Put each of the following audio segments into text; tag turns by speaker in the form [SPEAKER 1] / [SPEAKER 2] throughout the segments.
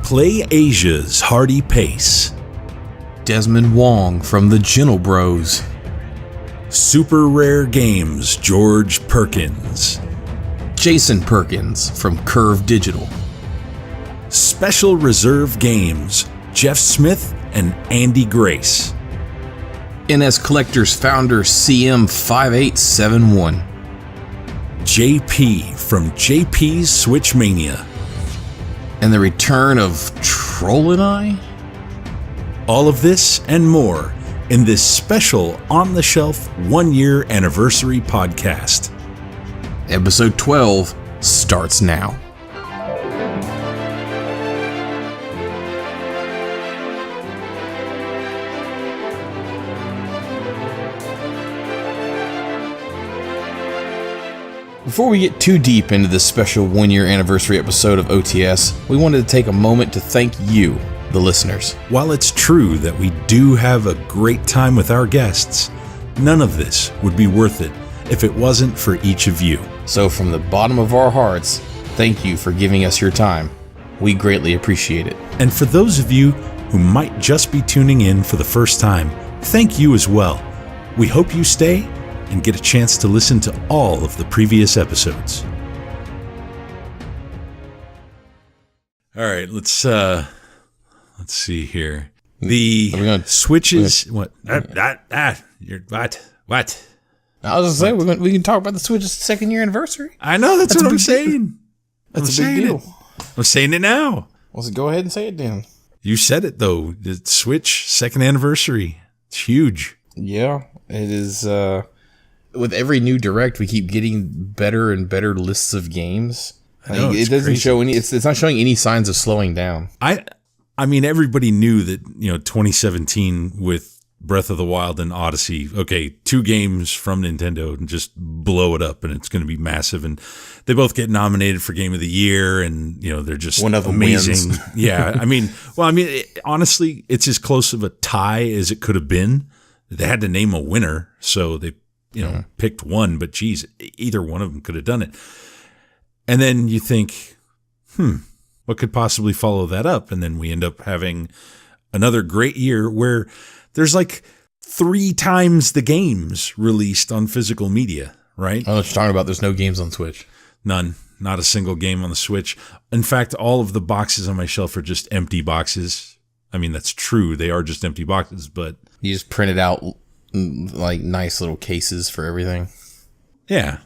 [SPEAKER 1] Play Asia's Hardy Pace.
[SPEAKER 2] Desmond Wong from the Gentle Bros.
[SPEAKER 1] Super Rare Games George Perkins.
[SPEAKER 2] Jason Perkins from Curve Digital.
[SPEAKER 1] Special Reserve Games Jeff Smith and Andy Grace.
[SPEAKER 2] NSCollector's founder CM5871.
[SPEAKER 1] JP from JP's Switchmania.
[SPEAKER 2] And the return of Troll and I?
[SPEAKER 1] All of this and more in this special On the Shelf 1 year anniversary podcast.
[SPEAKER 2] Episode 12 starts now. Before we get too deep into this special 1 year anniversary episode of OTS, we wanted to take a moment to thank you, the listeners.
[SPEAKER 1] While it's true that we do have a great time with our guests, none of this would be worth it if it wasn't for each of you.
[SPEAKER 2] So from the bottom of our hearts, thank you for giving us your time. We greatly appreciate it.
[SPEAKER 1] And for those of you who might just be tuning in for the first time, thank you as well. We hope you stay and get a chance to listen to all of the previous episodes. All right, let's see here. The Switches. What? You're what? What?
[SPEAKER 2] I was gonna say we can talk about the Switch's 2nd year anniversary.
[SPEAKER 1] I know that's what I'm saying.
[SPEAKER 2] That's a big deal.
[SPEAKER 1] I'm saying it now.
[SPEAKER 2] Well, so go ahead and say it then.
[SPEAKER 1] You said it though. The Switch 2nd anniversary. It's huge.
[SPEAKER 2] Yeah, it is. With every new direct, we keep getting better and better lists of games.
[SPEAKER 1] Know,
[SPEAKER 2] it doesn't show any. It's not showing any signs of slowing down.
[SPEAKER 1] I mean, everybody knew that 2017 with Breath of the Wild and Odyssey. Okay, 2 games from Nintendo and just blow it up, and it's going to be massive. And they both get nominated for Game of the Year, and they're just
[SPEAKER 2] one of them
[SPEAKER 1] amazing.
[SPEAKER 2] Wins.
[SPEAKER 1] Yeah, honestly, it's as close of a tie as it could have been. They had to name a winner, so they picked one, but geez, either one of them could have done it. And then you think, what could possibly follow that up? And then we end up having another great year where there's like 3 times the games released on physical media, right?
[SPEAKER 2] I know what you're talking about. There's no games on Switch.
[SPEAKER 1] None. Not a single game on the Switch. In fact, all of the boxes on my shelf are just empty boxes. I mean, that's true. They are just empty boxes, but
[SPEAKER 2] you just printed out like nice little cases for everything.
[SPEAKER 1] Yeah.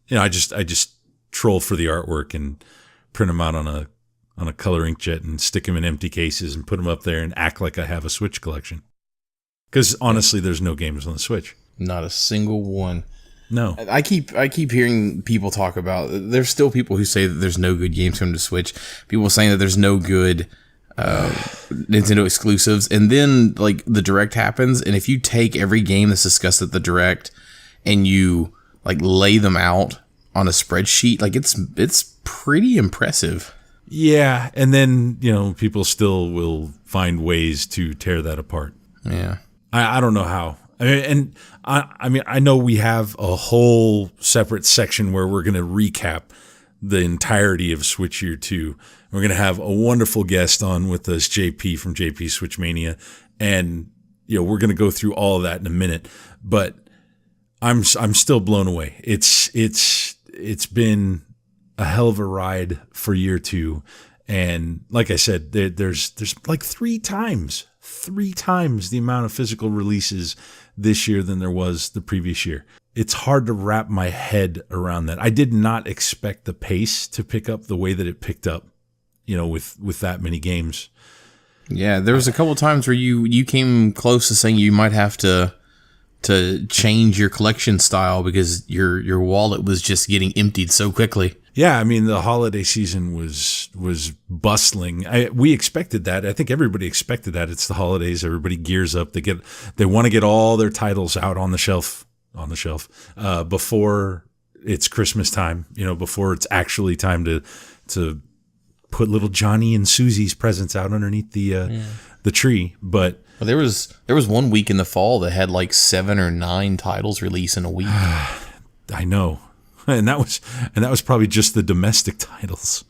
[SPEAKER 1] I just troll for the artwork and print them out on a color inkjet and stick them in empty cases and put them up there and act like I have a Switch collection. Because honestly, there's no games on the Switch.
[SPEAKER 2] Not a single one.
[SPEAKER 1] No.
[SPEAKER 2] I keep hearing people talk about, there's still people who say that there's no good games coming to Switch. People saying that there's no good Nintendo exclusives, and then like the Direct happens, and if you take every game that's discussed at the Direct and you like lay them out on a spreadsheet, like it's pretty impressive.
[SPEAKER 1] Yeah, and then people still will find ways to tear that apart.
[SPEAKER 2] Yeah,
[SPEAKER 1] I don't know how. I know we have a whole separate section where we're going to recap the entirety of Switch Year 2. We're going to have a wonderful guest on with us, JP from JP Switchmania, and we're going to go through all of that in a minute. But I'm still blown away. It's been a hell of a ride for Year 2, and like I said, there's like 3 times the amount of physical releases this year than there was the previous year. It's hard to wrap my head around that. I did not expect the pace to pick up the way that it picked up, with that many games.
[SPEAKER 2] Yeah, there was a couple of times where you came close to saying you might have to change your collection style because your wallet was just getting emptied so quickly.
[SPEAKER 1] Yeah, I mean, the holiday season was bustling. We expected that. I think everybody expected that. It's the holidays. Everybody gears up. They want to get all their titles out on the shelf before it's Christmas time, before it's actually time to put little Johnny and Susie's presents out underneath the tree. But
[SPEAKER 2] there was 1 week in the fall that had like 7 or 9 titles released in a week.
[SPEAKER 1] I know. And that was probably just the domestic titles.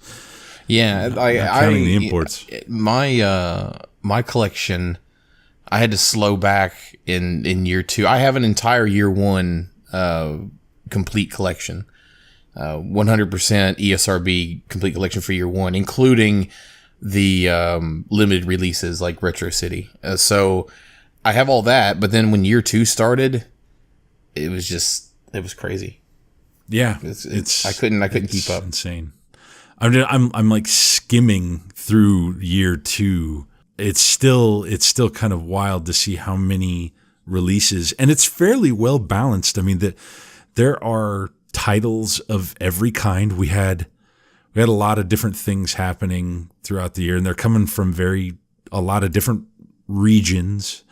[SPEAKER 2] Yeah,
[SPEAKER 1] counting the imports.
[SPEAKER 2] My collection, I had to slow back in year 2. I have an entire year 1 complete collection, 100% ESRB complete collection for year 1, including the limited releases like Retro City. So I have all that, but then when year 2 started, it was crazy.
[SPEAKER 1] Yeah,
[SPEAKER 2] I couldn't keep up.
[SPEAKER 1] Insane. I'm like skimming through year 2. It's still kind of wild to see how many releases, and it's fairly well balanced. I mean, there are titles of every kind. We had a lot of different things happening throughout the year, and they're coming from a lot of different regions.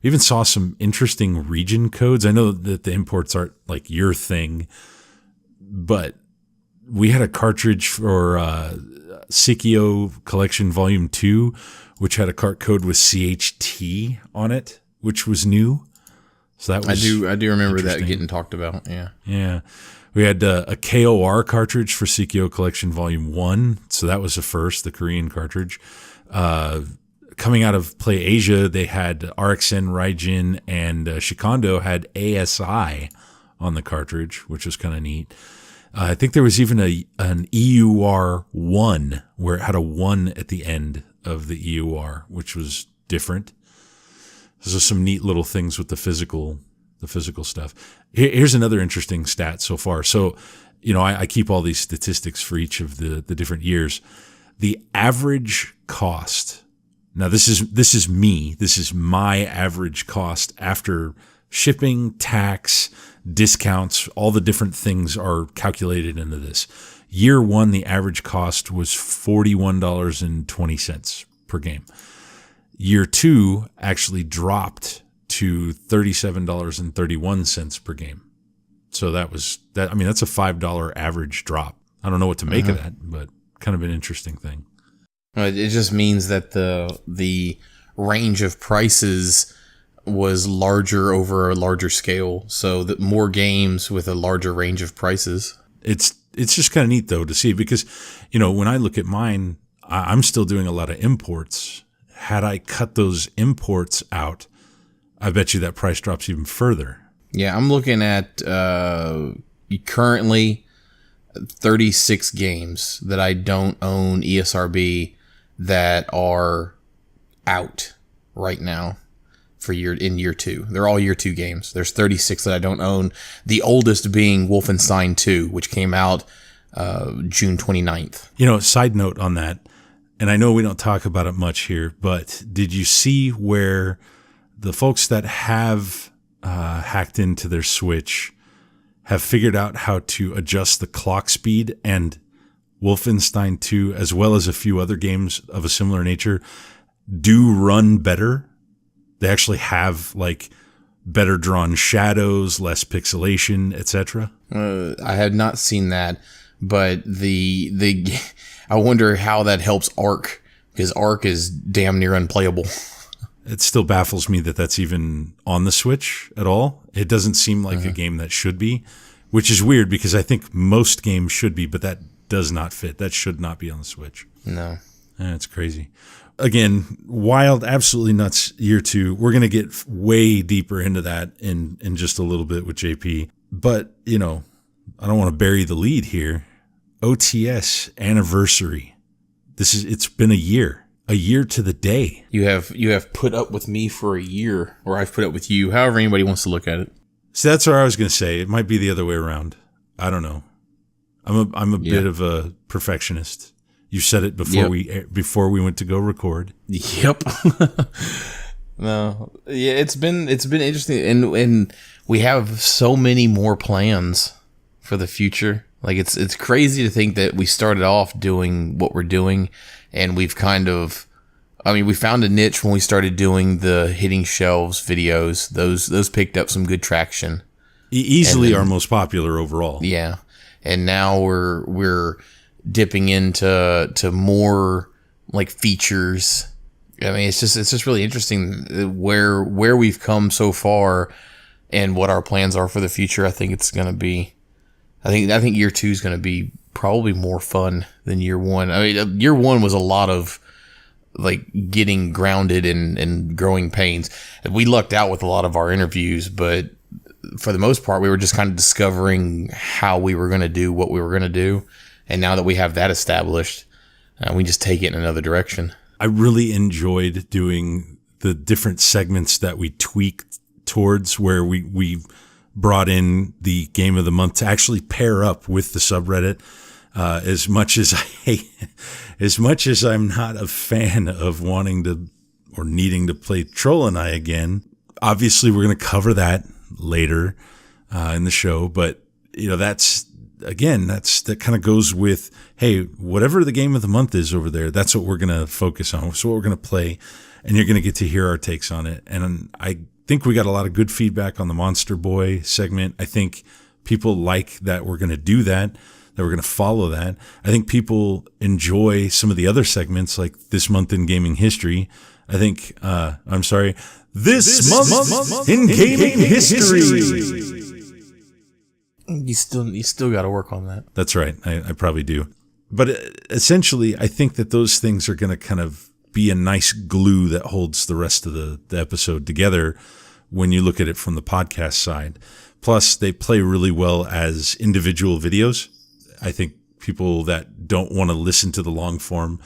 [SPEAKER 1] We even saw some interesting region codes. I know that the imports aren't like your thing, but we had a cartridge for Sikio Collection Volume 2, which had a cart code with CHT on it, which was new. So that was
[SPEAKER 2] I do remember that getting talked about. Yeah.
[SPEAKER 1] Yeah. We had a KOR cartridge for Sikio Collection Volume 1. So that was the first, the Korean cartridge. Coming out of Play Asia, they had RXN, Raijin, and Shikondo had ASI on the cartridge, which was kind of neat. I think there was even an EUR 1 where it had a 1 at the end of the EUR, which was different. There's some neat little things with the physical stuff. Here's another interesting stat so far. So, I keep all these statistics for each of the different years. The average cost. Now this is me. This is my average cost after shipping, tax, discounts, all the different things are calculated into this. Year 1, the average cost was $41.20 per game. Year 2 actually dropped to $37.31 per game. So that's a $5 average drop. I don't know what to make of that, but kind of an interesting thing.
[SPEAKER 2] It just means that the range of prices was larger over a larger scale, so that more games with a larger range of prices.
[SPEAKER 1] It's just kind of neat though to see, because when I look at mine, I'm still doing a lot of imports. Had I cut those imports out, I bet you that price drops even further.
[SPEAKER 2] Yeah, I'm looking at currently 36 games that I don't own ESRB that are out right now. In year 2. They're all year 2 games. There's 36 that I don't own. The oldest being Wolfenstein 2, which came out June 29th.
[SPEAKER 1] Side note on that, and I know we don't talk about it much here, but did you see where the folks that have hacked into their Switch have figured out how to adjust the clock speed, and Wolfenstein 2, as well as a few other games of a similar nature, do run better? They actually have like better drawn shadows, less pixelation, etc.
[SPEAKER 2] I had not seen that, but I wonder how that helps Ark, because Ark is damn near unplayable.
[SPEAKER 1] It still baffles me that that's even on the Switch at all. It doesn't seem like a game that should be, which is weird because I think most games should be, but that does not fit. That should not be on the Switch.
[SPEAKER 2] No.
[SPEAKER 1] It's crazy. Again, wild, absolutely nuts year 2. We're going to get way deeper into that in just a little bit with JP. But, I don't want to bury the lead here. OTS anniversary. It's been a year to the day.
[SPEAKER 2] You have put up with me for a year, or I've put up with you, however anybody wants to look at it.
[SPEAKER 1] So that's what I was going to say. It might be the other way around. I don't know. I'm a bit of a perfectionist. You said it before we went to go record.
[SPEAKER 2] Yep. No. Yeah, it's been interesting, and we have so many more plans for the future. Like it's crazy to think that we started off doing what we're doing, and we've we found a niche when we started doing the hitting shelves videos. Those picked up some good traction.
[SPEAKER 1] Easily our most popular overall.
[SPEAKER 2] Yeah. And now we're dipping into more like features. I mean, it's just really interesting where we've come so far and what our plans are for the future. I think it's going to be I think year 2 is going to be probably more fun than year 1. I mean, year 1 was a lot of like getting grounded and growing pains. We lucked out with a lot of our interviews, but for the most part, we were just kind of discovering how we were going to do what we were going to do. And now that we have that established, we just take it in another direction.
[SPEAKER 1] I really enjoyed doing the different segments that we tweaked towards, where we brought in the game of the month to actually pair up with the subreddit. As much as I'm not a fan of wanting to or needing to play Troll and I again, obviously we're going to cover that later in the show. But that kind of goes with, hey, whatever the game of the month is over there, that's what we're going to focus on. So what we're going to play, and you're going to get to hear our takes on it. And I think we got a lot of good feedback on the Monster Boy segment. I think people like that we're going to do that we're going to follow that. I think people enjoy some of the other segments, like This Month in Gaming History. I think, This month in Gaming History.
[SPEAKER 2] You still got to work on that.
[SPEAKER 1] That's right. I probably do. But essentially, I think that those things are going to kind of be a nice glue that holds the rest of the episode together when you look at it from the podcast side. Plus, they play really well as individual videos. I think people that don't want to listen to the long form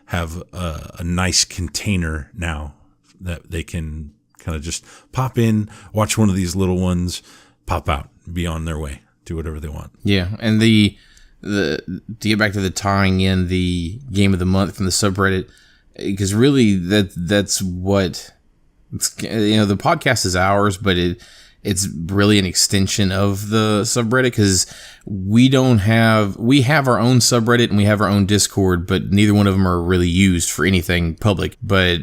[SPEAKER 1] have a nice container now that they can kind of just pop in, watch one of these little ones, pop out, be on their way, do whatever they want.
[SPEAKER 2] Yeah, and the to get back to the tying in the game of the month from the subreddit, because really that's what the podcast is ours, but it's really an extension of the subreddit, because we have our own subreddit and we have our own Discord, but neither one of them are really used for anything public. But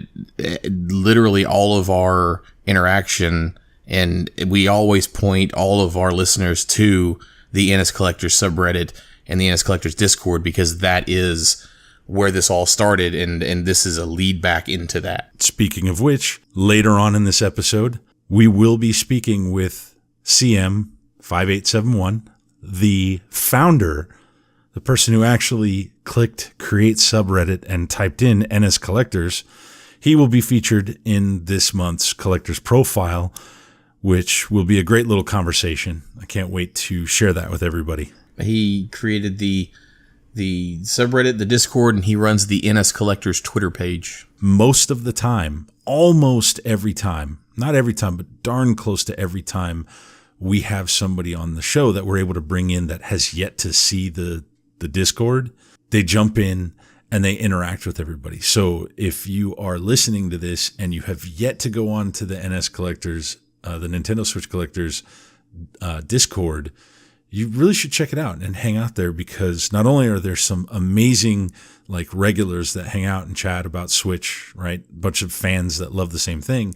[SPEAKER 2] literally all of our interaction, and we always point all of our listeners to the NSCollector subreddit and the NSCollector's Discord, because that is where this all started, and this is a lead back into that.
[SPEAKER 1] Speaking of which, later on in this episode, we will be speaking with CM5871, the founder, the person who actually clicked create subreddit and typed in NS Collectors. He will be featured in this month's Collector's Profile, which will be a great little conversation. I can't wait to share that with everybody.
[SPEAKER 2] He created the subreddit, the Discord, and he runs the NS Collector's Twitter page.
[SPEAKER 1] Most of the time, almost every time, not every time, but darn close to every time, we have somebody on the show that we're able to bring in that has yet to see the Discord. They jump in and they interact with everybody. So if you are listening to this and you have yet to go on to the NS Collectors, the Nintendo Switch Collectors Discord, you really should check it out and hang out there, because not only are there some amazing like regulars that hang out and chat about Switch, right? A bunch of fans that love the same thing.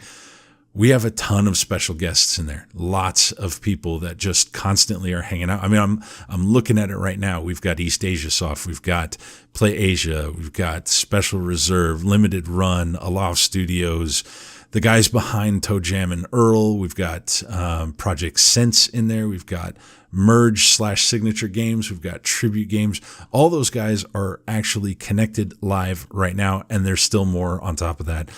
[SPEAKER 1] We have a ton of special guests in there. Lots of people that just constantly are hanging out. I mean, I'm looking at it right now. We've got East Asia Soft. We've got Play Asia. We've got Special Reserve, Limited Run, Allow Studios, the guys behind Toe Jam and Earl. We've got Project Sense in there. We've got Merge/Signature Games. We've got Tribute Games. All those guys are actually connected live right now, and there's still more on top of that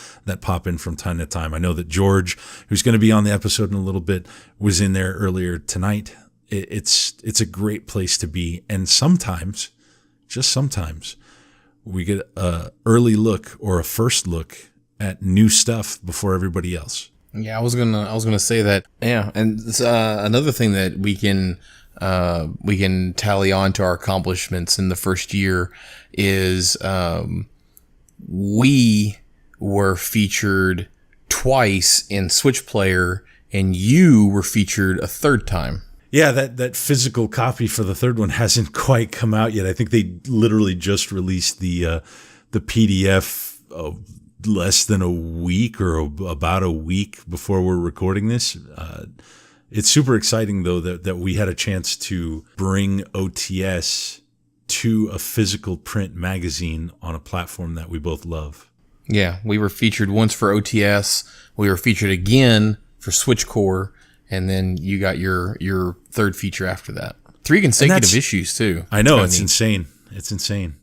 [SPEAKER 1] pop in from time to time. I know that George, who's going to be on the episode in a little bit, was in there earlier tonight. It's a great place to be, and sometimes, just sometimes, we get a early look or a first look at new stuff before everybody else.
[SPEAKER 2] Yeah, I was gonna say that. Yeah, and another thing that we can tally on to our accomplishments in the first year is we were featured twice in Switch Player, and you were featured a third time.
[SPEAKER 1] Yeah, that physical copy for the third one hasn't quite come out yet. I think they literally just released the PDF less than a week, or about a week before we're recording this. It's super exciting, though, that we had a chance to bring OTS to a physical print magazine on a platform that we both love.
[SPEAKER 2] Yeah, we were featured once for OTS. We were featured again for Switch Core, and then you got your third feature after that. 3 consecutive issues too.
[SPEAKER 1] I know, it's insane. It's insane.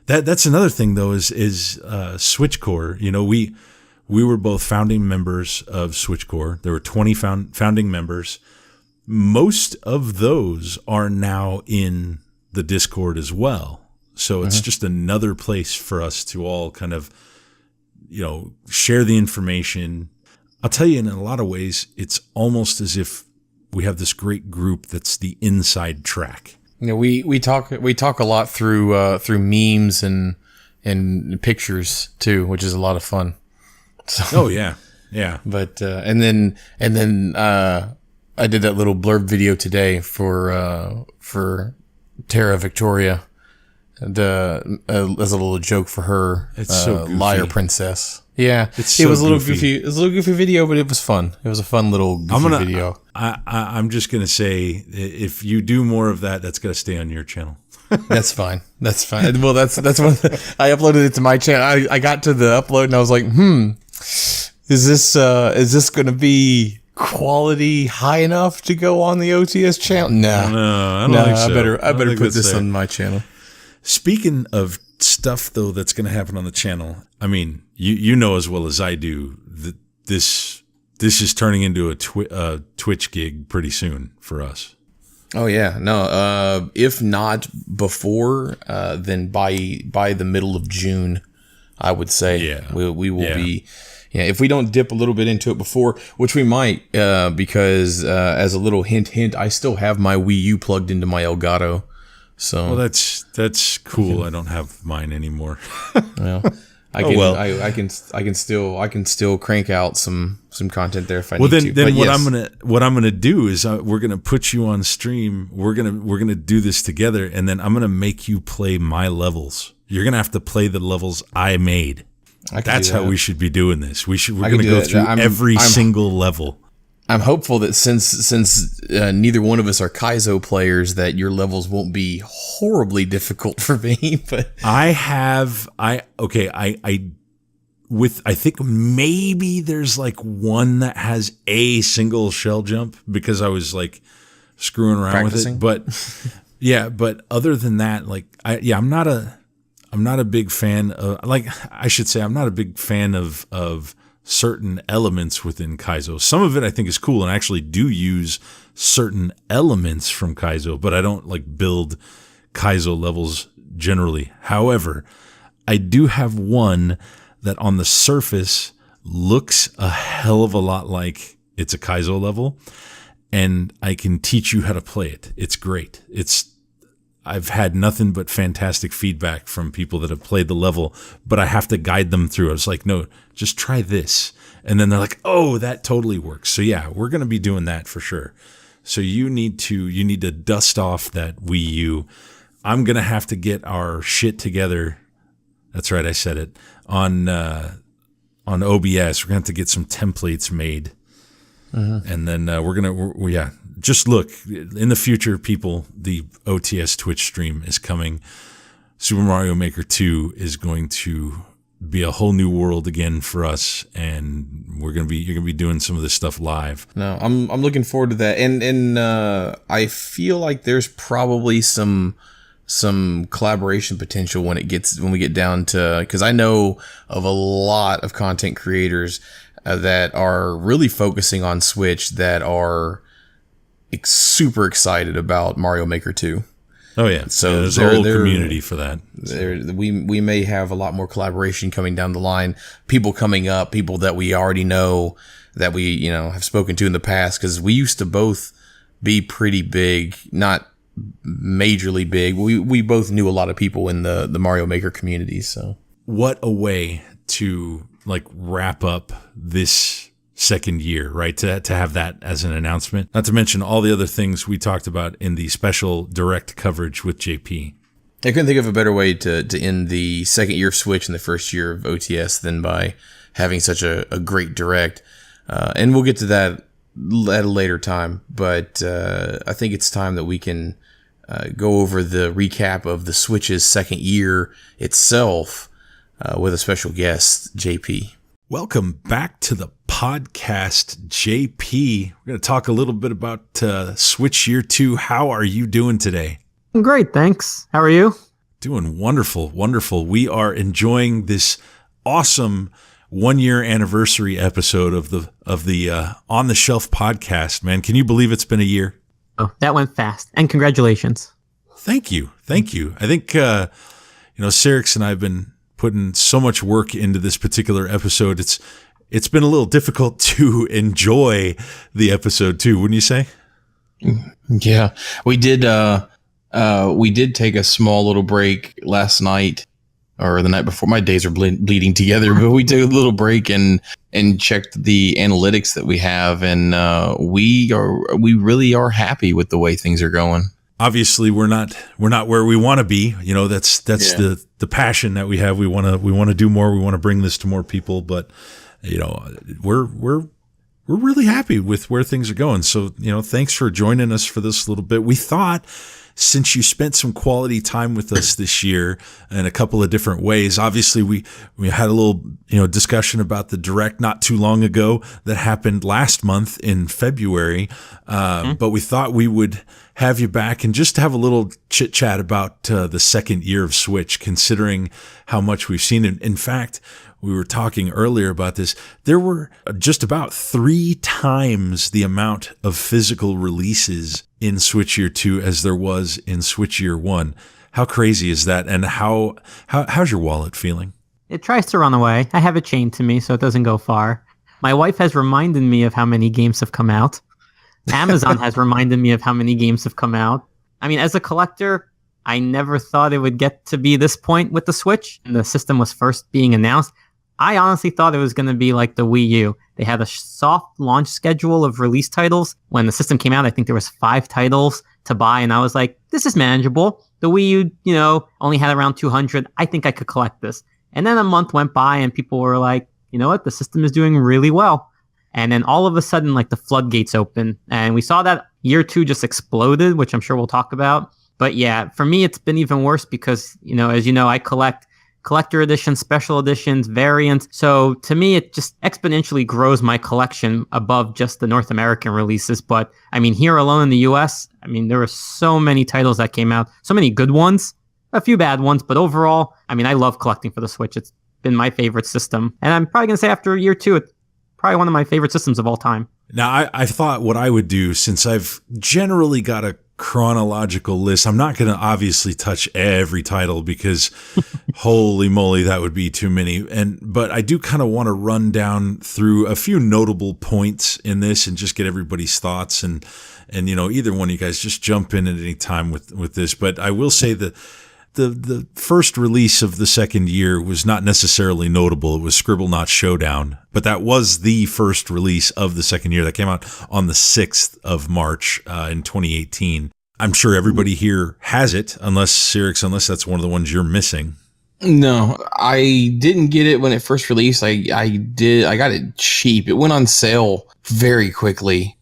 [SPEAKER 1] That's another thing though is SwitchCore. You know, we were both founding members of SwitchCore. There were 20 founding members. Most of those are now in the Discord as well. So it's just another place for us to all kind of, you know, share the information. I'll tell you, in a lot of ways, it's almost as if we have this great group that's the inside track.
[SPEAKER 2] You know, we talk a lot through memes and pictures too, which is a lot of fun. So,
[SPEAKER 1] oh yeah.
[SPEAKER 2] But and then I did that little blurb video today for Terra Victoria, as a little joke for her.
[SPEAKER 1] It's so goofy.
[SPEAKER 2] Liar princess. Yeah,
[SPEAKER 1] it was
[SPEAKER 2] a little goofy. It was a little goofy video, but it was fun. It was a fun little goofy video.
[SPEAKER 1] I'm just gonna say, if you do more of that, that's gonna stay on your channel.
[SPEAKER 2] That's fine. That's fine. Well, that's one. I uploaded it to my channel. I got to the upload and I was like, is this gonna be quality high enough to go on the OTS channel? No,
[SPEAKER 1] I don't think so.
[SPEAKER 2] I better put this on my channel.
[SPEAKER 1] Speaking of stuff though that's going to happen on the channel, I mean, you know as well as I do that this is turning into a Twitch gig pretty soon for us.
[SPEAKER 2] Oh yeah, no. If not before, then by the middle of June, I would say.
[SPEAKER 1] Yeah,
[SPEAKER 2] we will be. Yeah, if we don't dip a little bit into it before, which we might, because as a little hint, I still have my Wii U plugged into my Elgato. So
[SPEAKER 1] well, that's cool. I don't have mine anymore.
[SPEAKER 2] Well, I can still crank out some content there if I need to.
[SPEAKER 1] Then what I'm gonna do is we're gonna put you on stream. We're gonna do this together, and then I'm gonna make you play my levels. You're gonna have to play the levels I made. That's how we should be doing this. We're going to go through every single level.
[SPEAKER 2] I'm hopeful that since neither one of us are Kaizo players, that your levels won't be horribly difficult for me. But
[SPEAKER 1] I think maybe there's like one that has a single shell jump because I was like screwing around
[SPEAKER 2] practicing
[SPEAKER 1] with it. But yeah, but other than that, like I'm not a big fan of, I'm not a big fan of certain elements within Kaizo. Some of it I think is cool and I actually do use certain elements from Kaizo, but I don't like build Kaizo levels generally. However, I do have one that on the surface looks a hell of a lot like it's a Kaizo level, and I can teach you how to play it. It's great. I've had nothing but fantastic feedback from people that have played the level, but I have to guide them through. I was like, no, just try this. And then they're like, oh, that totally works. So yeah, we're going to be doing that for sure. So you need to dust off that Wii U. I'm going to have to get our shit together. That's right. I said it on OBS. We're going to have to get some templates made. And then just look, in the future, people, the OTS Twitch stream is coming. Super Mario Maker 2 is going to be a whole new world again for us, and you're gonna be doing some of this stuff live.
[SPEAKER 2] No, I'm looking forward to that, and I feel like there's probably some collaboration potential when we get down to, because I know of a lot of content creators that are really focusing on Switch that are super excited about Mario Maker 2.
[SPEAKER 1] Oh yeah, so there's a whole community for that.
[SPEAKER 2] We may have a lot more collaboration coming down the line. People coming up, people that we already know, that we have spoken to in the past, because we used to both be pretty big, not majorly big. We both knew a lot of people in the Mario Maker community. So
[SPEAKER 1] what a way to like wrap up this second year, right? To have that as an announcement. Not to mention all the other things we talked about in the special direct coverage with JP.
[SPEAKER 2] I couldn't think of a better way to end the second year of Switch and the first year of OTS than by having such a great direct. And we'll get to that at a later time. But I think it's time that we can go over the recap of the Switch's second year itself with a special guest, JP.
[SPEAKER 1] Welcome back to the podcast, JP. We're going to talk a little bit about Switch Year 2. How are you doing today?
[SPEAKER 3] I'm great, thanks. How are you?
[SPEAKER 1] Doing wonderful, wonderful. We are enjoying this awesome 1-year anniversary episode of the On the Shelf podcast. Man, can you believe it's been a year?
[SPEAKER 3] Oh, that went fast. And congratulations.
[SPEAKER 1] Thank you. I think Cyrix and I have been putting so much work into this particular episode. It's been a little difficult to enjoy the episode too, wouldn't you say?
[SPEAKER 2] Yeah, we did take a small little break last night or the night before. My days are bleeding together, but we took a little break and checked the analytics that we have, and we really are happy with the way things are going.
[SPEAKER 1] Obviously, we're not where we want to be. You know, that's the passion that we have. We want to do more. We want to bring this to more people, but we're really happy with where things are going. So, thanks for joining us for this little bit. We thought, since you spent some quality time with us this year in a couple of different ways, obviously we had a little, discussion about the direct not too long ago that happened last month in February. But we thought we would have you back and just have a little chit chat about the second year of Switch, considering how much we've seen. In fact, we were talking earlier about this. There were just about 3 times the amount of physical releases in Switch Year 2 as there was in Switch Year 1. How crazy is that? And how's your wallet feeling?
[SPEAKER 3] It tries to run away. I have it chained to me so it doesn't go far. My wife has reminded me of how many games have come out. Amazon has reminded me of how many games have come out. I mean, as a collector, I never thought it would get to be this point with the Switch. And the system was first being announced. I honestly thought it was going to be like the Wii U. They had a soft launch schedule of release titles. When the system came out, I think there was 5 titles to buy, and I was like, this is manageable. The Wii U, only had around 200. I think I could collect this. And then a month went by, and people were like, you know what? The system is doing really well. And then all of a sudden, like, the floodgates open, and we saw that Year 2 just exploded, which I'm sure we'll talk about. But yeah, for me, it's been even worse because, as you know, I collect collector editions, special editions, variants. So to me, it just exponentially grows my collection above just the North American releases. But I mean, here alone in the US, there were so many titles that came out, so many good ones, a few bad ones. But overall, I love collecting for the Switch. It's been my favorite system. And I'm probably going to say after Year 2, it's probably one of my favorite systems of all time.
[SPEAKER 1] Now, I thought what I would do, since I've generally got a chronological list, I'm not going to obviously touch every title because holy moly, that would be too many. But I do kind of want to run down through a few notable points in this and just get everybody's thoughts. And either one of you guys just jump in at any time with this. But I will say that the first release of the second year was not necessarily notable. It was Scribblenauts Showdown, but that was the first release of the second year that came out on the 6th of March in 2018. I'm sure everybody here has it, unless that's one of the ones you're missing.
[SPEAKER 2] No, I didn't get it when it first released. I got it cheap. It went on sale very quickly.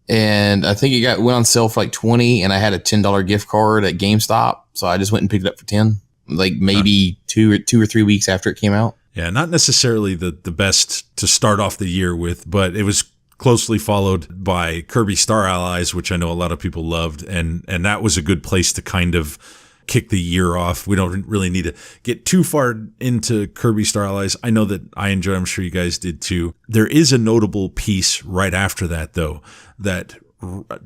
[SPEAKER 2] And I think it went on sale for like $20, and I had a $10 gift card at GameStop, so I just went and picked it up for $10, like maybe 2 or 3 weeks after it came out.
[SPEAKER 1] Yeah, not necessarily the best to start off the year with, but it was closely followed by Kirby Star Allies, which I know a lot of people loved, and that was a good place to kind of kick the year off. We don't really need to get too far into Kirby Star Allies. I know that I enjoyed, I'm sure you guys did too. There is a notable piece right after that, though, that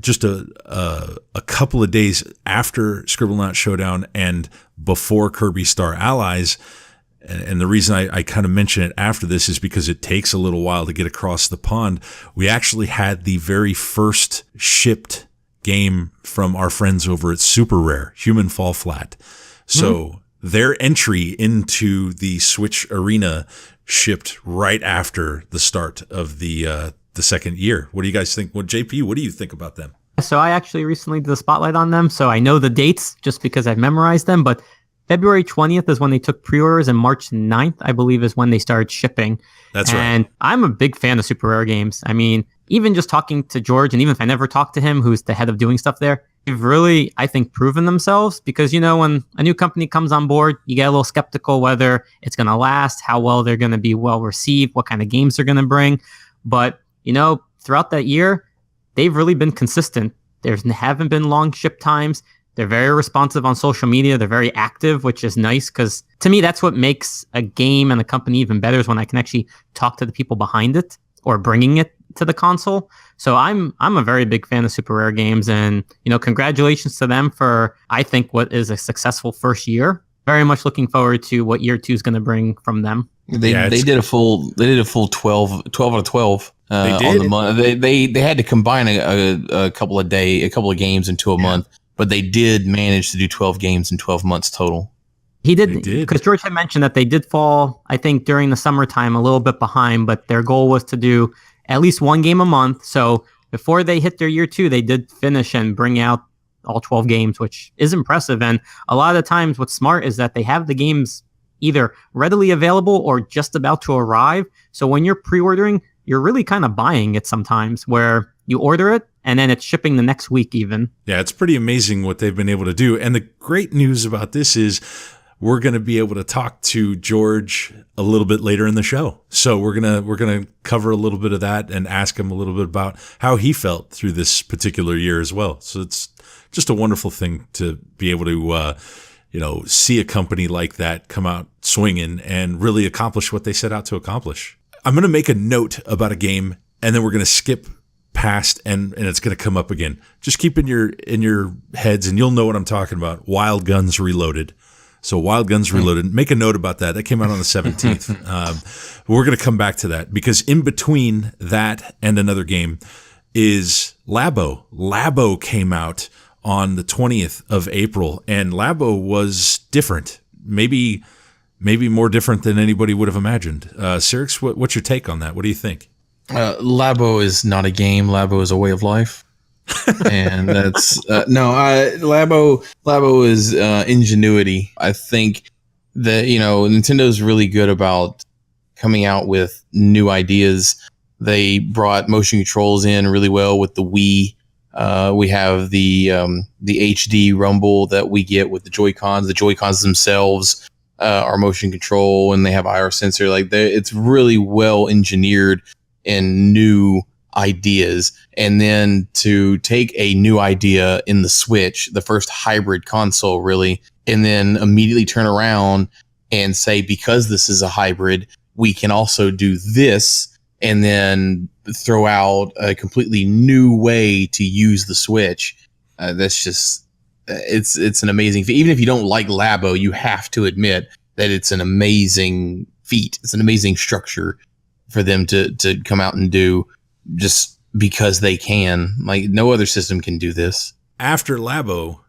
[SPEAKER 1] just a couple of days after Scribblenauts Showdown and before Kirby Star Allies, and the reason I kind of mention it after this is because it takes a little while to get across the pond. We actually had the very first shipped game from our friends over at Super Rare, Human Fall Flat. So their entry into the Switch arena shipped right after the start of the second year. What do you guys think? Well, JP, what do you think about them?
[SPEAKER 3] So I actually recently did a spotlight on them, so I know the dates just because I've memorized them, but February 20th is when they took pre-orders, and March 9th, I believe, is when they started shipping.
[SPEAKER 1] That's right.
[SPEAKER 3] And I'm a big fan of Super Rare games. Even just talking to George, and even if I never talked to him, who's the head of doing stuff there, They've really, I think, proven themselves because, when a new company comes on board, you get a little skeptical whether it's going to last, how well they're going to be well received, what kind of games they're going to bring. But, throughout that year, they've really been consistent. There haven't been long ship times. They're very responsive on social media. They're very active, which is nice because to me, that's what makes a game and a company even better is when I can actually talk to the people behind it or bringing it to the console. So I'm a very big fan of Super Rare Games, and congratulations to them for I think what is a successful first year. Very much looking forward to what year 2 is going to bring from them.
[SPEAKER 2] They did a full 12 out of 12 on the month. They had to combine a couple of games into a month, but they did manage to do 12 games in 12 months total.
[SPEAKER 3] He did, because George had mentioned that they did fall, I think, during the summertime a little bit behind, but their goal was to do at least one game a month. So before they hit their year 2, they did finish and bring out all 12 games, which is impressive. And a lot of the times what's smart is that they have the games either readily available or just about to arrive. So when you're pre-ordering, you're really kind of buying it sometimes where you order it and then it's shipping the next week even.
[SPEAKER 1] Yeah, it's pretty amazing what they've been able to do. And the great news about this is we're going to be able to talk to George a little bit later in the show. So we're going to cover a little bit of that and ask him a little bit about how he felt through this particular year as well. So it's just a wonderful thing to be able to see a company like that come out swinging and really accomplish what they set out to accomplish. I'm going to make a note about a game, and then we're going to skip past, and it's going to come up again. Just keep in your heads, and you'll know what I'm talking about. Wild Guns Reloaded. So Wild Guns Reloaded. Make a note about that. That came out on the 17th. We're going to come back to that because in between that and another game is Labo. Labo came out on the 20th of April, and Labo was different. Maybe more different than anybody would have imagined. Cyrix, what's your take on that? What do you think?
[SPEAKER 2] Labo is not a game. Labo is a way of life. And that's Labo is ingenuity. I think that Nintendo's really good about coming out with new ideas. They brought motion controls in really well with the Wii. We have the HD rumble that we get with the Joy-Cons. The Joy-Cons themselves are motion control, and they have IR sensor. It's really well engineered and new ideas. And then to take a new idea in the Switch, the first hybrid console really, and then immediately turn around and say, because this is a hybrid, we can also do this, and then throw out a completely new way to use the Switch. That's just, it's an amazing feat. Even if you don't like Labo, you have to admit that it's an amazing feat. It's an amazing structure for them to come out and do, just because they can. Like, no other system can do this.
[SPEAKER 1] After Labo,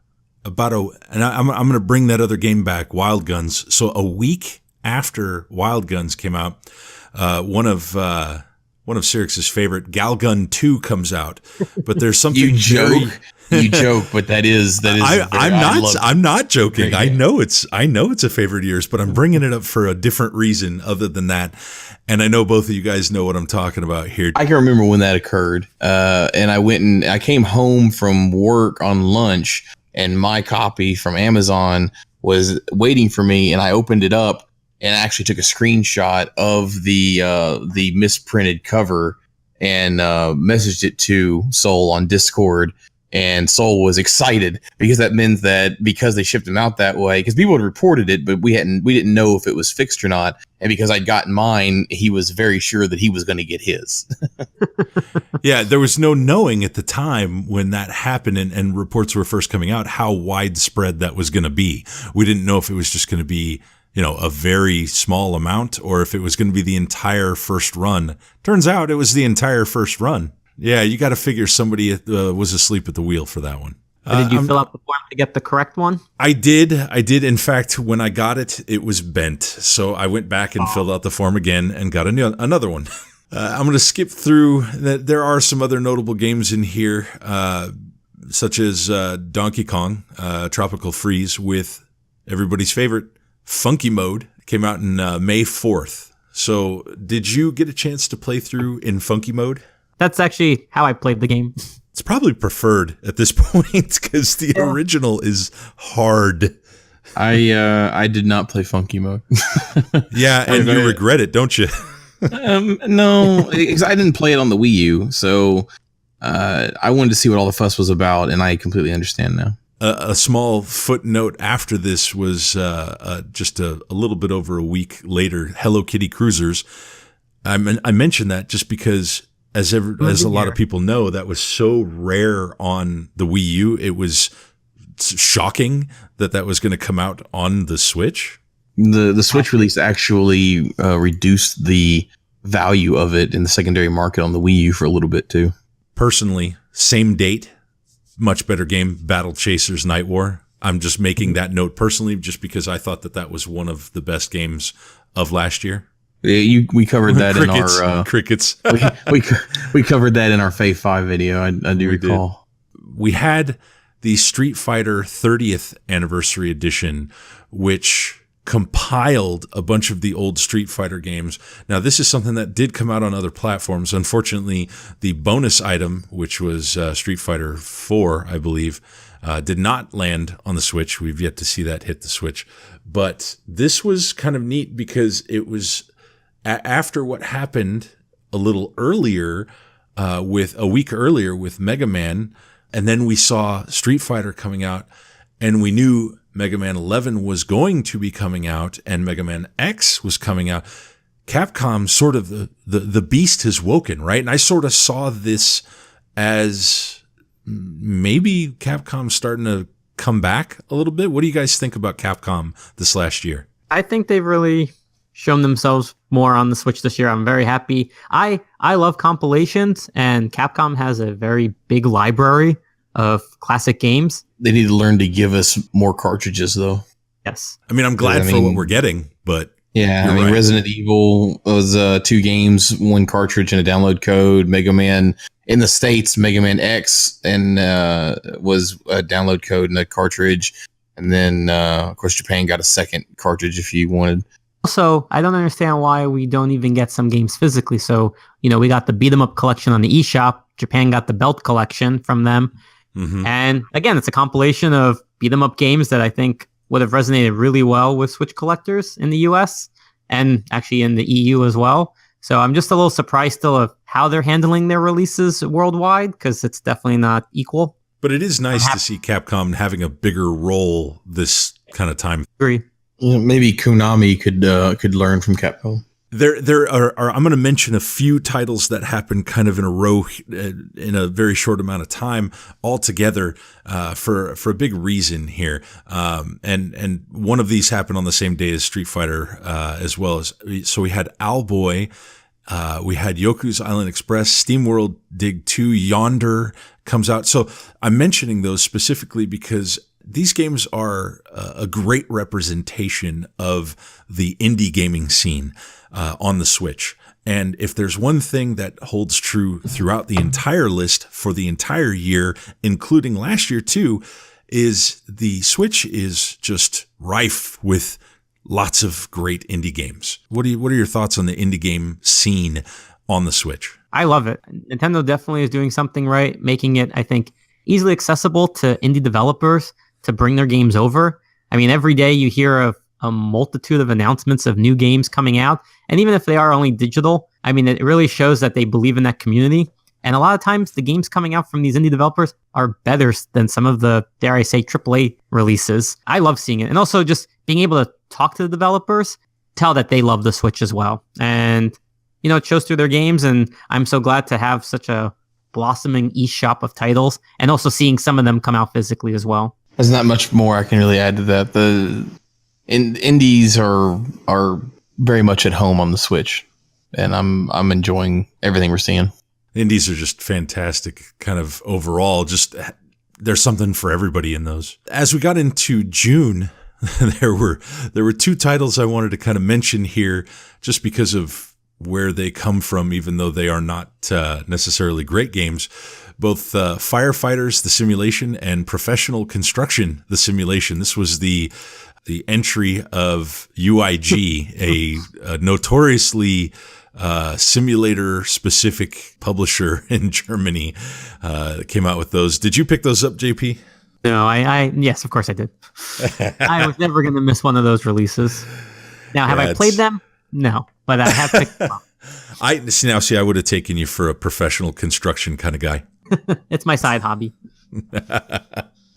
[SPEAKER 1] and I'm going to bring that other game back, Wild Guns. So a week after Wild Guns came out, one of Cyrix's favorite, Galgun 2 comes out. But there's something
[SPEAKER 2] you joke, but that is.
[SPEAKER 1] I'm not joking. I know it's a favorite of yours, but I'm bringing it up for a different reason other than that. And I know both of you guys know what I'm talking about here.
[SPEAKER 2] I can remember when that occurred. And I came home from work on lunch, and my copy from Amazon was waiting for me, and I opened it up and actually took a screenshot of the misprinted cover and messaged it to Soul on Discord. And Soul was excited because that meant that because they shipped them out that way, because people had reported it, but we didn't know if it was fixed or not. And because I'd gotten mine, he was very sure that he was going to get his.
[SPEAKER 1] Yeah, there was no knowing at the time when that happened and reports were first coming out how widespread that was going to be. We didn't know if it was just going to be, a very small amount or if it was going to be the entire first run. Turns out it was the entire first run. Yeah, you got to figure somebody was asleep at the wheel for that one.
[SPEAKER 3] Did you fill out the form to get the correct one?
[SPEAKER 1] I did. In fact, when I got it, it was bent. So I went back and filled out the form again and got another one. I'm going to skip through. There are some other notable games in here, such as Donkey Kong, Tropical Freeze with everybody's favorite Funky Mode. It came out in May 4th. So did you get a chance to play through in Funky Mode?
[SPEAKER 3] That's actually how I played the game.
[SPEAKER 1] It's probably preferred at this point because the original is hard.
[SPEAKER 2] I did not play Funky Mode.
[SPEAKER 1] Yeah, and you regret it, don't you?
[SPEAKER 2] No, because I didn't play it on the Wii U, so I wanted to see what all the fuss was about, and I completely understand now.
[SPEAKER 1] A small footnote after this was just a little bit over a week later, Hello Kitty Cruisers. I mentioned that just because, as a lot of people know, that was so rare on the Wii U. It was shocking that was going to come out on the Switch.
[SPEAKER 2] The Switch release actually reduced the value of it in the secondary market on the Wii U for a little bit too.
[SPEAKER 1] Personally, same date, much better game, Battle Chasers Night War. I'm just making that note personally just because I thought that was one of the best games of last year.
[SPEAKER 2] Yeah, we covered that
[SPEAKER 1] crickets,
[SPEAKER 2] in our
[SPEAKER 1] crickets.
[SPEAKER 2] we covered that in our Fave 5 video. I do recall.
[SPEAKER 1] We had the Street Fighter 30th Anniversary Edition, which compiled a bunch of the old Street Fighter games. Now, this is something that did come out on other platforms. Unfortunately, the bonus item, which was Street Fighter 4, I believe, did not land on the Switch. We've yet to see that hit the Switch. But this was kind of neat because it was after what happened a little earlier, with a week earlier with Mega Man. And then we saw Street Fighter coming out, and we knew Mega Man 11 was going to be coming out, and Mega Man X was coming out. Capcom, sort of the beast has woken, right? And I sort of saw this as maybe Capcom starting to come back a little bit. What do you guys think about Capcom this last year?
[SPEAKER 3] I think they've really shown themselves more on the Switch this year. I'm very happy. I love compilations, and Capcom has a very big library of classic games.
[SPEAKER 2] They need to learn to give us more cartridges, though.
[SPEAKER 3] Yes.
[SPEAKER 1] I mean, I'm glad for what we're getting, but
[SPEAKER 2] yeah,
[SPEAKER 1] right.
[SPEAKER 2] Resident Evil was 2 games, 1 cartridge, and a download code. Mega Man in the States, Mega Man X, and was a download code and a cartridge. And then, of course, Japan got a second cartridge if you wanted.
[SPEAKER 3] Also, I don't understand why we don't even get some games physically. So, we got the Beat 'em Up collection on the eShop. Japan got the Belt collection from them. Mm-hmm. And again, it's a compilation of Beat 'em Up games that I think would have resonated really well with Switch collectors in the US and actually in the EU as well. So I'm just a little surprised still of how they're handling their releases worldwide, because it's definitely not equal.
[SPEAKER 1] But it is nice to see Capcom having a bigger role this kind of time.
[SPEAKER 3] Agree.
[SPEAKER 2] Maybe Konami could learn from Capcom.
[SPEAKER 1] There are I'm going to mention a few titles that happened kind of in a row in a very short amount of time all together for a big reason here. And one of these happened on the same day as Street Fighter as well as, so we had Owlboy, we had Yoku's Island Express, SteamWorld Dig 2, Yonder comes out. So I'm mentioning those specifically because these games are a great representation of the indie gaming scene on the Switch. And if there's one thing that holds true throughout the entire list for the entire year, including last year too, is the Switch is just rife with lots of great indie games. What are your thoughts on the indie game scene on the Switch?
[SPEAKER 3] I love it. Nintendo definitely is doing something right, making it, I think, easily accessible to indie developers to bring their games over. I mean, every day you hear of a multitude of announcements of new games coming out. And even if they are only digital, I mean, it really shows that they believe in that community. And a lot of times the games coming out from these indie developers are better than some of the, dare I say, AAA releases. I love seeing it. And also just being able to talk to the developers, tell that they love the Switch as well. And, it shows through their games. And I'm so glad to have such a blossoming eShop of titles and also seeing some of them come out physically as well.
[SPEAKER 2] There's not much more I can really add to that. The indies are very much at home on the Switch, and I'm enjoying everything we're seeing.
[SPEAKER 1] Indies are just fantastic, kind of overall. Just there's something for everybody in those. As we got into June, there were 2 titles I wanted to kind of mention here, just because of where they come from, even though they are not necessarily great games. Both Firefighters, the simulation, and Professional Construction, the simulation. This was the entry of UIG, a notoriously simulator specific publisher in Germany came out with those. Did you pick those up, JP?
[SPEAKER 3] No, yes, of course I did. I was never going to miss one of those releases. Now, have I played them? No, but I have picked them up.
[SPEAKER 1] I would have taken you for a professional construction kind of guy.
[SPEAKER 3] It's my side hobby.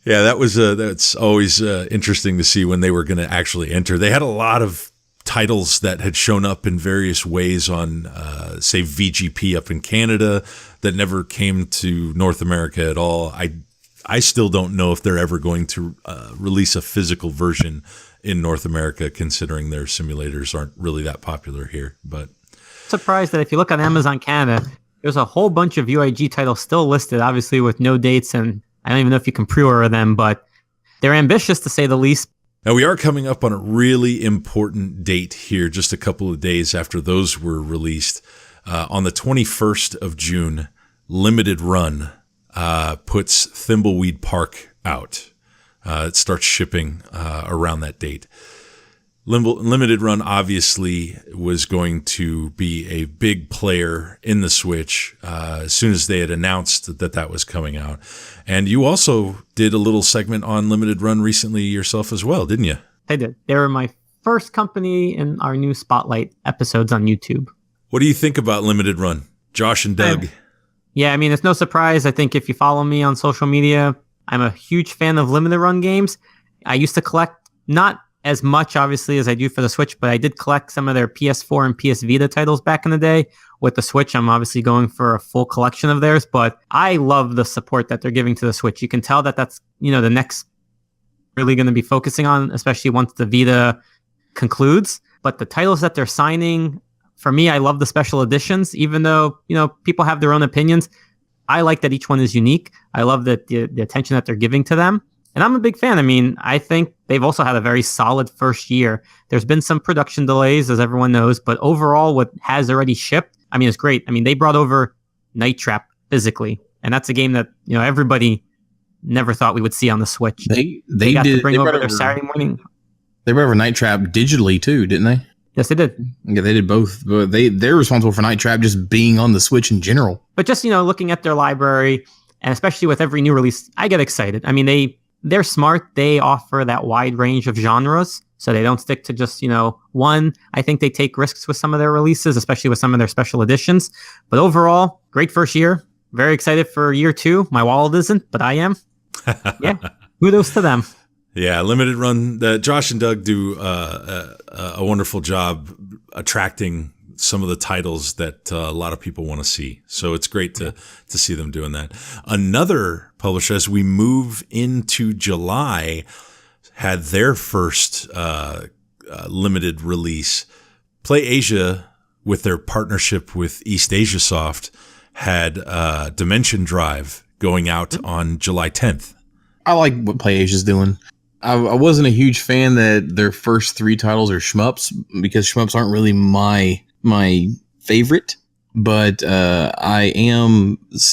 [SPEAKER 1] Yeah, that's always interesting to see when they were going to actually enter. They had a lot of titles that had shown up in various ways on, say, VGP up in Canada that never came to North America at all. I still don't know if they're ever going to release a physical version in North America, considering their simulators aren't really that popular here. But
[SPEAKER 3] surprised that if you look on Amazon Canada, there's a whole bunch of UIG titles still listed, obviously with no dates, and I don't even know if you can pre-order them, but they're ambitious to say the least.
[SPEAKER 1] Now, we are coming up on a really important date here, just a couple of days after those were released. On the 21st of June, Limited Run puts Thimbleweed Park out. It starts shipping around that date. Limited Run obviously was going to be a big player in the Switch as soon as they had announced that was coming out. And you also did a little segment on Limited Run recently yourself as well, didn't you?
[SPEAKER 3] I did. They were my first company in our new Spotlight episodes on YouTube.
[SPEAKER 1] What do you think about Limited Run? Josh and Doug?
[SPEAKER 3] Yeah, I mean, it's no surprise. I think if you follow me on social media, I'm a huge fan of Limited Run games. I used to collect, not as much, obviously, as I do for the Switch, but I did collect some of their PS4 and PS Vita titles back in the day. With the Switch, I'm obviously going for a full collection of theirs, but I love the support that they're giving to the Switch. You can tell that that's, the next really going to be focusing on, especially once the Vita concludes. But the titles that they're signing, for me, I love the special editions, even though, people have their own opinions. I like that each one is unique. I love that the attention that they're giving to them. And I'm a big fan. I mean, I think they've also had a very solid first year. There's been some production delays, as everyone knows, but overall, what has already shipped, I mean, it's great. I mean, they brought over Night Trap physically, and that's a game that, everybody never thought we would see on the Switch.
[SPEAKER 2] They
[SPEAKER 3] got
[SPEAKER 2] did
[SPEAKER 3] to bring over their Saturday morning.
[SPEAKER 2] They brought over Night Trap digitally too, didn't they?
[SPEAKER 3] Yes, they did.
[SPEAKER 2] Yeah, they did both. But they're responsible for Night Trap just being on the Switch in general.
[SPEAKER 3] But just, looking at their library, and especially with every new release, I get excited. I mean, they're smart. They offer that wide range of genres, so they don't stick to just, one. I think they take risks with some of their releases, especially with some of their special editions. But overall, great first year. Very excited for year two. My wallet isn't, but I am. Yeah, kudos to them.
[SPEAKER 1] Yeah, Limited Run. Josh and Doug do a wonderful job attracting some of the titles that a lot of people want to see. So it's great to see them doing that. Another publisher, as we move into July, had their first limited release. Play Asia, with their partnership with East Asia Soft, had Dimension Drive going out on July 10th.
[SPEAKER 2] I like what Play Asia's doing. I wasn't a huge fan that their first three titles are shmups, because shmups aren't really my favorite, but I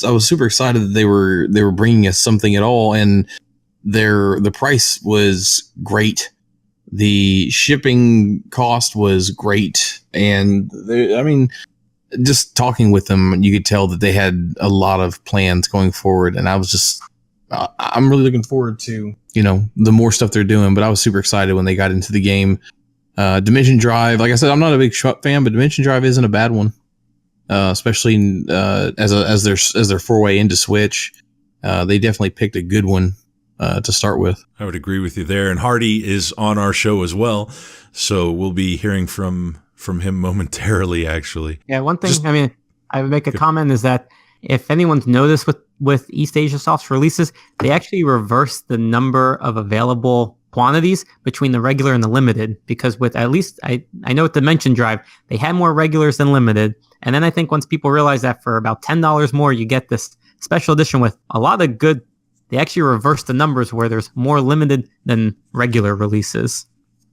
[SPEAKER 2] was super excited that they were bringing us something at all, and the price was great, the shipping cost was great, and just talking with them, you could tell that they had a lot of plans going forward, and I'm really looking forward to the more stuff they're doing. But I was super excited when they got into the game. Dimension Drive, like I said, I'm not a big shmup fan, but Dimension Drive isn't a bad one, especially as their foray into Switch. They definitely picked a good one to start with.
[SPEAKER 1] I would agree with you there. And Hardy is on our show as well, so we'll be hearing from him momentarily. Actually,
[SPEAKER 3] yeah. One thing, I would make a comment is that if anyone's noticed with East Asia Soft's releases, they actually reverse the number of available quantities between the regular and the limited, because with at least I know with Dimension Drive, they had more regulars than limited. And then I think once people realize that for about $10 more, you get this special edition with a lot of good, they actually reverse the numbers where there's more limited than regular releases.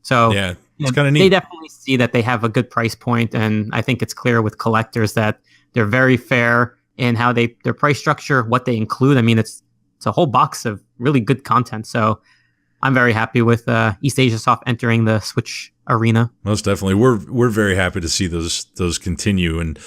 [SPEAKER 3] So
[SPEAKER 1] yeah, it's kind of neat.
[SPEAKER 3] They definitely see that they have a good price point, and I think it's clear with collectors that they're very fair in how their price structure, what they include. I mean, it's a whole box of really good content. So I'm very happy with East Asia Soft entering the Switch arena.
[SPEAKER 1] Most definitely. We're very happy to see those continue. And,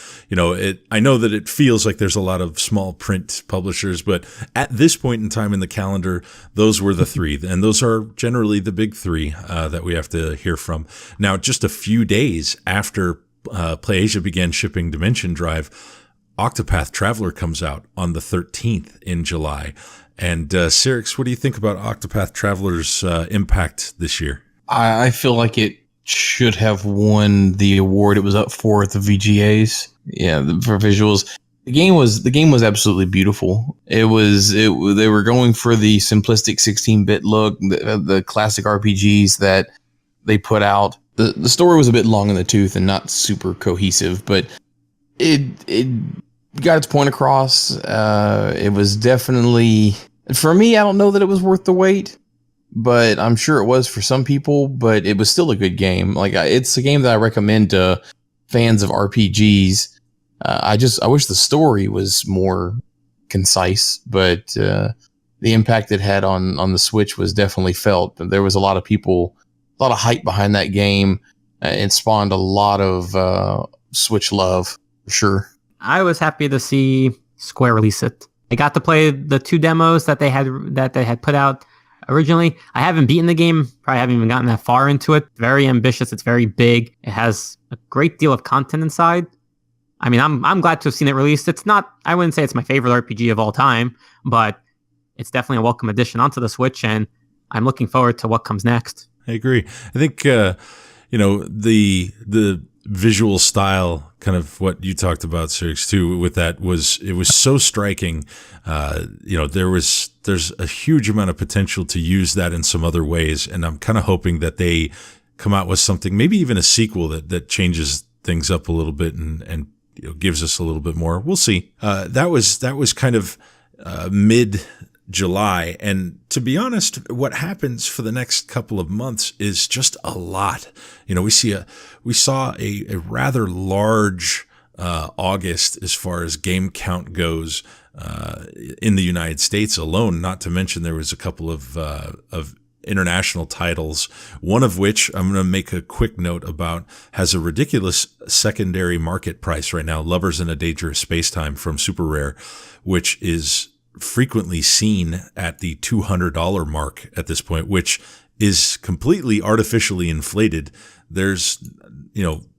[SPEAKER 1] I know that it feels like there's a lot of small print publishers, but at this point in time in the calendar, those were the three. And those are generally the big three that we have to hear from. Now, just a few days after PlayAsia began shipping Dimension Drive, Octopath Traveler comes out on the 13th in July. And Cyrix, what do you think about Octopath Traveler's impact this year?
[SPEAKER 2] I feel like it should have won the award it was up for at the VGAs. Yeah, for visuals. The game was absolutely beautiful. They were going for the simplistic 16-bit look, the classic RPGs that they put out. The story was a bit long in the tooth and not super cohesive, but it got its point across. It was definitely, for me, I don't know that it was worth the wait, but I'm sure it was for some people, but it was still a good game. Like, it's a game that I recommend to fans of RPGs. I wish the story was more concise, but the impact it had on the Switch was definitely felt. There was a lot of hype behind that game. It spawned a lot of Switch love, for sure.
[SPEAKER 3] I was happy to see Square release it. I got to play the 2 demos that they had put out originally. I haven't beaten the game, probably haven't even gotten that far into it. Very ambitious, it's very big. It has a great deal of content inside. I mean, I'm glad to have seen it released. It's not, I wouldn't say it's my favorite RPG of all time, but it's definitely a welcome addition onto the Switch, and I'm looking forward to what comes next.
[SPEAKER 1] I agree. I think, the visual style, kind of what you talked about, Sirix, too, with that it was so striking. There's a huge amount of potential to use that in some other ways. And I'm kind of hoping that they come out with something, maybe even a sequel that changes things up a little bit and gives us a little bit more. We'll see. That was kind of mid-July. And to be honest, what happens for the next couple of months is just a lot. We saw a rather large August as far as game count goes in the United States alone. Not to mention there was a couple of international titles, one of which I'm going to make a quick note about, has a ridiculous secondary market price right now, Lovers in a Dangerous Spacetime from Super Rare, which is frequently seen at the $200 mark at this point, which is completely artificially inflated. There's,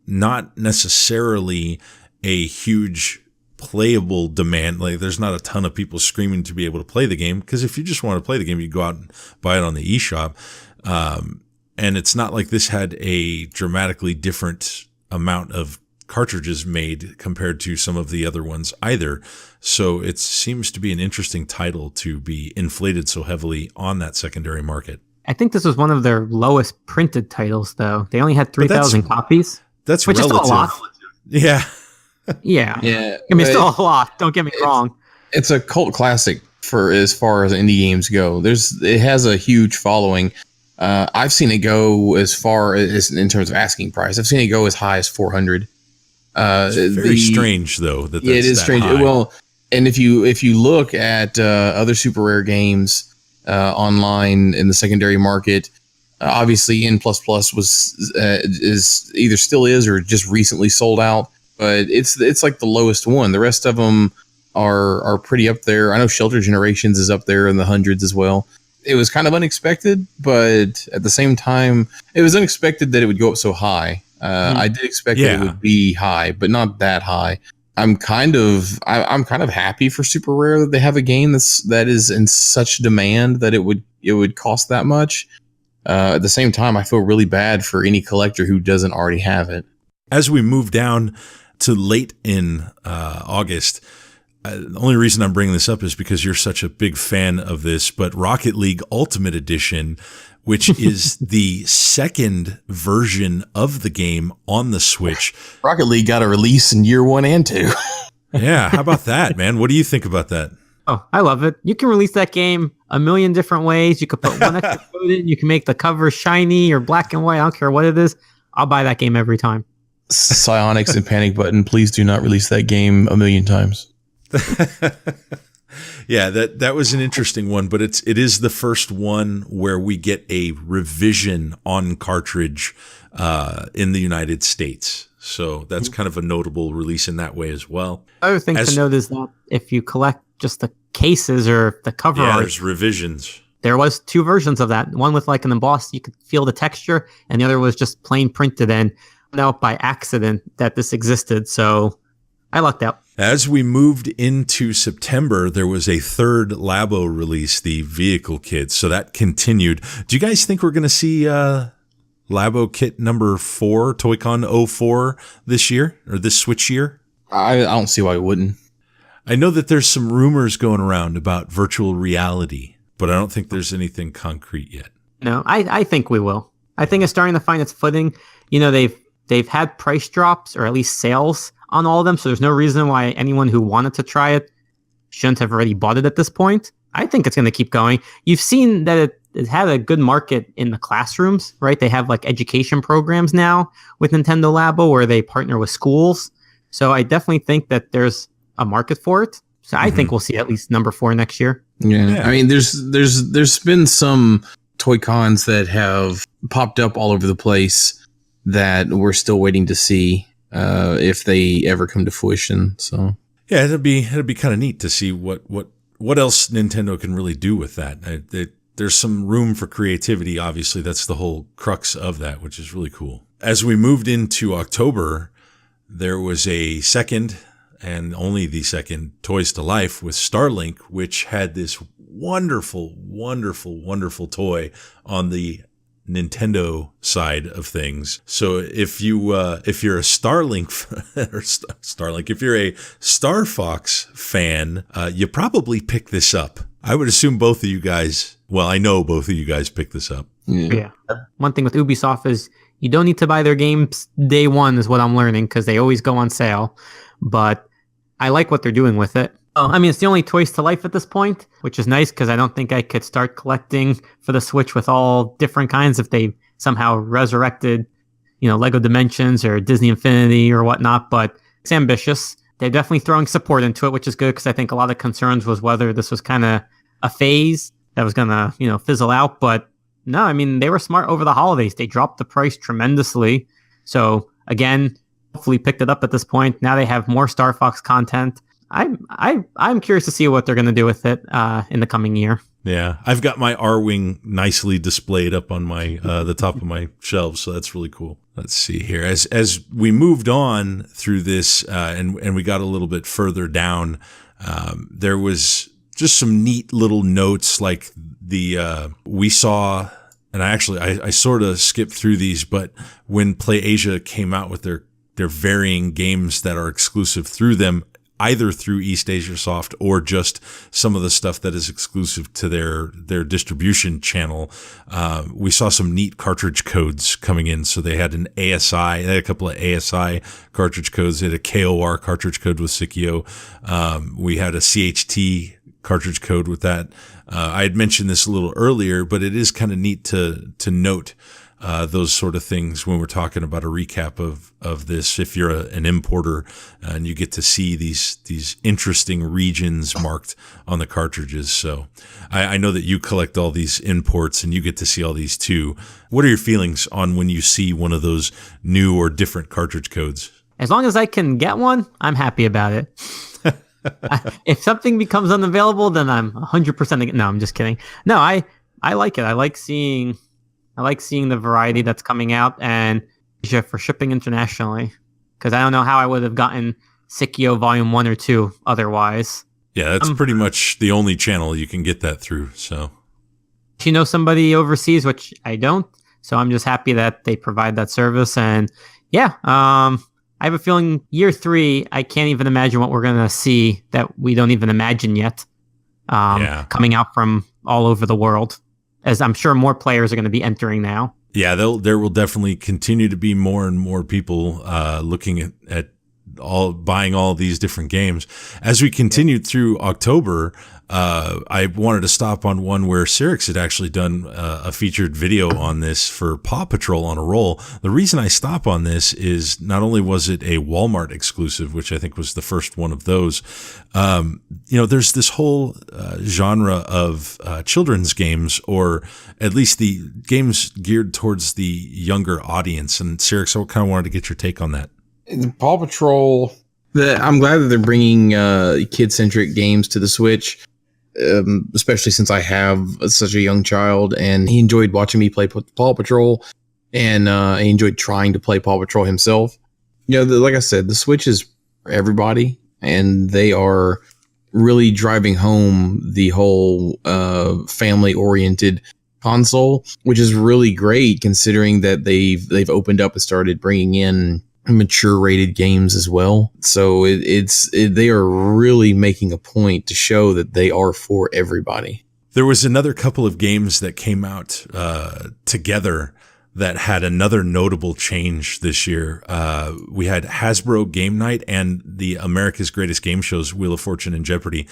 [SPEAKER 1] not necessarily a huge playable demand. Like, there's not a ton of people screaming to be able to play the game, because if you just want to play the game, you go out and buy it on the eShop. And it's not like this had a dramatically different amount of cartridges made compared to some of the other ones either. So it seems to be an interesting title to be inflated so heavily on that secondary market.
[SPEAKER 3] I think this was one of their lowest printed titles, though. They only had 3,000 copies.
[SPEAKER 1] That's
[SPEAKER 3] which
[SPEAKER 1] relative.
[SPEAKER 3] Is still a lot.
[SPEAKER 1] Yeah.
[SPEAKER 3] Yeah.
[SPEAKER 2] Yeah.
[SPEAKER 3] I mean, it's still a lot. Don't get me wrong.
[SPEAKER 2] It's a cult classic for as far as indie games go. It has a huge following. I've seen it go as far as in terms of asking price. I've seen it go as high as 400.
[SPEAKER 1] It's very strange, though. That's
[SPEAKER 2] it is strange.
[SPEAKER 1] High.
[SPEAKER 2] Well, and if you look at other super rare games online in the secondary market, obviously N++ is either still is or just recently sold out. But it's like the lowest one. The rest of them are pretty up there. I know Shelter Generations is up there in the hundreds as well. It was kind of unexpected, but at the same time, it was unexpected that it would go up so high. I did expect that it would be high, but not that high. I'm kind of happy for Super Rare that they have a game that is in such demand that it would cost that much. At the same time, I feel really bad for any collector who doesn't already have it.
[SPEAKER 1] As we move down to late in August, the only reason I'm bringing this up is because you're such a big fan of this, but Rocket League Ultimate Edition, which is the second version of the game on the Switch.
[SPEAKER 2] Rocket League got a release in year 1 and 2.
[SPEAKER 1] Yeah, how about that, man? What do you think about that?
[SPEAKER 3] Oh, I love it. You can release that game a million different ways. You could put one extra code in. You can make the cover shiny or black and white. I don't care what it is. I'll buy that game every time.
[SPEAKER 2] Psionics and Panic Button, please do not release that game a million times.
[SPEAKER 1] Yeah, that was an interesting one, but it is the first one where we get a revision on cartridge in the United States. So that's kind of a notable release in that way as well.
[SPEAKER 3] Other thing to note is that if you collect just the cases or the cover art,
[SPEAKER 1] there's revisions.
[SPEAKER 3] There was 2 versions of that. One with like an embossed, you could feel the texture, and the other was just plain printed. And found out by accident that this existed, so I lucked out.
[SPEAKER 1] As we moved into September, there was a third Labo release, the vehicle kit. So that continued. Do you guys think we're going to see Labo kit number 4, Toy-Con 04 this year or this Switch year?
[SPEAKER 2] I don't see why we wouldn't.
[SPEAKER 1] I know that there's some rumors going around about virtual reality, but I don't think there's anything concrete yet.
[SPEAKER 3] No, I think we will. I think it's starting to find its footing. You know, they've had price drops or at least sales on all of them, so there's no reason why anyone who wanted to try it shouldn't have already bought it at this point. I think it's going to keep going. You've seen that it had a good market in the classrooms, right? They have like education programs now with Nintendo Labo where they partner with schools. So I definitely think that there's a market for it. So I think we'll see at least number 4 next year.
[SPEAKER 2] Yeah. I mean, there's been some Toy Cons that have popped up all over the place that we're still waiting to see if they ever come to fruition. So
[SPEAKER 1] yeah, it'd be kind of neat to see what else Nintendo can really do with that. There's some room for creativity. Obviously, that's the whole crux of that, which is really cool. As we moved into October, there was a second and only the second Toys to Life with Starlink, which had this wonderful, wonderful, wonderful toy on the Nintendo side of things. So if you're a Starlink or Starlink, if you're a Star Fox fan, you probably picked this up. I would assume both of you guys. Well, I know both of you guys picked this up.
[SPEAKER 3] Yeah. One thing with Ubisoft is you don't need to buy their games day one, is what I'm learning, because they always go on sale. But I like what they're doing with it. I mean, it's the only Toys to Life at this point, which is nice because I don't think I could start collecting for the Switch with all different kinds if they somehow resurrected, Lego Dimensions or Disney Infinity or whatnot. But it's ambitious. They're definitely throwing support into it, which is good because I think a lot of concerns was whether this was kind of a phase that was going to, fizzle out. But no, I mean, they were smart over the holidays. They dropped the price tremendously. So again, hopefully picked it up at this point. Now they have more Star Fox content. I'm curious to see what they're going to do with it in the coming year.
[SPEAKER 1] Yeah, I've got my R-Wing nicely displayed up on my the top of my shelves, so that's really cool. Let's see here. As we moved on through this and we got a little bit further down, there was just some neat little notes like we saw, and I sort of skipped through these, but when PlayAsia came out with their varying games that are exclusive through them, either through East Asia Soft or just some of the stuff that is exclusive to their distribution channel. We saw some neat cartridge codes coming in. So they had they had a couple of ASI cartridge codes. They had a KOR cartridge code with Sikio. We had a CHT cartridge code with that. I had mentioned this a little earlier, but it is kind of neat to note those sort of things when we're talking about a recap of this. If you're an importer and you get to see these interesting regions marked on the cartridges. So I know that you collect all these imports and you get to see all these too. What are your feelings on when you see one of those new or different cartridge codes?
[SPEAKER 3] As long as I can get one, I'm happy about it. If something becomes unavailable, then I'm 100%. No, I'm just kidding. No, I like it. I like seeing the variety that's coming out and for shipping internationally, because I don't know how I would have gotten Sikio Volume 1 or 2 otherwise.
[SPEAKER 1] Yeah, that's pretty much the only channel you can get that through. So,
[SPEAKER 3] if you know somebody overseas, which I don't, so I'm just happy that they provide that service. And yeah, I have a feeling year 3, I can't even imagine what we're going to see that we don't even imagine yet coming out from all over the world, as I'm sure more players are going to be entering now. Yeah,
[SPEAKER 1] there will definitely continue to be more and more people looking at buying all these different games. As we continued through October, I wanted to stop on one where Cyrix had actually done a featured video on this for Paw Patrol on a Roll. The reason I stop on this is not only was it a Walmart exclusive, which I think was the first one of those, there's this whole genre of children's games, or at least the games geared towards the younger audience. And Cyrix, I kind of wanted to get your take on that.
[SPEAKER 2] Paw Patrol, I'm glad that they're bringing kid-centric games to the Switch. Especially since I have such a young child, and he enjoyed watching me play Paw Patrol, and he enjoyed trying to play Paw Patrol himself. Like I said, the Switch is for everybody, and they are really driving home the whole family-oriented console, which is really great considering that they've opened up and started bringing in mature rated games as well. So they are really making a point to show that they are for everybody.
[SPEAKER 1] There was another couple of games that came out together that had another notable change this year. We had Hasbro Game Night and the America's Greatest Game Shows, Wheel of Fortune and Jeopardy.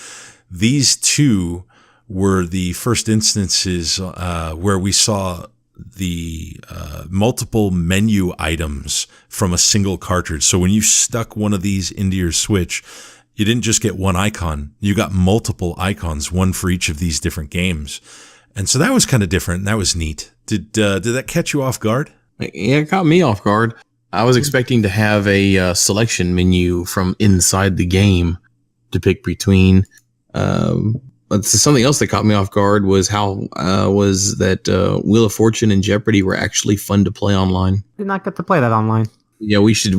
[SPEAKER 1] These two were the first instances where we saw the multiple menu items from a single cartridge. So when you stuck one of these into your Switch, you didn't just get one icon, you got multiple icons, one for each of these different games. And so that was kind of different, and that was neat. Did that catch you off guard?
[SPEAKER 2] Yeah, it caught me off guard. I was expecting to have a selection menu from inside the game to pick between. But something else that caught me off guard was was that Wheel of Fortune and Jeopardy were actually fun to play online.
[SPEAKER 3] Did not get to play that online.
[SPEAKER 2] Yeah, we should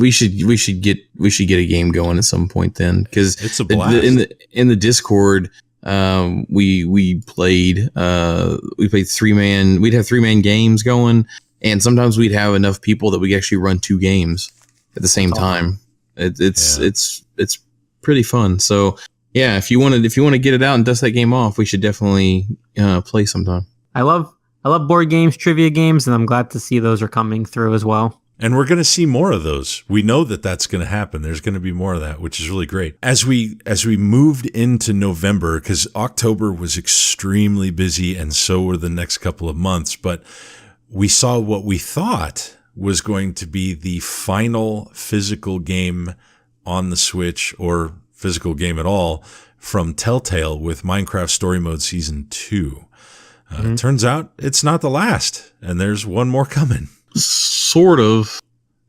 [SPEAKER 2] get a game going at some point then, because
[SPEAKER 1] it's a blast.
[SPEAKER 2] In the Discord, we played 3-man. We'd have 3-man games going, and sometimes we'd have enough people that we could actually run 2 games at the same time. It's pretty fun. So. Yeah, if you want to get it out and dust that game off, we should definitely play sometime.
[SPEAKER 3] I love board games, trivia games, and I'm glad to see those are coming through as well.
[SPEAKER 1] And we're going to see more of those. We know that that's going to happen. There's going to be more of that, which is really great. As we moved into November, because October was extremely busy, and so were the next couple of months, but we saw what we thought was going to be the final physical game on the Switch, or physical game at all, from Telltale with Minecraft Story Mode Season 2. It turns out it's not the last, and there's one more coming.
[SPEAKER 2] Sort of.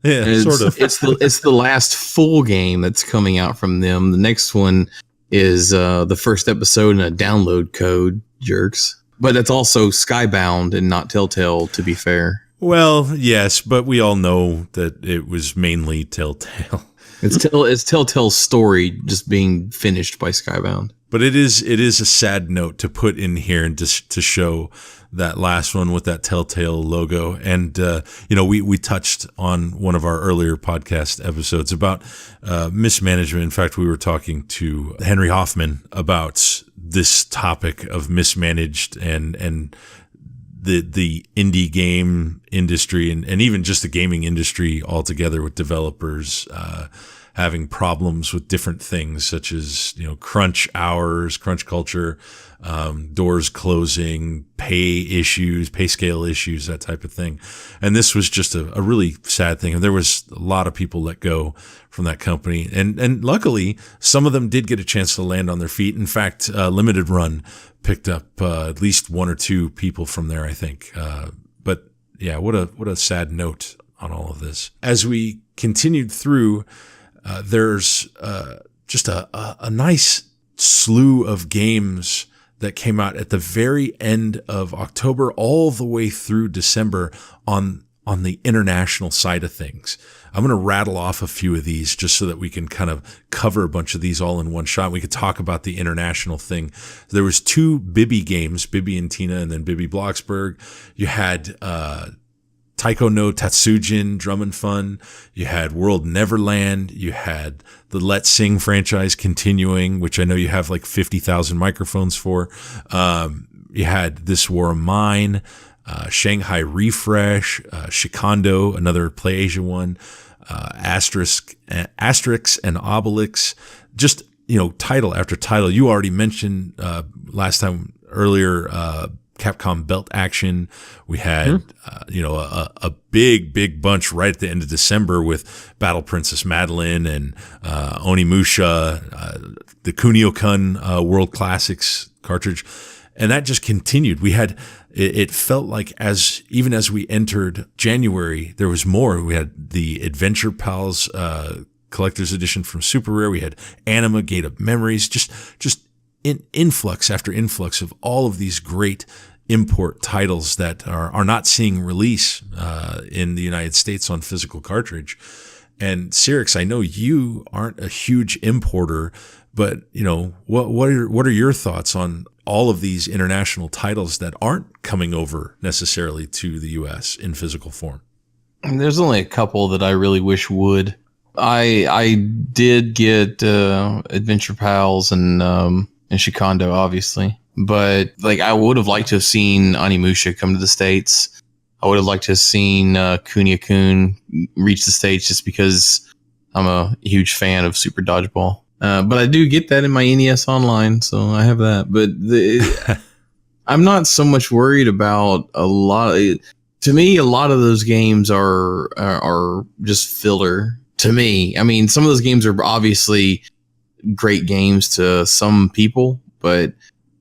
[SPEAKER 1] Yeah, sort of.
[SPEAKER 2] It's the last full game that's coming out from them. The next one is the first episode in a download code, jerks. But it's also Skybound and not Telltale, to be fair.
[SPEAKER 1] Well, yes, but we all know that it was mainly Telltale.
[SPEAKER 2] It's Telltale's story just being finished by Skybound.
[SPEAKER 1] But it is a sad note to put in here and to show that last one with that Telltale logo. And, we touched on one of our earlier podcast episodes about mismanagement. In fact, we were talking to Henry Hoffman about this topic of mismanaged and the indie game industry and even just the gaming industry altogether, with developers having problems with different things such as, crunch hours, crunch culture, doors closing, pay scale issues, that type of thing. And this was just a really sad thing. And there was a lot of people let go from that company. And luckily, some of them did get a chance to land on their feet. In fact, Limited Run picked up at least 1 or 2 people from there, I think. But yeah, what a sad note on all of this. As we continued through, there's just a nice slew of games that came out at the very end of October all the way through December on the international side of things. I'm going to rattle off a few of these just so that we can kind of cover a bunch of these all in one shot. We could talk about the international thing. There was 2 Bibby games, Bibby and Tina, and then Bibby Bloxburg. You had Taiko no Tatsujin, Drum and Fun. You had World Neverland. You had the Let's Sing franchise continuing, which I know you have like 50,000 microphones for. You had This War of Mine, Shanghai Refresh, Shikondo, another PlayAsia one. Asterix and Obelix, just, title after title. You already mentioned earlier, Capcom Belt Action. We had, a big bunch right at the end of December with Battle Princess Madeline and Onimusha, the Kunio-kun World Classics cartridge. And that just continued. We had, it felt like even as we entered January, there was more. We had the Adventure Pals Collector's Edition from Super Rare. We had Anima Gate of Memories, just influx after influx of all of these great import titles that are not seeing release in the United States on physical cartridge. And Cyrix, I know you aren't a huge importer, but what are your thoughts on all of these international titles that aren't coming over necessarily to the US in physical form?
[SPEAKER 2] There's only a couple that I really wish would. I did get Adventure Pals and Shikondo, obviously, but I would have liked to have seen Onimusha come to the States. I would have liked to have seen Kunio-kun reach the States, just because I'm a huge fan of Super Dodgeball. But I do get that in my NES Online, so I have that. But I'm not so much worried about a lot. To me, a lot of those games are just filler. To me, I mean, some of those games are obviously great games to some people, but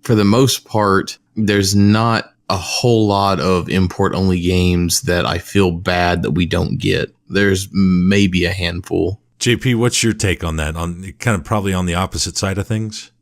[SPEAKER 2] for the most part, there's not a whole lot of import-only games that I feel bad that we don't get. There's maybe a handful.
[SPEAKER 1] JP, what's your take on that? On kind of probably on the opposite side of things?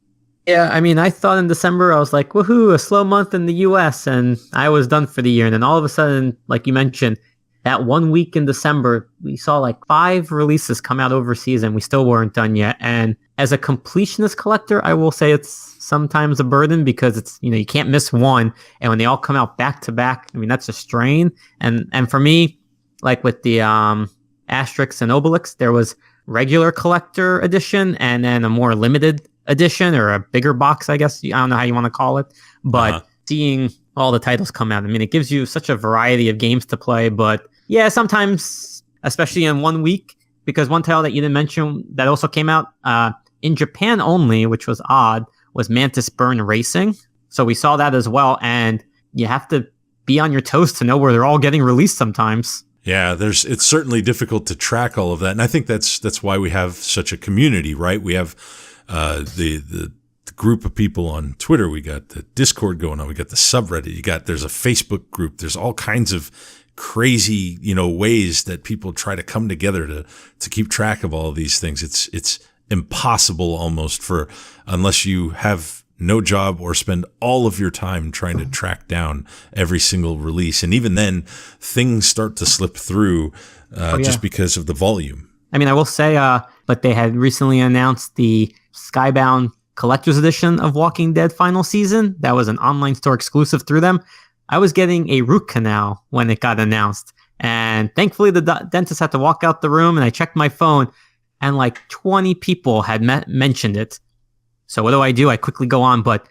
[SPEAKER 3] Yeah, I mean, I thought in December, I was like, woohoo, a slow month in the US, and I was done for the year. And then all of a sudden, like you mentioned, that 1 week in December, we saw 5 releases come out overseas, and we still weren't done yet. And as a completionist collector, I will say it's sometimes a burden, because it's, you can't miss one. And when they all come out back to back, I mean, that's a strain. And for me, like with the Asterix and Obelix, there was regular collector edition and then a more limited edition, or a bigger box, I guess. I don't know how you want to call it. But seeing all the titles come out, I mean, it gives you such a variety of games to play. But yeah, sometimes, especially in 1 week, because one title that you didn't mention that also came out in Japan only, which was odd, was Mantis Burn Racing. So we saw that as well. And you have to be on your toes to know where they're all getting released sometimes.
[SPEAKER 1] Yeah, it's certainly difficult to track all of that. And I think that's why we have such a community, right? We have the group of people on Twitter. We got the Discord going on. We got the subreddit. There's a Facebook group. There's all kinds of crazy, ways that people try to come together to keep track of all of these things. It's impossible almost unless you have no job or spend all of your time trying to track down every single release. And even then, things start to slip through just because of the volume.
[SPEAKER 3] I mean, I will say, but they had recently announced the Skybound Collector's Edition of Walking Dead Final Season. That was an online store exclusive through them. I was getting a root canal when it got announced. And thankfully, the dentist had to walk out the room, and I checked my phone, and 20 people had mentioned it. So what do? I quickly go on, but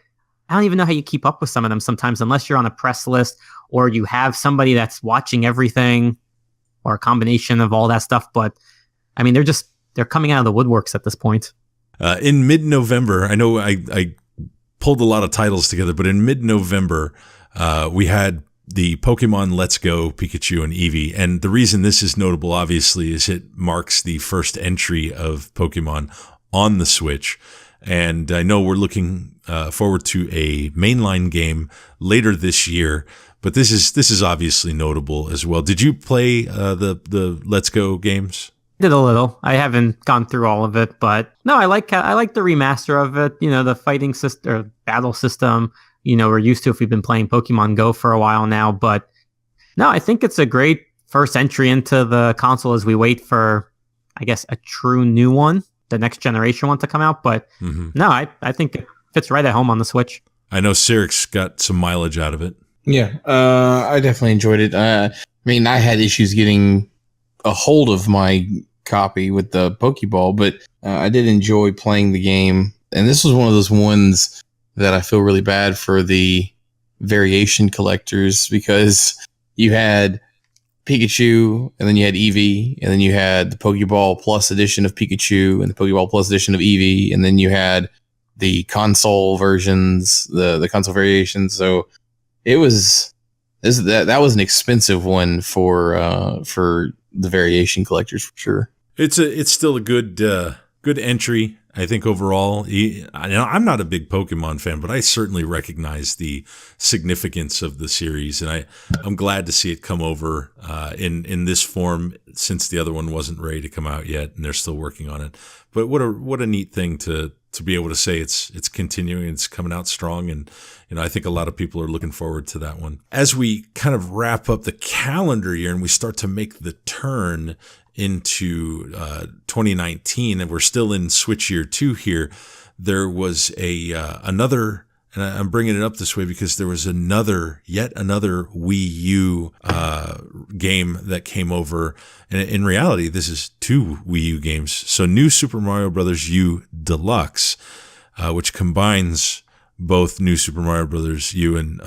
[SPEAKER 3] I don't even know how you keep up with some of them sometimes, unless you're on a press list or you have somebody that's watching everything, or a combination of all that stuff. But I mean, they're coming out of the woodworks at this point.
[SPEAKER 1] In mid-November, I know I pulled a lot of titles together, but in mid-November, we had the Pokemon Let's Go Pikachu and Eevee. And the reason this is notable, obviously, is it marks the first entry of Pokemon on the Switch. And I know we're looking forward to a mainline game later this year, but this is obviously notable as well. Did you play the Let's Go games?
[SPEAKER 3] Did a little. I haven't gone through all of it, but no, I like the remaster of it. The fighting system or battle system. We're used to if we've been playing Pokemon Go for a while now. But no, I think it's a great first entry into the console as we wait for, I guess, a true new one, the next generation one to come out. But no, I think it fits right at home on the Switch.
[SPEAKER 1] I know Cyrix got some mileage out of it.
[SPEAKER 2] Yeah, I definitely enjoyed it. I mean, I had issues getting a hold of my copy with the Pokeball, but I did enjoy playing the game. And this was one of those ones that I feel really bad for the variation collectors, because you had Pikachu, and then you had Eevee, and then you had the Pokeball Plus edition of Pikachu and the Pokeball Plus edition of Eevee, and then you had the console versions, the console variations. So it was that was an expensive one for the variation collectors for sure.
[SPEAKER 1] It's still a good entry, I think, overall. I'm not a big Pokemon fan, but I certainly recognize the significance of the series, and I'm glad to see it come over in this form, since the other one wasn't ready to come out yet, and they're still working on it. But what a neat thing to be able to say it's continuing, it's coming out strong, and I think a lot of people are looking forward to that one. As we kind of wrap up the calendar year and we start to make the turn into 2019, and we're still in Switch Year 2 here, there was another, and I'm bringing it up this way because there was yet another Wii U game that came over, and in reality, this is 2 Wii U games. So New Super Mario Bros. U Deluxe, which combines both New Super Mario Bros. U and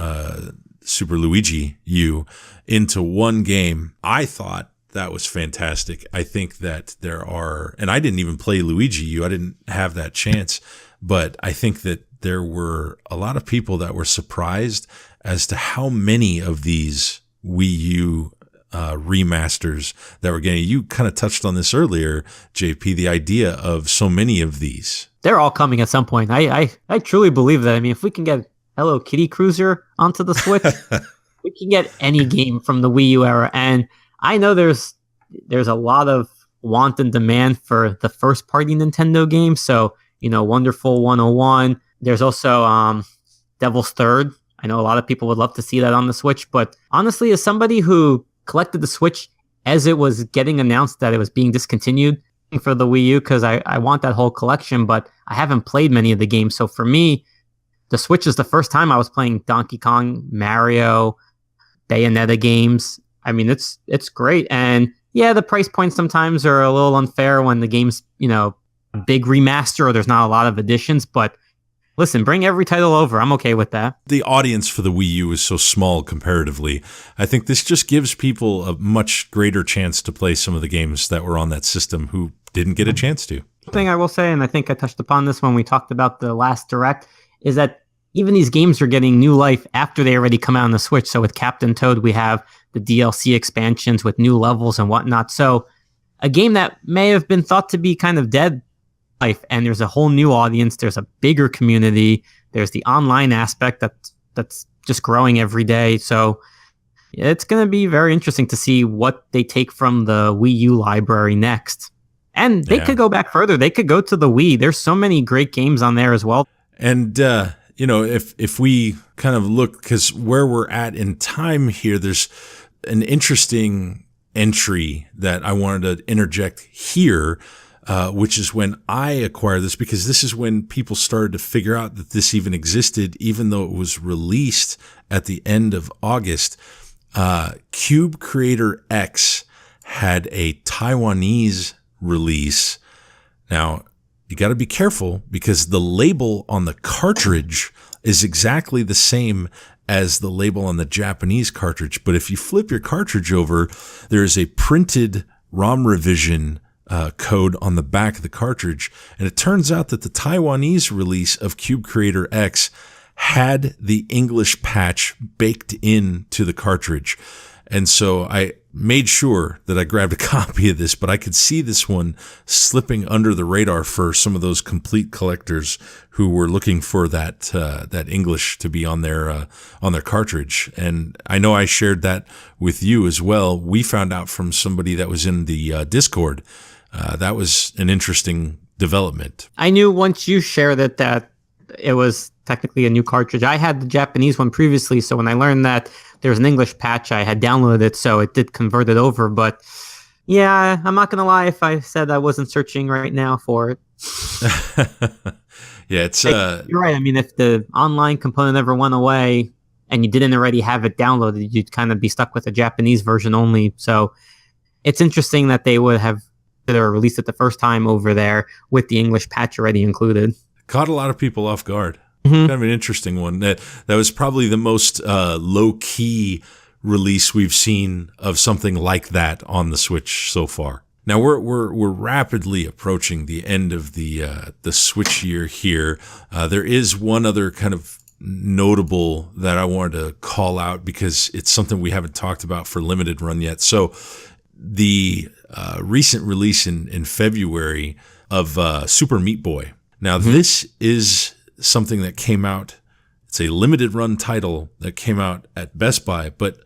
[SPEAKER 1] Super Luigi U into one game. I thought that was fantastic. I think that and I didn't even play Luigi U. I didn't have that chance, but I think that there were a lot of people that were surprised as to how many of these Wii U remasters that we're getting. You kind of touched on this earlier, JP, the idea of so many of these.
[SPEAKER 3] They're all coming at some point. I truly believe that. I mean, if we can get Hello Kitty Cruiser onto the Switch, we can get any game from the Wii U era. And I know there's a lot of want and demand for the first party Nintendo games. So, Wonderful 101. There's also Devil's Third. I know a lot of people would love to see that on the Switch, but honestly, as somebody who collected the Switch as it was getting announced that it was being discontinued for the Wii U, because I want that whole collection, but I haven't played many of the games. So for me, the Switch is the first time I was playing Donkey Kong, Mario, Bayonetta games. I mean, it's great. And yeah, the price points sometimes are a little unfair when the game's, a big remaster or there's not a lot of additions, but listen, bring every title over. I'm okay with that.
[SPEAKER 1] The audience for the Wii U is so small comparatively. I think this just gives people a much greater chance to play some of the games that were on that system who didn't get a chance to.
[SPEAKER 3] One thing I will say, and I think I touched upon this when we talked about the last Direct, is that even these games are getting new life after they already come out on the Switch. So with Captain Toad, we have the DLC expansions with new levels and whatnot. So a game that may have been thought to be kind of dead life, and there's a whole new audience. There's a bigger community. There's the online aspect that's just growing every day. So it's going to be very interesting to see what they take from the Wii U library next. And they could go back further. They could go to the Wii. There's so many great games on there as well.
[SPEAKER 1] And, if we kind of look, because where we're at in time here, there's an interesting entry that I wanted to interject here, which is when I acquired this, because this is when people started to figure out that this even existed, even though it was released at the end of August. Cube Creator X had a Taiwanese release. Now, you got to be careful because the label on the cartridge is exactly the same as the label on the Japanese cartridge. But if you flip your cartridge over, there is a printed ROM revision code on the back of the cartridge. And it turns out that the Taiwanese release of Cube Creator X had the English patch baked into the cartridge. And so I made sure that I grabbed a copy of this, but I could see this one slipping under the radar for some of those complete collectors who were looking for that English to be on their cartridge. And I know I shared that with you as well. We found out from somebody that was in the Discord. That was an interesting development.
[SPEAKER 3] I knew once you shared it that it was technically a new cartridge. I had the Japanese one previously, so when I learned that there's an English patch, I had downloaded it, so it did convert it over. But yeah, I'm not going to lie if I said I wasn't searching right now for it.
[SPEAKER 1] Yeah, it's...
[SPEAKER 3] You're right. I mean, if the online component ever went away and you didn't already have it downloaded, you'd kind of be stuck with a Japanese version only. So it's interesting that they would have released it the first time over there with the English patch already included.
[SPEAKER 1] Caught a lot of people off guard.
[SPEAKER 3] Mm-hmm.
[SPEAKER 1] Kind of an interesting one. That was probably the most low-key release we've seen of something like that on the Switch so far. Now we're rapidly approaching the end of the Switch year here. There is one other kind of notable that I wanted to call out because it's something we haven't talked about for limited run yet. So the recent release in February of Super Meat Boy. Now this is something that came out. It's a limited run title that came out at Best Buy, but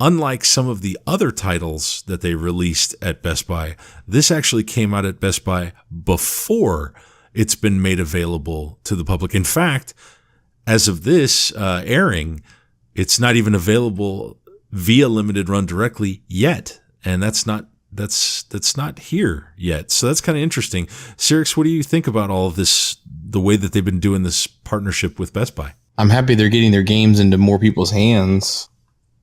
[SPEAKER 1] unlike some of the other titles that they released at Best Buy, this actually came out at Best Buy before it's been made available to the public. In fact, as of this airing, it's not even available via limited run directly yet, and that's not here yet. So that's kind of interesting. Cyrix, what do you think about all of this, the way that they've been doing this partnership with Best Buy?
[SPEAKER 2] I'm happy they're getting their games into more people's hands.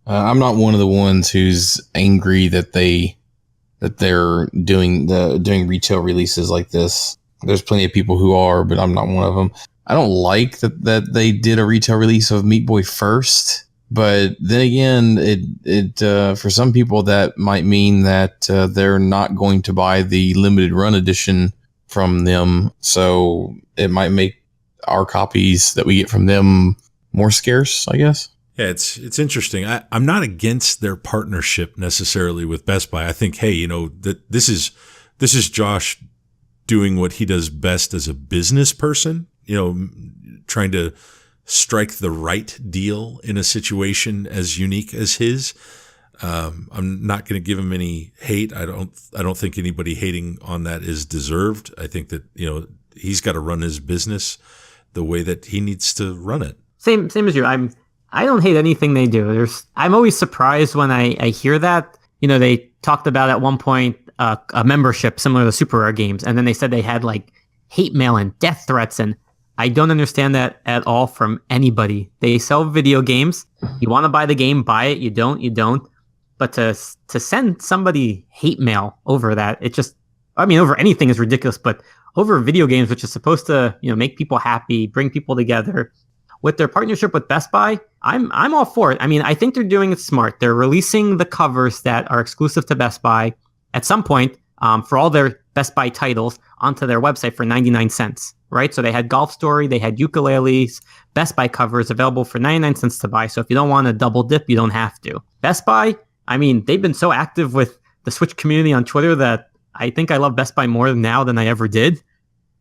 [SPEAKER 2] I'm not one of the ones who's angry that they're doing retail releases like this. There's plenty of people who are, but I'm not one of them. I don't like that they did a retail release of Meat Boy first, but then again, it for some people that might mean that they're not going to buy the limited run edition from them, so it might make our copies that we get from them more scarce, I guess.
[SPEAKER 1] Yeah, it's interesting. I'm not against their partnership necessarily with Best Buy. I think, hey, that this is Josh doing what he does best as a business person, trying to strike the right deal in a situation as unique as his. I'm not going to give him any hate. I don't think anybody hating on that is deserved. I think that, he's got to run his business the way that he needs to run it.
[SPEAKER 3] Same as you. I don't hate anything they do. I'm always surprised when I hear that. They talked about at one point a membership similar to Super Rare Games, and then they said they had like hate mail and death threats, and I don't understand that at all from anybody. They sell video games. You want to buy the game, buy it. You don't. But to send somebody hate mail over that, over anything is ridiculous, but over video games, which is supposed to make people happy, bring people together. With their partnership with Best Buy, I'm all for it. I mean, I think they're doing it smart. They're releasing the covers that are exclusive to Best Buy at some point for all their Best Buy titles onto their website for 99 cents, right? So they had Golf Story, they had ukuleles, Best Buy covers available for 99 cents to buy. So if you don't want to double dip, you don't have to. Best Buy, they've been so active with the Switch community on Twitter that I think I love Best Buy more now than I ever did,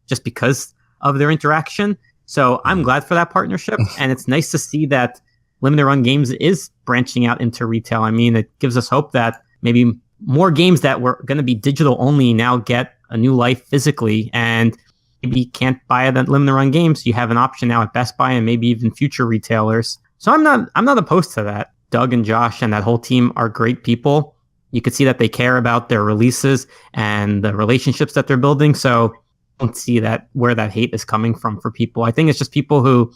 [SPEAKER 3] just because of their interaction. So I'm glad for that partnership, and it's nice to see that Limited Run Games is branching out into retail. It gives us hope that maybe more games that were going to be digital only now get a new life physically, and maybe you can't buy the Limited Run Games. You have an option now at Best Buy and maybe even future retailers. So I'm not opposed to that. Doug and Josh and that whole team are great people. You could see that they care about their releases and the relationships that they're building. So don't see that where that hate is coming from for people. I think it's just people who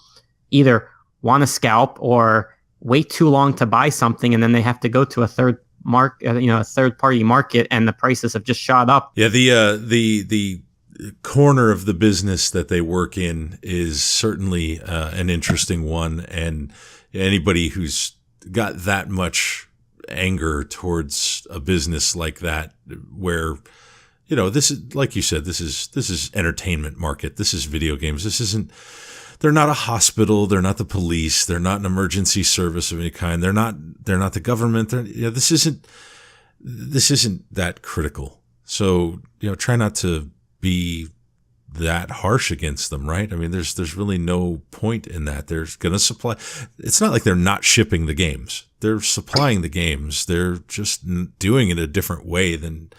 [SPEAKER 3] either want to scalp or wait too long to buy something, and then they have to go to a third party market, and the prices have just shot up.
[SPEAKER 1] Yeah, the corner of the business that they work in is certainly an interesting one, and anybody who's got that much anger towards a business like that, where this is, like you said, this is entertainment market. This is video games. They're not a hospital. They're not the police. They're not an emergency service of any kind. They're not the government. This isn't that critical. So, try not to be that harsh against them, right? There's really no point in that. They're going to supply. It's not like they're not shipping the games. They're supplying the games. They're just doing it a different way than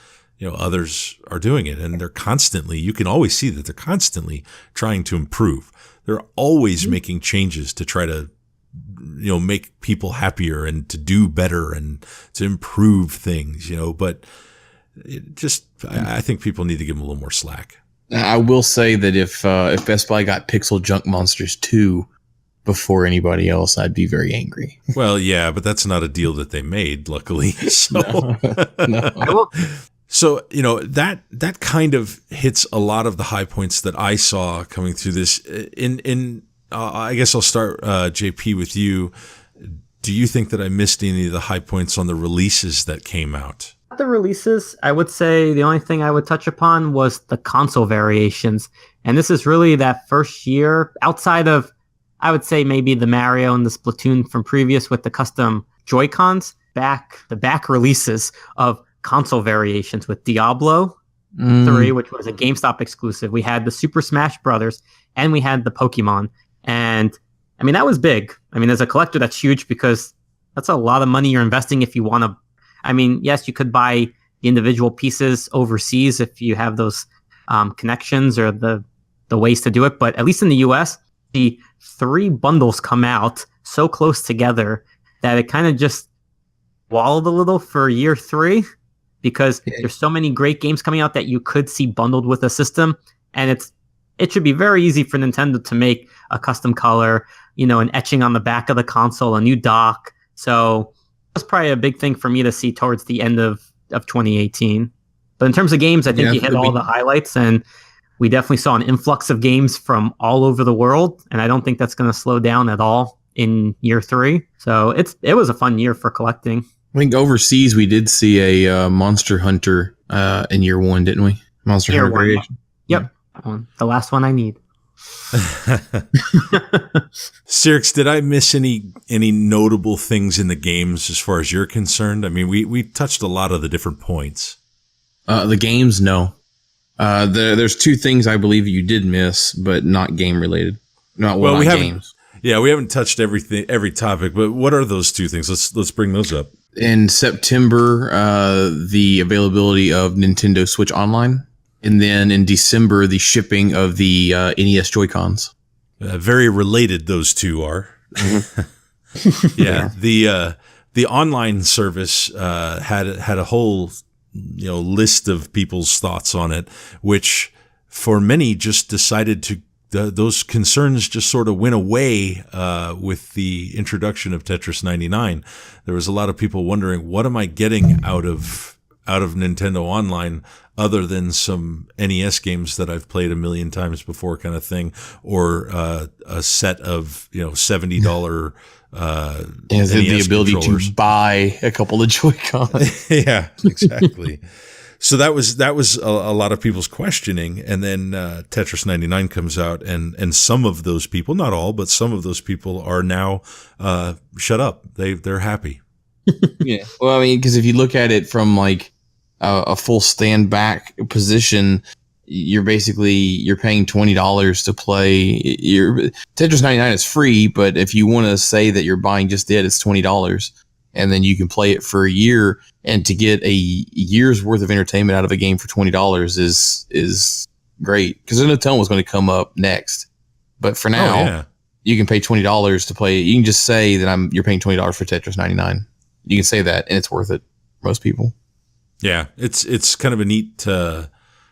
[SPEAKER 1] others are doing it. And you can always see that they're constantly trying to improve. They're always making changes to try to, make people happier and to do better and to improve things, but I think people need to give them a little more slack.
[SPEAKER 2] I will say that if Best Buy got Pixel Junk Monsters 2 before anybody else, I'd be very angry.
[SPEAKER 1] Well, yeah, but that's not a deal that they made, luckily. So.
[SPEAKER 2] No.
[SPEAKER 1] So, that kind of hits a lot of the high points that I saw coming through this. I guess I'll start, JP, with you. do you think that I missed any of the high points on the releases that came out?
[SPEAKER 3] The releases, I would say the only thing I would touch upon was the console variations. And this is really that first year outside of, I would say maybe the Mario and the Splatoon from previous with the custom Joy-Cons, the back releases of console variations with Diablo 3, which was a GameStop exclusive. We had the Super Smash Brothers and we had the Pokemon. And I mean, that was big. I mean, as a collector, that's huge because that's a lot of money you're investing if you want to. I mean, yes, you could buy the individual pieces overseas if you have those connections or the ways to do it. But at least in the US, the 3 bundles come out so close together that it kind of just wallowed a little for year 3 because there's so many great games coming out that you could see bundled with a system. And it should be very easy for Nintendo to make a custom color, an etching on the back of the console, a new dock. So that's probably a big thing for me to see towards the end of 2018. But in terms of games, I think you hit all the highlights, and we definitely saw an influx of games from all over the world, and I don't think that's going to slow down at all in year 3. So it was a fun year for collecting.
[SPEAKER 2] I think overseas we did see a Monster Hunter in year 1, didn't we? Monster Hunter variation.
[SPEAKER 3] Yep, the last one I need.
[SPEAKER 1] Sirix, did I miss any notable things in the games as far as you're concerned? I mean, we touched a lot of the different points.
[SPEAKER 2] The games, no. There's 2 things I believe you did miss, but not game related. Not games.
[SPEAKER 1] Yeah, we haven't touched every topic, but what are those 2 things? Let's bring those up.
[SPEAKER 2] In September, the availability of Nintendo Switch Online. And then in December, the shipping of the NES Joy-Cons.
[SPEAKER 1] Very related, those 2 are. Yeah, the online service had a whole list of people's thoughts on it, which for many just decided to those concerns just sort of went away with the introduction of Tetris 99. There was a lot of people wondering, what am I getting out of Nintendo Online other than some NES games that I've played a million times before kind of thing, or a set of, $70
[SPEAKER 2] NES the ability controllers to buy a couple of Joy-Cons.
[SPEAKER 1] Yeah, exactly. So that was a lot of people's questioning. And then Tetris 99 comes out, and some of those people, not all, but some of those people are now shut up. They're happy.
[SPEAKER 2] Yeah. Well, I mean, because if you look at it from like a full stand back position, you're paying $20 to play. Your Tetris 99 is free, but if you want to say that you're buying just it's $20, and then you can play it for a year, and to get a year's worth of entertainment out of a game for $20 is great, because there's no telling what's going to come up next. But for now, you can pay $20 to play. You can just say that you're paying $20 for Tetris 99. You can say that, and it's worth it. Most people.
[SPEAKER 1] Yeah, it's kind of a neat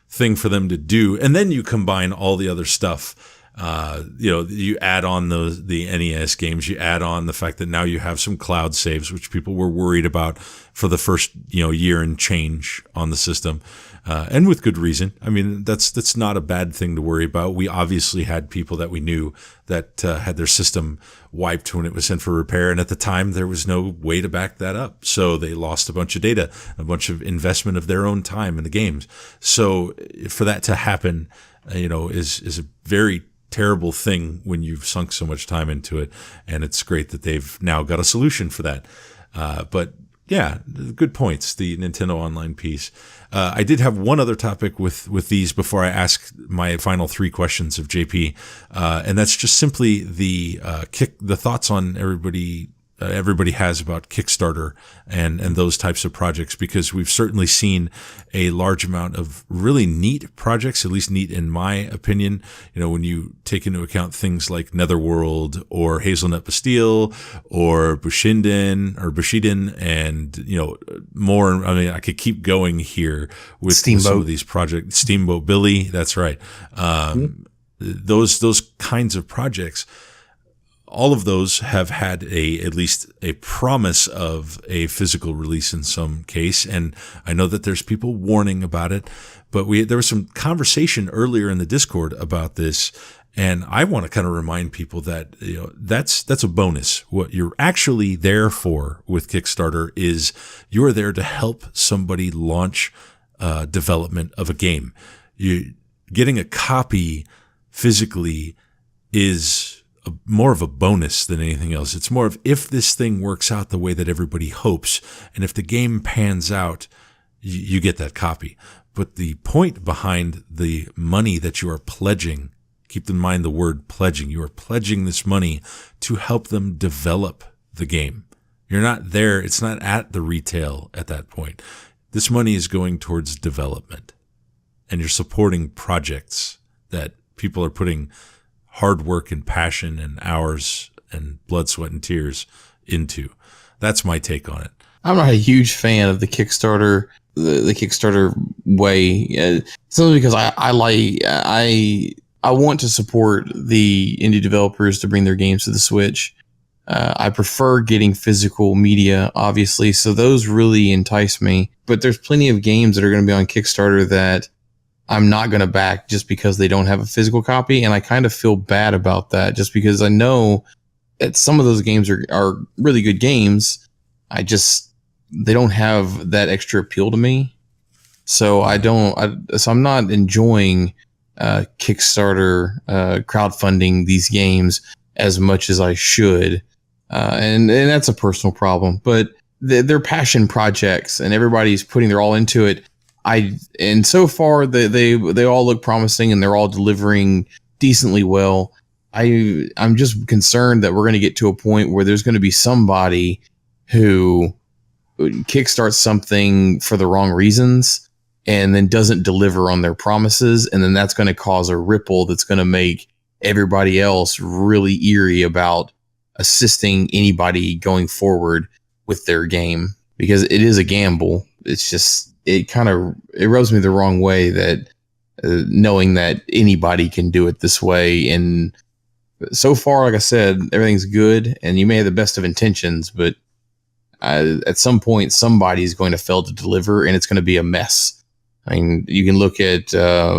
[SPEAKER 1] thing for them to do, and then you combine all the other stuff. You add on the NES games. You add on the fact that now you have some cloud saves, which people were worried about for the first year and change on the system, and with good reason. I mean, that's not a bad thing to worry about. We obviously had people that we knew that had their system wiped when it was sent for repair, and at the time there was no way to back that up, so they lost a bunch of data, a bunch of investment of their own time in the games. So for that to happen, is a very terrible thing when you've sunk so much time into it, and it's great that they've now got a solution for that. But yeah, good points, the Nintendo Online piece. I did have one other topic with these before I ask my final 3 questions of JP, and that's just simply the thoughts on everybody has about Kickstarter and those types of projects, because we've certainly seen a large amount of really neat projects, at least neat in my opinion. When you take into account things like Netherworld or Hazelnut Bastille or Bushiden and, more. I mean, I could keep going here with some of these projects. Steamboat Billy. That's right. Those kinds of projects. All of those have had at least a promise of a physical release in some case, and I know that there's people warning about it. But there was some conversation earlier in the Discord about this, And I want to kind of remind people that, that's a bonus. What you're actually there for with Kickstarter is you're there to help somebody launch development of a game. You getting a copy physically is more of a bonus than anything else. It's more of, if this thing works out the way that everybody hopes, and if the game pans out, you get that copy. But the point behind the money that you are pledging, keep in mind the word pledging, you are pledging this money to help them develop the game. You're not there. It's not at the retail at that point. This money is going towards development, and you're supporting projects that people are putting hard work and passion and hours and blood, sweat, and tears into. That's my take on it.
[SPEAKER 2] I'm not a huge fan of the Kickstarter, the Kickstarter way, simply because I want to support the indie developers to bring their games to the Switch. I prefer getting physical media, obviously, so those really entice me. But there's plenty of games that are going to be on Kickstarter that I'm not going to back just because they don't have a physical copy, and I kind of feel bad about that, just because I know that some of those games are really good games. They don't have that extra appeal to me, so I'm not enjoying Kickstarter crowdfunding these games as much as I should, and that's a personal problem. But they're passion projects, and everybody's putting their all into it. And so far they all look promising, and they're all delivering decently well. I'm just concerned that we're going to get to a point where there's going to be somebody who kickstarts something for the wrong reasons and then doesn't deliver on their promises, and then that's going to cause a ripple that's going to make everybody else really eerie about assisting anybody going forward with their game, because it is a gamble. It's just, it rubs me the wrong way that knowing that anybody can do it this way. And so far, like I said, everything's good, and you may have the best of intentions, but at some point, somebody's going to fail to deliver, and it's going to be a mess. I mean, you can look at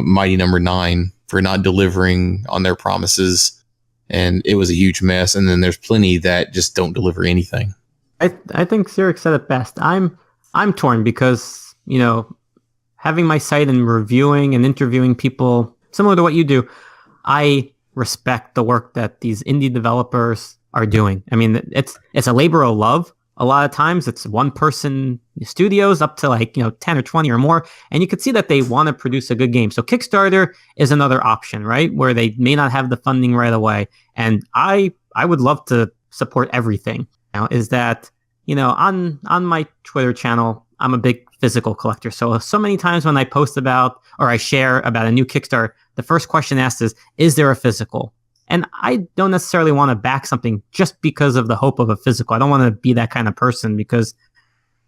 [SPEAKER 2] Mighty Number 9 for not delivering on their promises, and it was a huge mess. And then there's plenty that just don't deliver anything.
[SPEAKER 3] I think Cyril said it best. I'm torn because, having my site and reviewing and interviewing people similar to what you do, I respect the work that these indie developers are doing. I mean, it's a labor of love. A lot of times it's one person studios up to 10 or 20 or more. And you could see that they want to produce a good game. So Kickstarter is another option, right? Where they may not have the funding right away. And I would love to support everything. Now, is that, on my Twitter channel, I'm a big physical collector. So many times when I post about, or I share about a new Kickstarter, the first question asked is there a physical? And I don't necessarily want to back something just because of the hope of a physical. I don't want to be that kind of person, because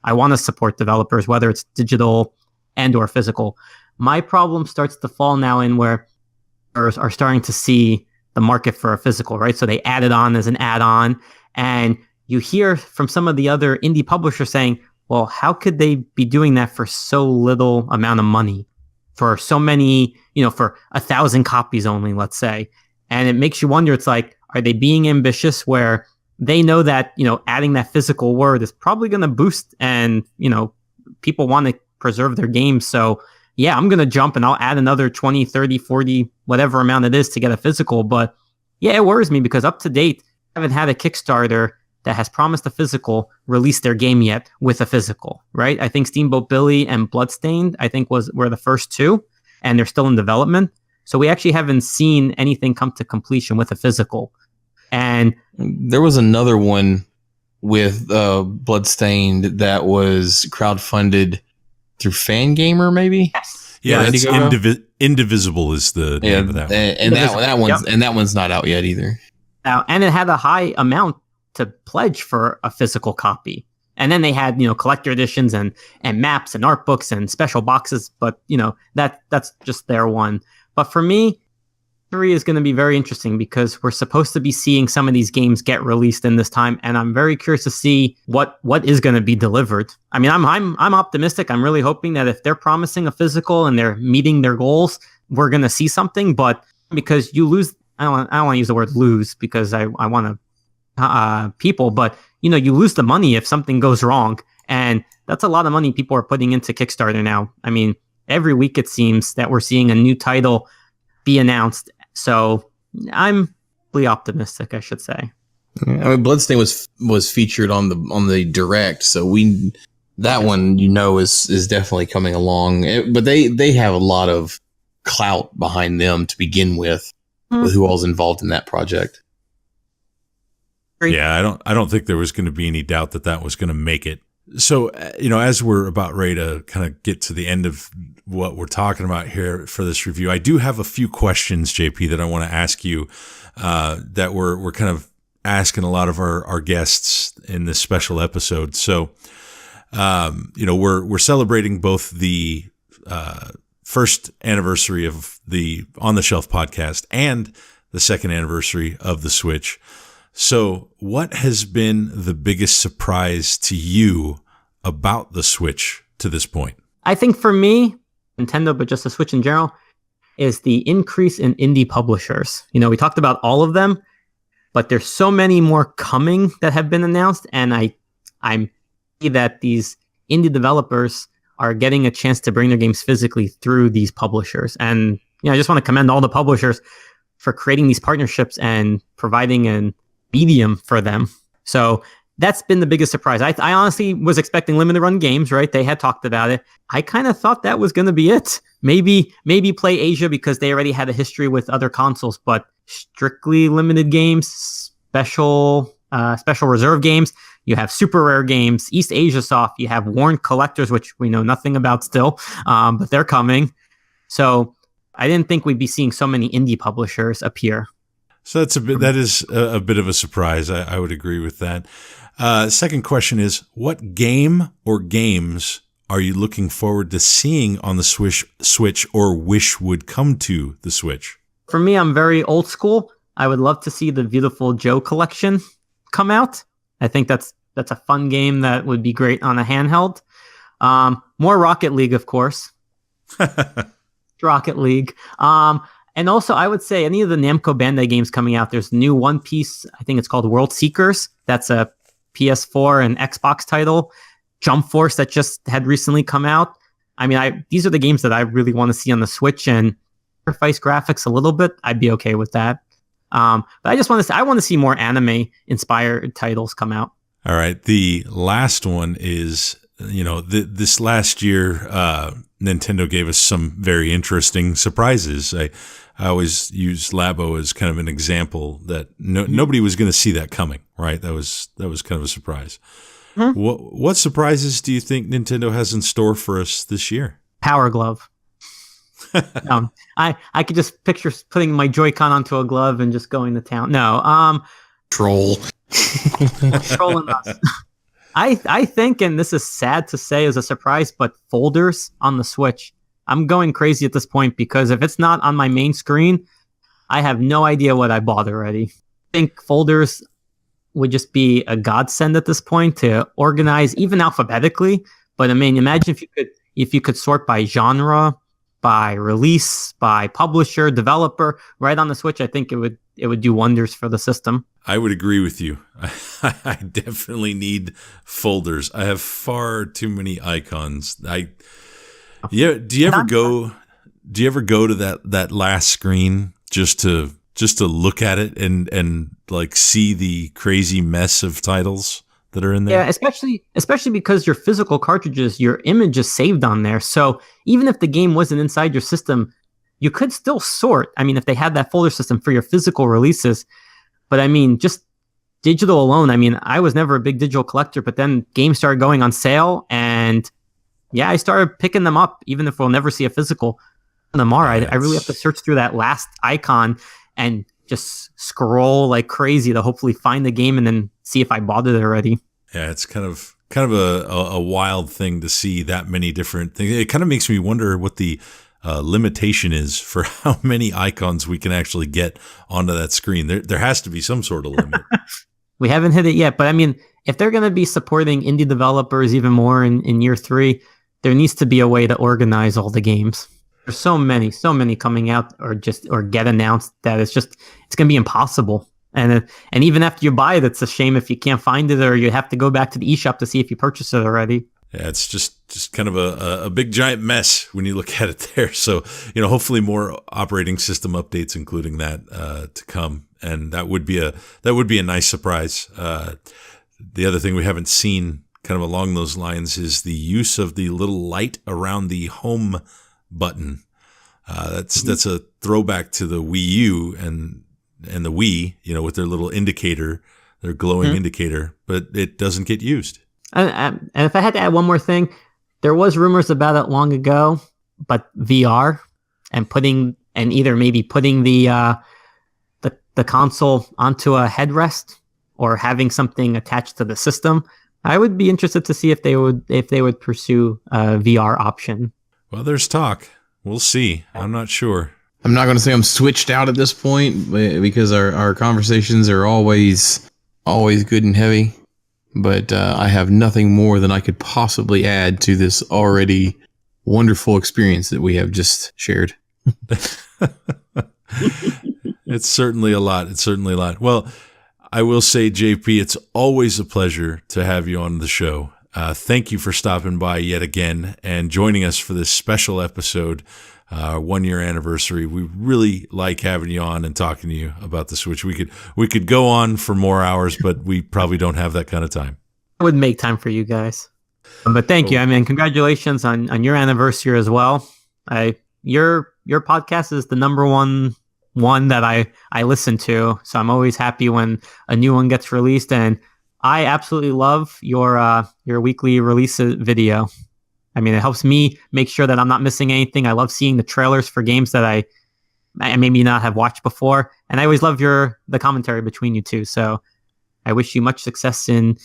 [SPEAKER 3] I want to support developers, whether it's digital and or physical. My problem starts to fall now in where are starting to see the market for a physical, right? So they add it on as an add-on, and you hear from some of the other indie publishers saying, well, how could they be doing that for so little amount of money, for so many, for 1,000 copies only, let's say. And it makes you wonder, it's like, are they being ambitious where they know that, adding that physical word is probably going to boost, and, people want to preserve their games. So yeah, I'm going to jump and I'll add another 20, 30, 40, whatever amount it is to get a physical. But yeah, it worries me because up to date, I haven't had a Kickstarter that has promised a physical release their game yet with a physical, right? I think Steamboat Billy and Bloodstained, were the first two, and they're still in development. So we actually haven't seen anything come to completion with a physical. And
[SPEAKER 2] there was another one with Bloodstained that was crowdfunded through Fangamer, maybe.
[SPEAKER 3] yes,
[SPEAKER 1] Yeah, that's Indivisible is the name of that one.
[SPEAKER 2] And that one's not out yet either.
[SPEAKER 3] Now, and it had a high amount to pledge for a physical copy. And then they had, collector editions and maps and art books and special boxes. But, that's just their one. But for me, 3 is going to be very interesting because we're supposed to be seeing some of these games get released in this time. And I'm very curious to see what is going to be delivered. I mean, I'm optimistic. I'm really hoping that if they're promising a physical and they're meeting their goals, we're going to see something. But because you lose, don't want to use the word lose because I want to people, but you lose the money if something goes wrong, and that's a lot of money people are putting into Kickstarter now. I mean, every week it seems that we're seeing a new title be announced. So I'm really optimistic, I should say.
[SPEAKER 2] I mean, Bloodstained was featured on the direct, so that one is definitely coming along. But they have a lot of clout behind them to begin with who all's involved in that project.
[SPEAKER 1] Yeah, I don't think there was going to be any doubt that was going to make it. So, as we're about ready to kind of get to the end of what we're talking about here for this review, I do have a few questions, JP, that I want to ask you that we're kind of asking a lot of our guests in this special episode. So, we're celebrating both the first anniversary of the On the Shelf podcast and the second anniversary of the Switch. So what has been the biggest surprise to you about the Switch to this point?
[SPEAKER 3] I think for me, Nintendo, but just the Switch in general, is the increase in indie publishers. We talked about all of them, but there's so many more coming that have been announced, and I'm happy that these indie developers are getting a chance to bring their games physically through these publishers. And I just want to commend all the publishers for creating these partnerships and providing a medium for them. So that's been the biggest surprise. I honestly was expecting limited run games, right? They had talked about it. I kind of thought that was going to be it. Maybe Play Asia because they already had a history with other consoles, but strictly limited games, special reserve games. You have super rare games, East Asia Soft. You have Warren Collectors, which we know nothing about still, but they're coming. So I didn't think we'd be seeing so many indie publishers appear.
[SPEAKER 1] So that is a bit of a surprise. I would agree with that. Second question is, what game or games are you looking forward to seeing on the Switch or wish would come to the Switch?
[SPEAKER 3] For me, I'm very old school. I would love to see the Beautiful Joe collection come out. I think that's a fun game that would be great on a handheld. More Rocket League, of course. Rocket League. And also, I would say any of the Namco Bandai games coming out. There's new One Piece, I think it's called World Seekers. That's a PS4 and Xbox title. Jump Force that just had recently come out. I mean, these are the games that I really want to see on the Switch, and sacrifice graphics a little bit, I'd be okay with that. But I want to see more anime-inspired titles come out.
[SPEAKER 1] All right. The last one is, this last year, Nintendo gave us some very interesting surprises. I always use Labo as kind of an example that nobody was going to see that coming, right? That was kind of a surprise. Mm-hmm. What surprises do you think Nintendo has in store for us this year?
[SPEAKER 3] Power Glove. I could just picture putting my Joy-Con onto a glove and just going to town. No,
[SPEAKER 2] Troll.
[SPEAKER 3] Trolling us. I think, and this is sad to say as a surprise, but folders on the Switch. I'm going crazy at this point because if it's not on my main screen, I have no idea what I bought already. I think folders would just be a godsend at this point to organize, even alphabetically. But I mean, imagine if you could sort by genre, by release, by publisher, developer, right on the Switch. I think it would do wonders for the system.
[SPEAKER 1] I would agree with you. I definitely need folders. I have far too many icons. Do you ever go to that last screen just to look at it and like see the crazy mess of titles that are in there?
[SPEAKER 3] Yeah, especially because your physical cartridges, your image is saved on there. So even if the game wasn't inside your system, you could still sort. I mean, if they had that folder system for your physical releases. But I mean, just digital alone, I mean, I was never a big digital collector, but then games started going on sale, and yeah, I started picking them up, even if we'll never see a physical. I really have to search through that last icon and just scroll like crazy to hopefully find the game and then see if I bought it already.
[SPEAKER 1] Yeah, it's kind of a wild thing to see that many different things. It kind of makes me wonder what the limitation is for how many icons we can actually get onto that screen. There has to be some sort of limit.
[SPEAKER 3] We haven't hit it yet, but I mean, if they're going to be supporting indie developers even more in year 3, there needs to be a way to organize all the games. There's so many coming out or get announced that it's going to be impossible. And even after you buy it, it's a shame if you can't find it or you have to go back to the eShop to see if you purchased it already.
[SPEAKER 1] Yeah, it's just kind of a big giant mess when you look at it there. So, hopefully more operating system updates, including that, to come. And that would be a nice surprise. The other thing we haven't seen kind of along those lines is the use of the little light around the home button. That's a throwback to the Wii U and the Wii, with their little indicator, their glowing indicator, but it doesn't get used.
[SPEAKER 3] And if I had to add one more thing, there was rumors about it long ago, but VR and either maybe putting the console onto a headrest or having something attached to the system. I would be interested to see if they would pursue a VR option.
[SPEAKER 1] Well, there's talk. We'll see. I'm not sure.
[SPEAKER 2] I'm not going to say I'm switched out at this point because our conversations are always good and heavy. But I have nothing more than I could possibly add to this already wonderful experience that we have just shared.
[SPEAKER 1] It's certainly a lot. Well, I will say, JP, it's always a pleasure to have you on the show. Thank you for stopping by yet again and joining us for this special episode, 1 year anniversary. We really like having you on and talking to you about the Switch. We could go on for more hours, but we probably don't have that kind of time.
[SPEAKER 3] I would make time for you guys. But thank you. I mean, congratulations on your anniversary as well. Your podcast is the number one that I listen to. So I'm always happy when a new one gets released, and I absolutely love your weekly release video. I mean, it helps me make sure that I'm not missing anything. I love seeing the trailers for games that I maybe not have watched before, and I always love the commentary between you two. So I wish you much success in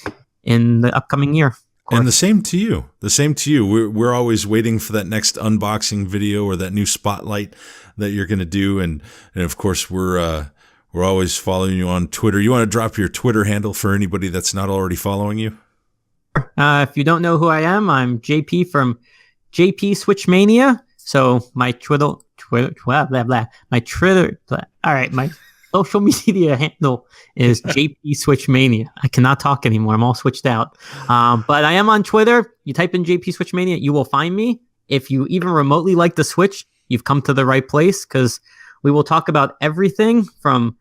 [SPEAKER 3] the upcoming year.
[SPEAKER 1] And the same to you. We're always waiting for that next unboxing video or that new spotlight that you're going to do, and of course we're always following you on Twitter. You want to drop your Twitter handle for anybody that's not already following you?
[SPEAKER 3] If you don't know who I am, I'm JP from JP Switchmania. So my Twitter, blah, blah, blah. My Twitter, all right, my social media handle is JP Switchmania. I cannot talk anymore. I'm all switched out. But I am on Twitter. You type in JP Switchmania, you will find me. If you even remotely like the Switch, you've come to the right place, because we will talk about everything from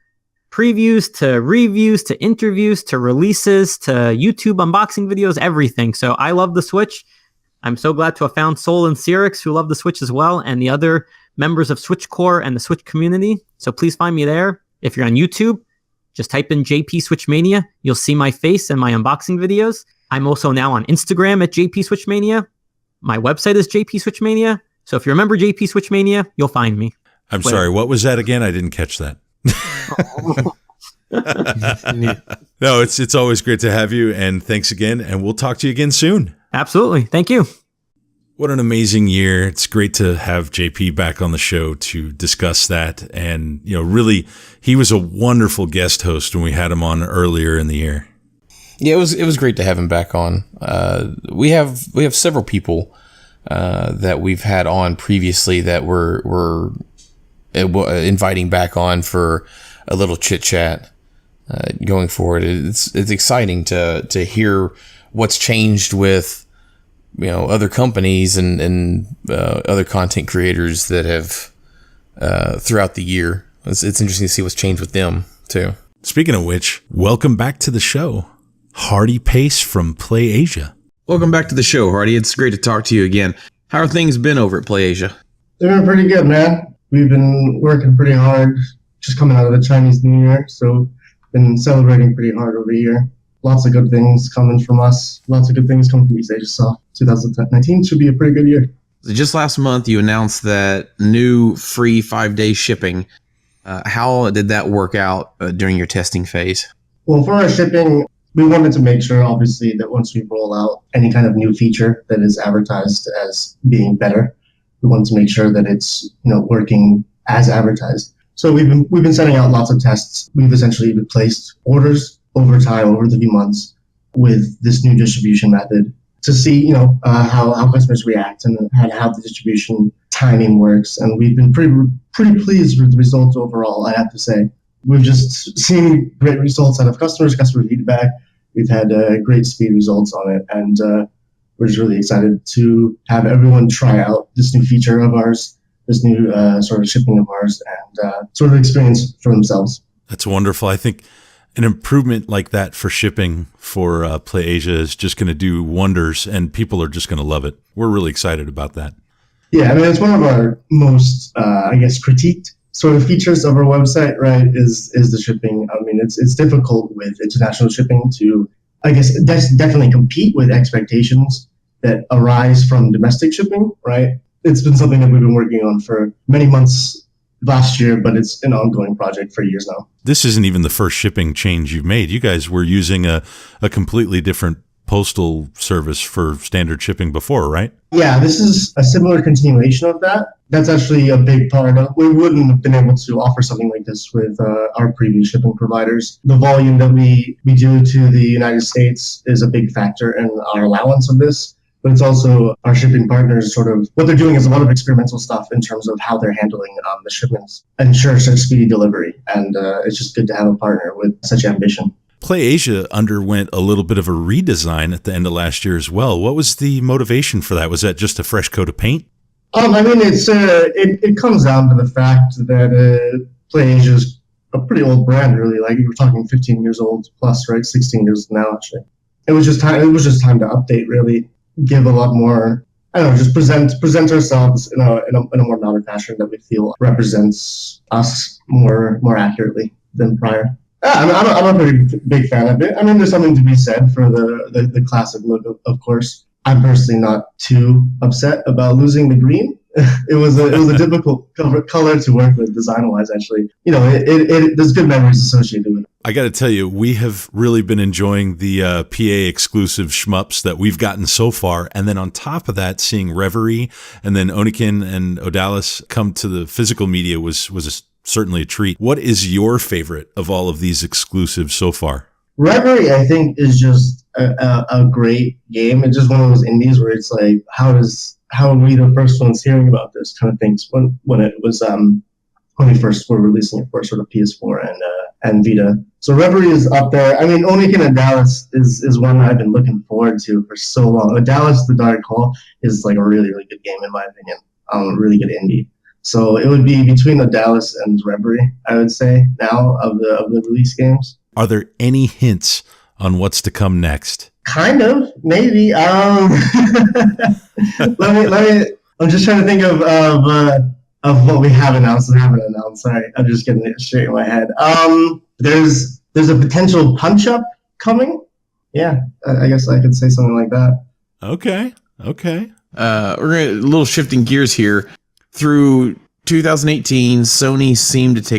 [SPEAKER 3] previews to reviews to interviews to releases to YouTube unboxing videos, everything. So I love the Switch. I'm so glad to have found Soul and Cyrix who love the Switch as well, and the other members of Switch Core and the Switch community. So please find me there. If you're on YouTube, just type in JP Switchmania. You'll see my face and my unboxing videos. I'm also now on Instagram at JP Switchmania. My website is JP Switchmania. So if you remember JP Switchmania, you'll find me.
[SPEAKER 1] I'm sorry, what was that again? I didn't catch that. No, it's always great to have you, and thanks again, and we'll talk to you again soon.
[SPEAKER 3] Absolutely. Thank you.
[SPEAKER 1] What an amazing year. It's great to have JP back on the show to discuss that. And, really, he was a wonderful guest host when we had him on earlier in the year.
[SPEAKER 2] Yeah, it was great to have him back on. We have several people that we've had on previously that we're inviting back on for a little chit chat going forward. It's exciting to hear what's changed with other companies and other content creators that have throughout the year. It's interesting to see what's changed with them too.
[SPEAKER 1] Speaking of which, welcome back to the show, Hardy Pace from Play Asia.
[SPEAKER 2] Welcome back to the show, Hardy. It's great to talk to you again. How are things been over at Play Asia?
[SPEAKER 4] They're doing pretty good, man. We've been working pretty hard, just coming out of the Chinese New Year, so been celebrating pretty hard over here. Lots of good things coming from us. Lots of good things coming from East Asia. So 2019 should be a pretty good year.
[SPEAKER 2] Just last month, you announced that new free 5-day shipping. How did that work out during your testing phase?
[SPEAKER 4] Well, for our shipping, we wanted to make sure, obviously, that once we roll out any kind of new feature that is advertised as being better, we wanted to make sure that it's working as advertised. So we've been sending out lots of tests. We've essentially replaced orders over time, over the few months, with this new distribution method to see, how customers react and how the distribution timing works. And we've been pretty pleased with the results overall, I have to say. We've just seen great results out of customer feedback. We've had great speed results on it, and we're just really excited to have everyone try out this new feature of ours, this new sort of shipping of ours, and sort of experience for themselves.
[SPEAKER 1] That's wonderful. I think an improvement like that for shipping for PlayAsia is just going to do wonders, and people are just going to love it. We're really excited about that.
[SPEAKER 4] Yeah, I mean, it's one of our most, critiqued sort of features of our website, right, is the shipping. I mean, it's difficult with international shipping to, I guess, definitely compete with expectations that arise from domestic shipping, right? It's been something that we've been working on for many months last year, but it's an ongoing project for years now.
[SPEAKER 1] This isn't even the first shipping change you've made. You guys were using a completely different postal service for standard shipping before, right?
[SPEAKER 4] Yeah, this is a similar continuation of that. That's actually a big part of, we wouldn't have been able to offer something like this with our previous shipping providers. The volume that we do to the United States is a big factor in our allowance of this. But it's also our shipping partners sort of, what they're doing is a lot of experimental stuff in terms of how they're handling the shipments, ensure such speedy delivery. And it's just good to have a partner with such ambition.
[SPEAKER 1] PlayAsia underwent a little bit of a redesign at the end of last year as well. What was the motivation for that? Was that just a fresh coat of paint?
[SPEAKER 4] I mean, it comes down to the fact that PlayAsia is a pretty old brand, really. Like, we're talking 15 years old plus, right? 16 years now, actually. It was just time to update, really. Give a lot more, I don't know, just present ourselves in a more modern fashion that we feel represents us more accurately than prior. I'm a pretty big fan of it. I mean, there's something to be said for the classic look, of course. I'm personally not too upset about losing the green. It was a difficult color to work with design-wise, actually. There's good memories associated with it.
[SPEAKER 1] I got to tell you, we have really been enjoying the PA exclusive shmups that we've gotten so far. And then on top of that, seeing Reverie and then Onikin and Odalis come to the physical media was certainly a treat. What is your favorite of all of these exclusives so far?
[SPEAKER 4] Reverie, I think, is just a great game. It's just one of those indies where it's like, how are we the first ones hearing about this kind of things when it was when we first were releasing it for sort of PS4 and Vita. So Reverie is up there. I mean, Onikin and Dallas is one I've been looking forward to for so long. Dallas The Dark Hall is like a really, really good game in my opinion. Really good indie. So it would be between the Dallas and Reverie, I would say, now of the release games.
[SPEAKER 1] Are there any hints on what's to come next?
[SPEAKER 4] Kind of, maybe. Let me. I'm just trying to think of what we have announced and haven't announced. Sorry, I'm just getting it straight in my head. There's a potential punch up coming. Yeah, I guess I could say something like that.
[SPEAKER 1] Okay.
[SPEAKER 2] We're a little shifting gears here. Through 2018, Sony seemed to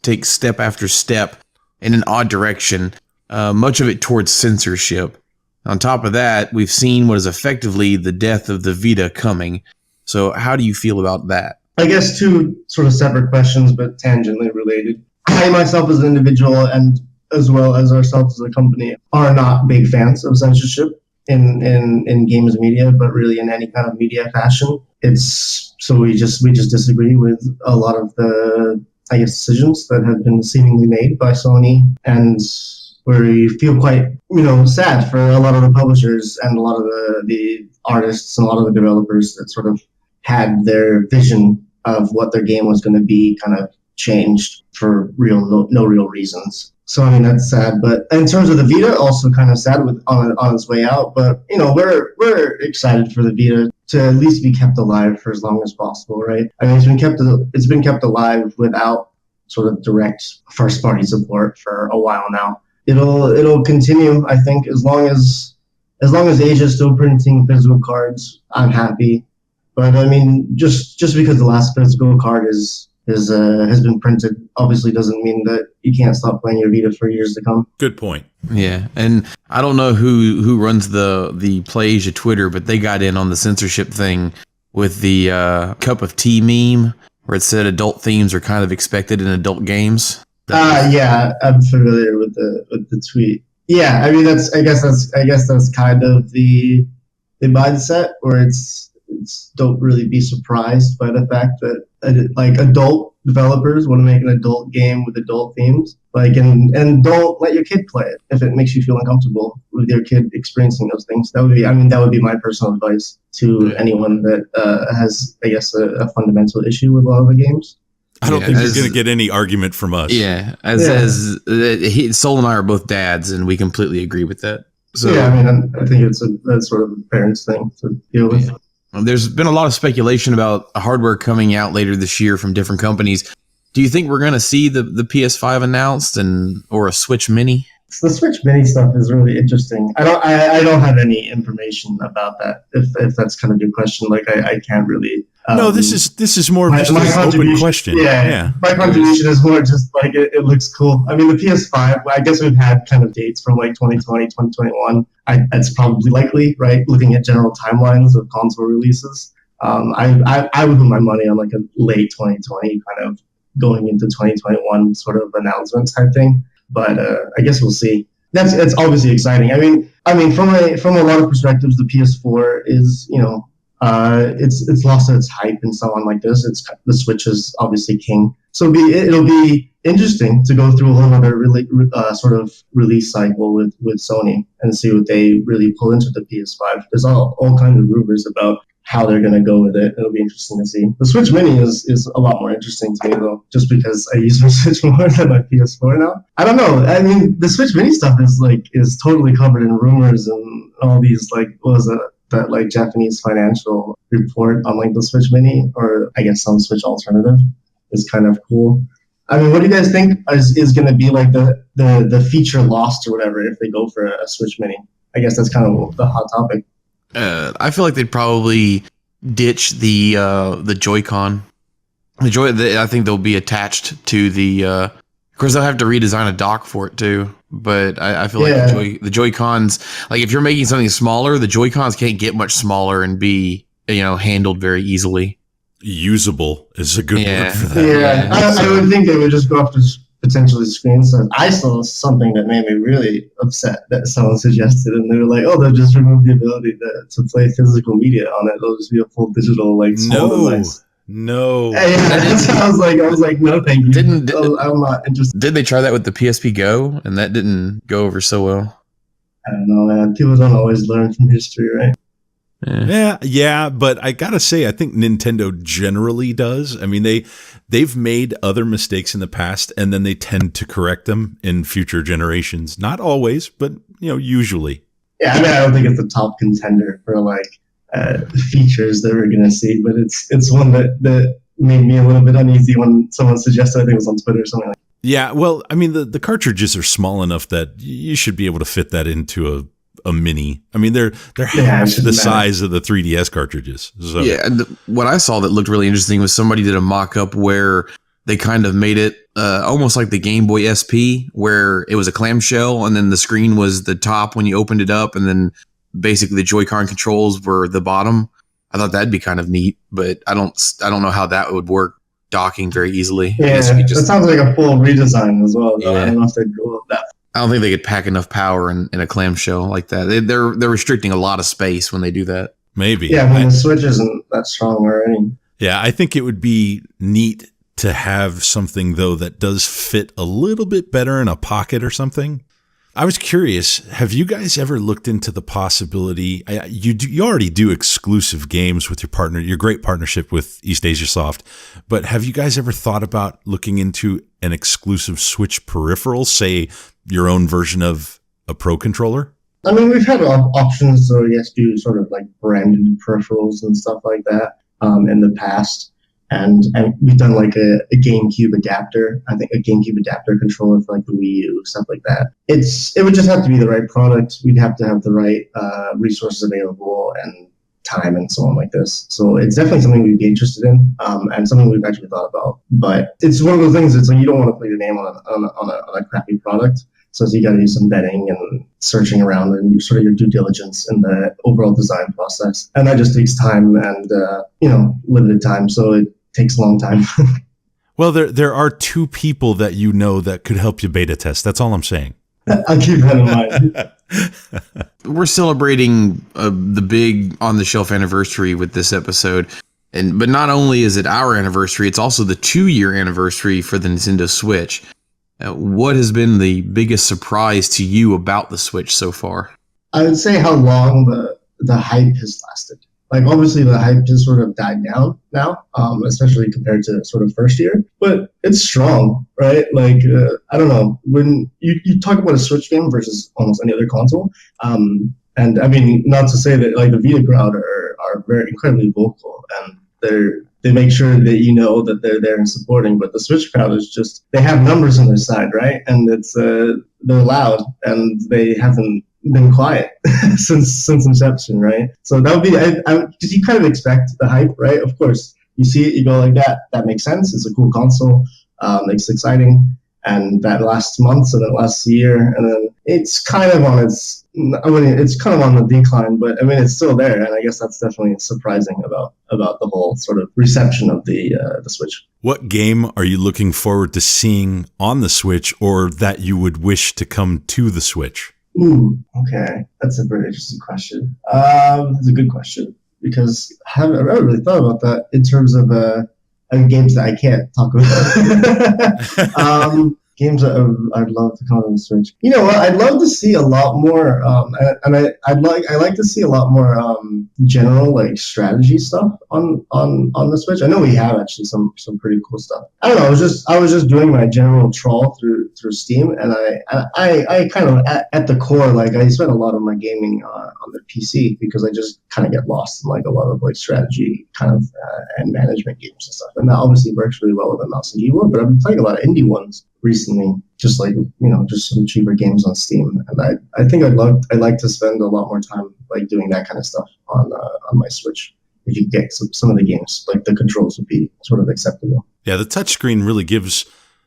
[SPEAKER 2] take step after step in an odd direction, much of it towards censorship. On top of that, we've seen what is effectively the death of the Vita coming. So how do you feel about that?
[SPEAKER 4] I guess two sort of separate questions, but tangentially related. I myself as an individual and as well as ourselves as a company are not big fans of censorship in games media, but really in any kind of media fashion. So we just disagree with a lot of the, I guess, decisions that have been seemingly made by Sony, and we feel quite, sad for a lot of the publishers and a lot of the artists and a lot of the developers that sort of had their vision of what their game was going to be kind of changed for no real reasons. So I mean, that's sad. But in terms of the Vita, also kind of sad on its way out. But we're excited for the Vita to at least be kept alive for as long as possible, right? I mean, it's been kept alive without sort of direct first party support for a while now. It'll continue, I think, as long as Asia is still printing physical cards, I'm happy. But I mean, just because the last physical card has been printed, obviously doesn't mean that you can't stop playing your Vita for years to come.
[SPEAKER 1] Good point.
[SPEAKER 2] Yeah, and I don't know who runs the PlayAsia Twitter, but they got in on the censorship thing with the cup of tea meme, where it said adult themes are kind of expected in adult games.
[SPEAKER 4] Yeah, I'm familiar with the tweet. Yeah, I mean I guess that's kind of the they buy the set, or it's don't really be surprised by the fact that like adult developers want to make an adult game with adult themes, like and don't let your kid play it if it makes you feel uncomfortable with your kid experiencing those things. That would be my personal advice to anyone that has, I guess, a fundamental issue with a lot of the games.
[SPEAKER 1] I don't think you're going to get any argument from us.
[SPEAKER 2] Yeah, Sol and I are both dads, and we completely agree with that. So
[SPEAKER 4] yeah, I mean, I think it's a sort of a parents thing to deal with.
[SPEAKER 2] Yeah. There's been a lot of speculation about hardware coming out later this year from different companies. Do you think we're going to see the PS5 announced or a Switch Mini?
[SPEAKER 4] The Switch Mini stuff is really interesting. I don't have any information about that. If that's kind of your question, like I can't really.
[SPEAKER 1] No, this is more of just an open question.
[SPEAKER 4] Yeah. My contribution is more just like it looks cool. I mean, the PS5, I guess we've had kind of dates from like 2020, 2021. That's probably likely, right? Looking at general timelines of console releases. I would put my money on like a late 2020 kind of going into 2021 sort of announcement type thing. But I guess we'll see. It's obviously exciting. I mean, from a lot of perspectives, the PS4 is, it's lost its hype and so on like this. The Switch is obviously king. So it'll be interesting to go through a whole other sort of release cycle with Sony and see what they really pull into the PS5. There's all kinds of rumors about how they're going to go with it. It'll be interesting to see. The Switch Mini is a lot more interesting to me, though, just because I use my Switch more than my PS4 now. I don't know. I mean, the Switch Mini stuff is totally covered in rumors and all these, like, what was it? That like Japanese financial report on like the Switch Mini, or I guess some Switch alternative, is kind of cool. I mean, what do you guys think is going to be like the feature lost or whatever if they go for a Switch Mini? I guess that's kind of the hot topic.
[SPEAKER 2] I feel like they'd probably ditch the Joy-Con. I think they'll be attached to the. Of course, they'll have to redesign a dock for it too. But I feel like the Joy-Cons, like if you're making something smaller, the Joy-Cons can't get much smaller and be handled very easily.
[SPEAKER 1] Usable is a good word for that.
[SPEAKER 4] Yeah, I would think they would just go after potentially screen size. I saw something that made me really upset that someone suggested, and they were like, "Oh, they'll just remove the ability to play physical media on it. It'll just be a full digital small device."
[SPEAKER 1] No.
[SPEAKER 4] I was like, no, thank you. I'm not interested.
[SPEAKER 2] Did they try that with the PSP Go, and that didn't go over so well?
[SPEAKER 4] I don't know, man. People don't always learn from history, right?
[SPEAKER 1] Yeah, but I gotta say, I think Nintendo generally does. I mean, they've made other mistakes in the past, and then they tend to correct them in future generations. Not always, but usually.
[SPEAKER 4] Yeah, I mean, I don't think it's a top contender for features that we're gonna see, but it's one that made me a little bit uneasy when someone suggested. I think it was on Twitter or something like that.
[SPEAKER 1] Yeah, well, I mean, the cartridges are small enough that you should be able to fit that into a mini. I mean, they're half the size of the 3DS cartridges. So.
[SPEAKER 2] Yeah, what I saw that looked really interesting was somebody did a mock-up where they kind of made it almost like the Game Boy SP, where it was a clamshell and then the screen was the top when you opened it up, and then basically the Joy-Con controls were the bottom. I thought that'd be kind of neat, but I don't know how that would work docking very easily.
[SPEAKER 4] Yeah, that sounds like a full redesign as well. Yeah. I don't know if they'd go with that.
[SPEAKER 2] I don't think they could pack enough power in a clamshell like that. They're restricting a lot of space when they do that.
[SPEAKER 1] Maybe.
[SPEAKER 4] Yeah, the Switch isn't that strong already.
[SPEAKER 1] Yeah, I think it would be neat to have something, though, that does fit a little bit better in a pocket or something. I was curious, have you guys ever looked into the possibility, you already do exclusive games with your partner, your great partnership with East Asia Soft, but have you guys ever thought about looking into an exclusive Switch peripheral, say your own version of a Pro controller?
[SPEAKER 4] I mean, we've had options to, do sort of like branded peripherals and stuff like that in the past. And we've done like a GameCube adapter, I think a GameCube adapter controller for like the Wii U, stuff like that. It would just have to be the right product. We'd have to have the right resources available and time and so on like this. So it's definitely something we'd be interested in and something we've actually thought about. But it's one of those things, it's like you don't want to put your name on a crappy product. So you got to do some vetting and searching around and sort of your due diligence in the overall design process. And that just takes time and, limited time. So it takes a long time.
[SPEAKER 1] Well, there are two people that that could help you beta test. That's all I'm saying.
[SPEAKER 4] I'll keep that in mind.
[SPEAKER 2] We're celebrating the big on the shelf anniversary with this episode. But not only is it our anniversary, it's also the 2-year anniversary for the Nintendo Switch. What has been the biggest surprise to you about the Switch so far?
[SPEAKER 4] I would say how long the hype has lasted. Like, obviously, the hype just sort of died down now, especially compared to sort of first year. But it's strong, right? Like, I don't know. When you talk about a Switch game versus almost any other console, and I mean, not to say that like the Vita crowd are very incredibly vocal, and they make sure that you know that they're there and supporting. But the Switch crowd is just, they have numbers on their side, right? And it's they're loud, and they haven't been quiet since inception, right? So that would be, because you kind of expect the hype, right? Of course, you see it, you go like that makes sense. It's a cool console, it's exciting, and that lasts months, and then lasts a year, and then it's kind of on it's kind of on the decline, but I mean, it's still there, and I guess that's definitely surprising about the whole sort of reception of the Switch.
[SPEAKER 1] What game are you looking forward to seeing on the Switch, or that you would wish to come to the Switch?
[SPEAKER 4] Ooh, okay. That's a very interesting question. That's a good question, because I haven't really thought about that in terms of games that I can't talk about. Games that I'd love to come on the Switch. You know what? I'd love to see a lot more, and I like to see a lot more general like strategy stuff on the Switch. I know we have actually some pretty cool stuff. I don't know. I was just doing my general trawl through Steam, and I kind of at the core, like, I spend a lot of my gaming on the PC, because I just kind of get lost in like a lot of like strategy kind of and management games and stuff. And that obviously works really well with a mouse and keyboard. But I've been playing a lot of indie ones recently, just like, you know, just some cheaper games on Steam, and I think I'd like to spend a lot more time like doing that kind of stuff on my Switch. If you get some of the games, like the controls would be sort of acceptable.
[SPEAKER 1] Yeah, the touchscreen really gives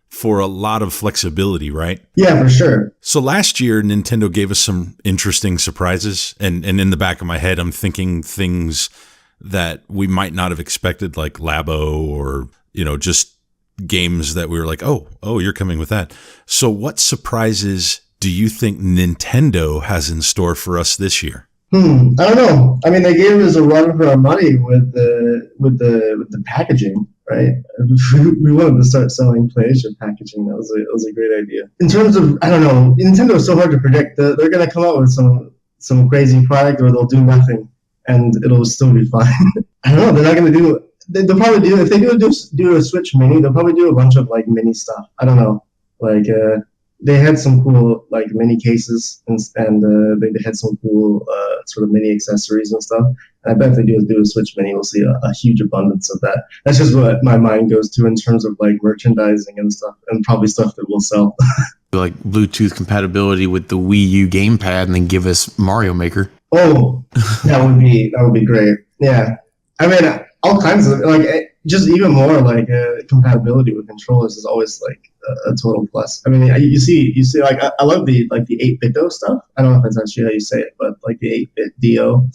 [SPEAKER 1] for a lot of flexibility, right?
[SPEAKER 4] Yeah, for sure.
[SPEAKER 1] So last year, Nintendo gave us some interesting surprises, and in the back of my head, I'm thinking things that we might not have expected, like Labo, or, you know, just games that we were like, oh, you're coming with that. So what surprises do you think Nintendo has in store for us this year?
[SPEAKER 4] I don't know. I mean, they gave us a run for our money with the packaging, right? We wanted to start selling PlayStation packaging. That was a great idea. In terms of, I don't know, Nintendo is so hard to predict. They're going to come out with some crazy product, or they'll do nothing, and it'll still be fine. I don't know. They're not going to do. They'll probably do, if they do a Switch Mini, they'll probably do a bunch of like mini stuff. I don't know. Like they had some cool like mini cases, and they had some cool sort of mini accessories and stuff. And I bet if they do a Switch Mini, we'll see a huge abundance of that. That's just what my mind goes to in terms of like merchandising and stuff, and probably stuff that will sell.
[SPEAKER 2] Like Bluetooth compatibility with the Wii U gamepad, and then give us Mario Maker.
[SPEAKER 4] Oh, that would be great. Yeah, I mean, all kinds of like, just even more like compatibility with controllers is always like a total plus. I mean, you see like I love the 8-bit stuff. I don't know if that's actually how you say it, but like the 8-bit DO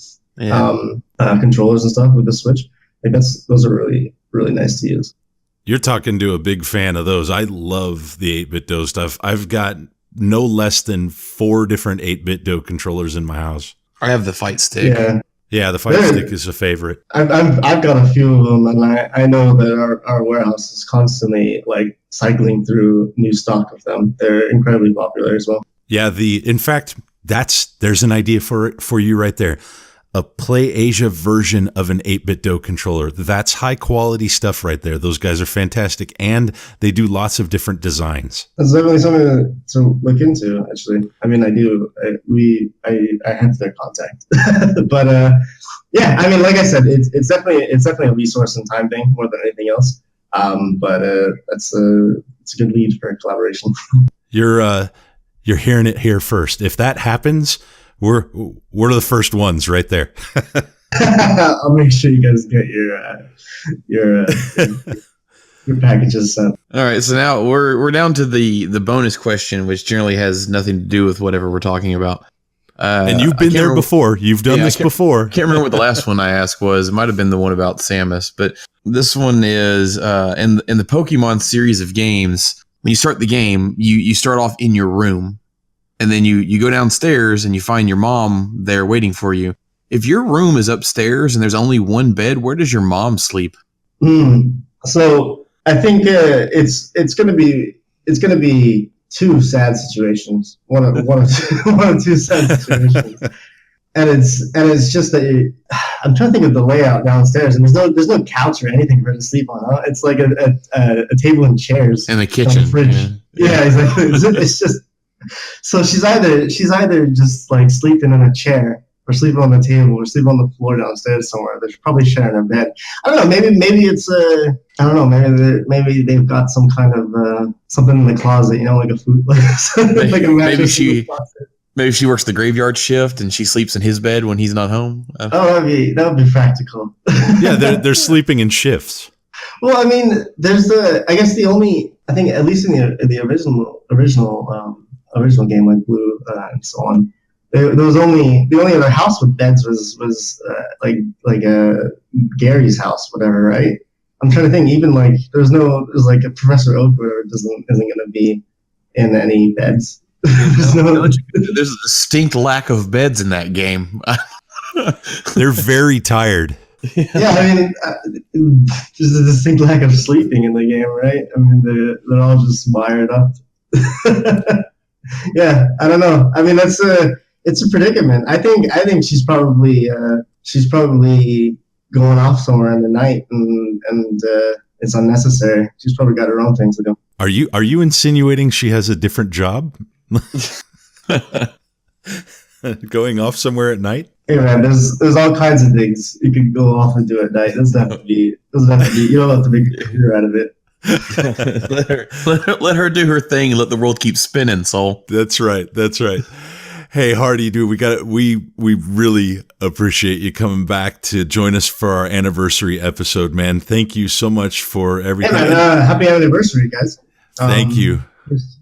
[SPEAKER 4] controllers and stuff with the Switch. Like those are really, really nice to use.
[SPEAKER 1] You're talking to a big fan of those. I love the 8-bit DO stuff. I've got no less than 4 different 8-bit DO controllers in my house.
[SPEAKER 2] I have the Fight Stick.
[SPEAKER 1] Yeah, the Fight Stick is a favorite.
[SPEAKER 4] I've got a few of them, and I know that our warehouse is constantly like cycling through new stock of them. They're incredibly popular as well.
[SPEAKER 1] Yeah, in fact, there's an idea for you right there. A PlayAsia version of an 8-bit DO controller. That's high quality stuff right there. Those guys are fantastic, and they do lots of different designs.
[SPEAKER 4] That's definitely something to look into, actually. I mean, I do. I have their contact, but yeah. I mean, like I said, it's definitely a resource and time thing more than anything else. But it's a good lead for collaboration.
[SPEAKER 1] You're hearing it here first. If that happens, we're the first ones right there.
[SPEAKER 4] I'll make sure you guys get your packages sent.
[SPEAKER 2] All right, so now we're down to the bonus question, which generally has nothing to do with whatever we're talking about.
[SPEAKER 1] And you've been there before. You've done this before.
[SPEAKER 2] Can't remember what the last one I asked was. It might have been the one about Samus, but this one is in the Pokemon series of games. When you start the game, you start off in your room. and then you go downstairs and you find your mom there waiting for you. If your room is upstairs and there's only one bed, where does your mom sleep?
[SPEAKER 4] So I think it's gonna be two sad situations. One of two sad situations. And it's just that I'm trying to think of the layout downstairs, and there's no couch or anything for her to sleep on. Huh? It's like a table and chairs
[SPEAKER 2] and the kitchen,
[SPEAKER 4] fridge. Yeah, exactly. It's just so she's either just like sleeping in a chair, or sleeping on the table, or sleeping on the floor downstairs somewhere. They're probably sharing a bed. I don't know. Maybe it's I don't know. Maybe they've got some kind of something in the closet. You know, like a food, like a mattress.
[SPEAKER 2] Maybe she works the graveyard shift and she sleeps in his bed when he's not home.
[SPEAKER 4] That would be practical.
[SPEAKER 1] Yeah, they're sleeping in shifts.
[SPEAKER 4] Well, I mean, there's I think at least in the original game, like Blue and so on, there was only the only other house with beds was like Gary's house, whatever, right? I'm trying to think. Even like there's like a Professor Oak where it isn't going to be in any beds. There's
[SPEAKER 2] a distinct lack of beds in that game.
[SPEAKER 1] They're very tired.
[SPEAKER 4] Yeah, I mean, there's a distinct lack of sleeping in the game, right? I mean, they're all just wired up. Yeah, I don't know. I mean, it's a predicament. I think she's probably going off somewhere in the night, and it's unnecessary. She's probably got her own things to do.
[SPEAKER 1] Are you insinuating she has a different job? Going off somewhere at night?
[SPEAKER 4] Hey man, there's all kinds of things you could go off and do at night. Doesn't have to be. You don't have to make a career out of it.
[SPEAKER 2] let her do her thing and let the world keep spinning, Soul.
[SPEAKER 1] That's right. Hey Hardy, dude, we really appreciate you coming back to join us for our anniversary episode, man. Thank you so much for everything.
[SPEAKER 4] Hey man, happy anniversary, guys.
[SPEAKER 1] Thank you.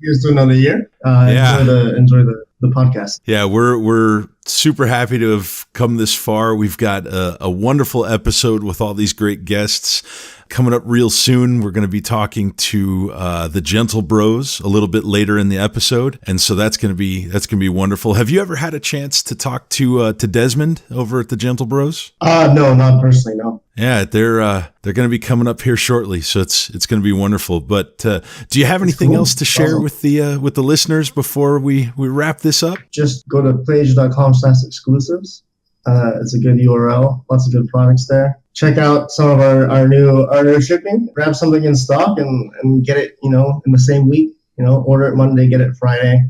[SPEAKER 4] Here's to another year. Enjoy the podcast.
[SPEAKER 1] Yeah, we're super happy to have come this far. We've got a wonderful episode with all these great guests. Coming up real soon, we're going to be talking to the Gentle Bros a little bit later in the episode, and so that's going to be wonderful. Have you ever had a chance to talk to Desmond over at the Gentle Bros?
[SPEAKER 4] No, not personally, no.
[SPEAKER 1] Yeah, they're going to be coming up here shortly, so it's going to be wonderful. But do you have anything else to share with the listeners before we wrap this up?
[SPEAKER 4] Just go to playasia.com/exclusives. It's a good URL. Lots of good products there. Check out some of our new shipping. Grab something in stock and get it, in the same week. Order it Monday, get it Friday.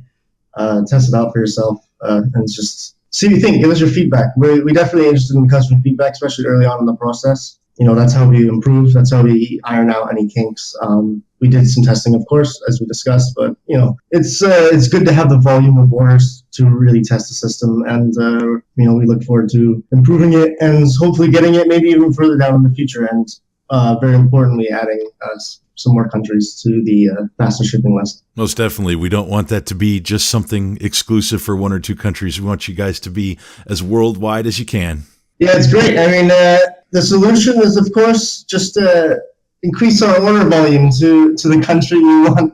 [SPEAKER 4] Test it out for yourself, and just see what you think. Give us your feedback. We're definitely interested in customer feedback, especially early on in the process. That's how we improve. That's how we iron out any kinks. We did some testing, of course, as we discussed, but it's good to have the volume of orders to really test the system, and we look forward to improving it and hopefully getting it maybe even further down in the future, and very importantly, adding some more countries to the faster shipping list.
[SPEAKER 1] Most definitely. We don't want that to be just something exclusive for one or two countries. We want you guys to be as worldwide as you can.
[SPEAKER 4] Yeah, it's great. I mean, the solution is, of course, just increase our order volume to the country we want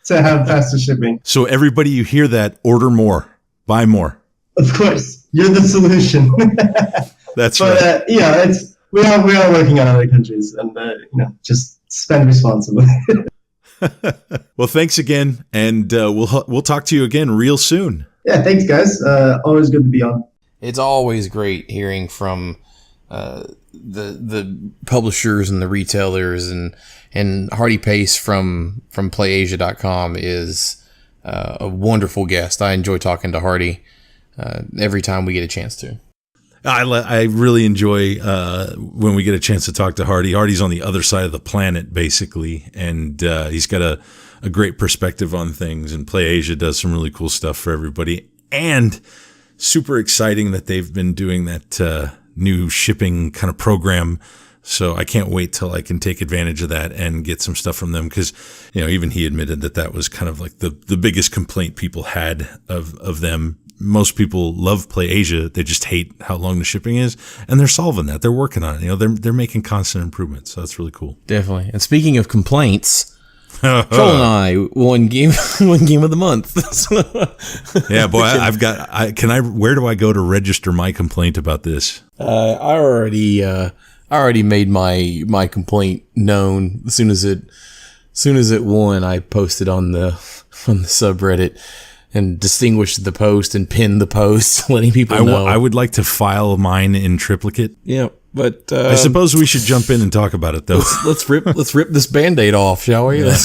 [SPEAKER 4] to have faster shipping.
[SPEAKER 1] So everybody, you hear that, order more, buy more.
[SPEAKER 4] Of course, you're the solution.
[SPEAKER 1] That's right.
[SPEAKER 4] We are working on other countries, and just spend responsibly.
[SPEAKER 1] Well, thanks again, and we'll talk to you again real soon.
[SPEAKER 4] Yeah, thanks, guys. Always good to be on.
[SPEAKER 2] It's always great hearing from the publishers and the retailers, and Hardy Pace from playasia.com is a wonderful guest. I enjoy talking to Hardy every time we get a chance to.
[SPEAKER 1] I really enjoy when we get a chance to talk to Hardy. Hardy's on the other side of the planet, basically, and he's got a great perspective on things, and PlayAsia does some really cool stuff for everybody. And super exciting that they've been doing that new shipping kind of program. So I can't wait till I can take advantage of that and get some stuff from them, because even he admitted that was kind of like the biggest complaint people had of them. Most people love PlayAsia, they just hate how long the shipping is, and they're solving that. They're working on it. They're making constant improvements. So that's really cool.
[SPEAKER 2] Definitely. And speaking of complaints, Troll and I won game of the month.
[SPEAKER 1] Yeah, boy, where do I go to register my complaint about this?
[SPEAKER 2] I already made my complaint known as soon as it won. I posted on the subreddit and distinguished the post and pinned the post, letting people know.
[SPEAKER 1] I would like to file mine in triplicate.
[SPEAKER 2] Yeah, but
[SPEAKER 1] I suppose we should jump in and talk about it, though.
[SPEAKER 2] Let's rip this Band-Aid off, shall we? Yeah.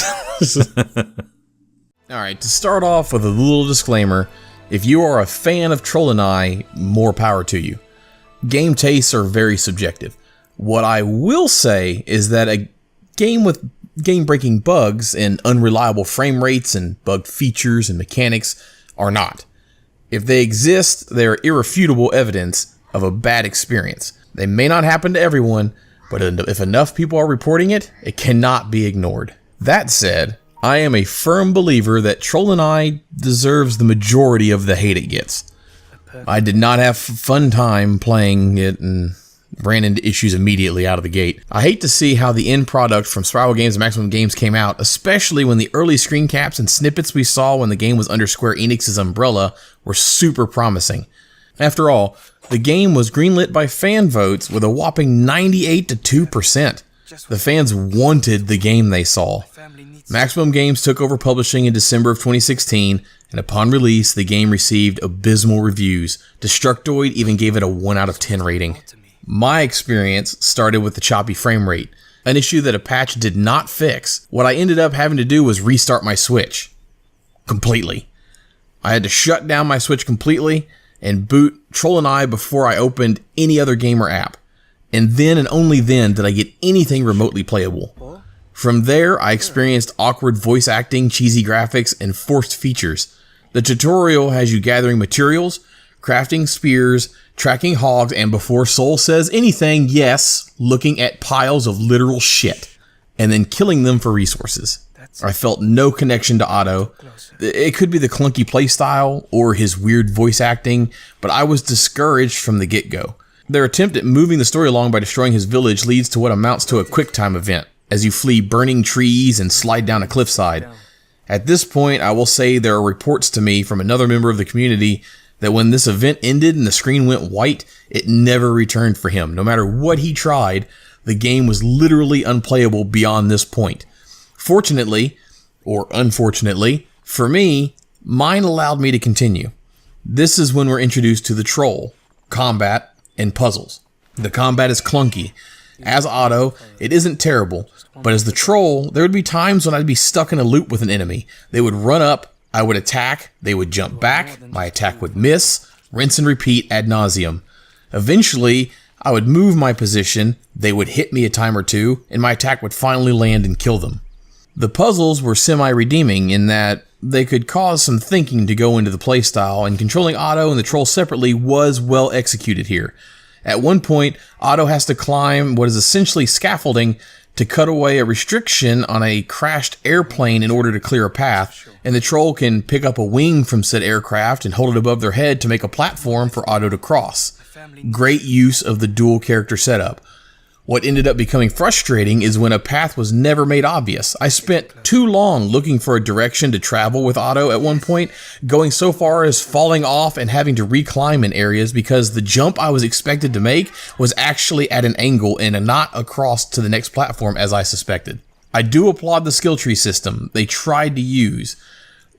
[SPEAKER 2] All right, to start off with a little disclaimer, if you are a fan of Troll and I, more power to you. Game tastes are very subjective. What I will say is that a game with game-breaking bugs and unreliable frame rates and bugged features and mechanics are not. If they exist, they are irrefutable evidence of a bad experience. They may not happen to everyone, but if enough people are reporting it, it cannot be ignored. That said, I am a firm believer that Troll and I deserves the majority of the hate it gets. I did not have a fun time playing it and ran into issues immediately out of the gate. I hate to see how the end product from Spiral Games and Maximum Games came out, especially when the early screen caps and snippets we saw when the game was under Square Enix's umbrella were super promising. After all, the game was greenlit by fan votes with a whopping 98 to 2%. The fans wanted the game they saw. Maximum Games took over publishing in December of 2016, and upon release, the game received abysmal reviews. Destructoid even gave it a 1 out of 10 rating. My experience started with the choppy frame rate, an issue that a patch did not fix. What I ended up having to do was restart my Switch. Completely. I had to shut down my Switch completely and boot Troll and I before I opened any other game or app. And then and only then did I get anything remotely playable. From there, I experienced awkward voice acting, cheesy graphics, and forced features. The tutorial has you gathering materials, crafting spears, tracking hogs, and before Soul says anything, yes, looking at piles of literal shit, and then killing them for resources. I felt no connection to Otto. It could be the clunky playstyle or his weird voice acting, but I was discouraged from the get-go. Their attempt at moving the story along by destroying his village leads to what amounts to a quick-time event, as you flee burning trees and slide down a cliffside. At this point, I will say there are reports to me from another member of the community that when this event ended and the screen went white, it never returned for him. No matter what he tried, the game was literally unplayable beyond this point. Fortunately, or unfortunately, for me, mine allowed me to continue. This is when we're introduced to the troll, combat, and puzzles. The combat is clunky. As Otto, it isn't terrible, but as the troll, there would be times when I'd be stuck in a loop with an enemy. They would run up, I would attack, they would jump back, my attack would miss, rinse and repeat ad nauseum. Eventually, I would move my position, they would hit me a time or two, and my attack would finally land and kill them. The puzzles were semi-redeeming in that they could cause some thinking to go into the playstyle, and controlling Otto and the troll separately was well executed here. At one point, Otto has to climb what is essentially scaffolding to cut away a restriction on a crashed airplane in order to clear a path, and the troll can pick up a wing from said aircraft and hold it above their head to make a platform for Otto to cross. Great use of the dual character setup. What ended up becoming frustrating is when a path was never made obvious. I spent too long looking for a direction to travel with Otto at one point, going so far as falling off and having to reclimb in areas because the jump I was expected to make was actually at an angle and not across to the next platform as I suspected. I do applaud the skill tree system they tried to use.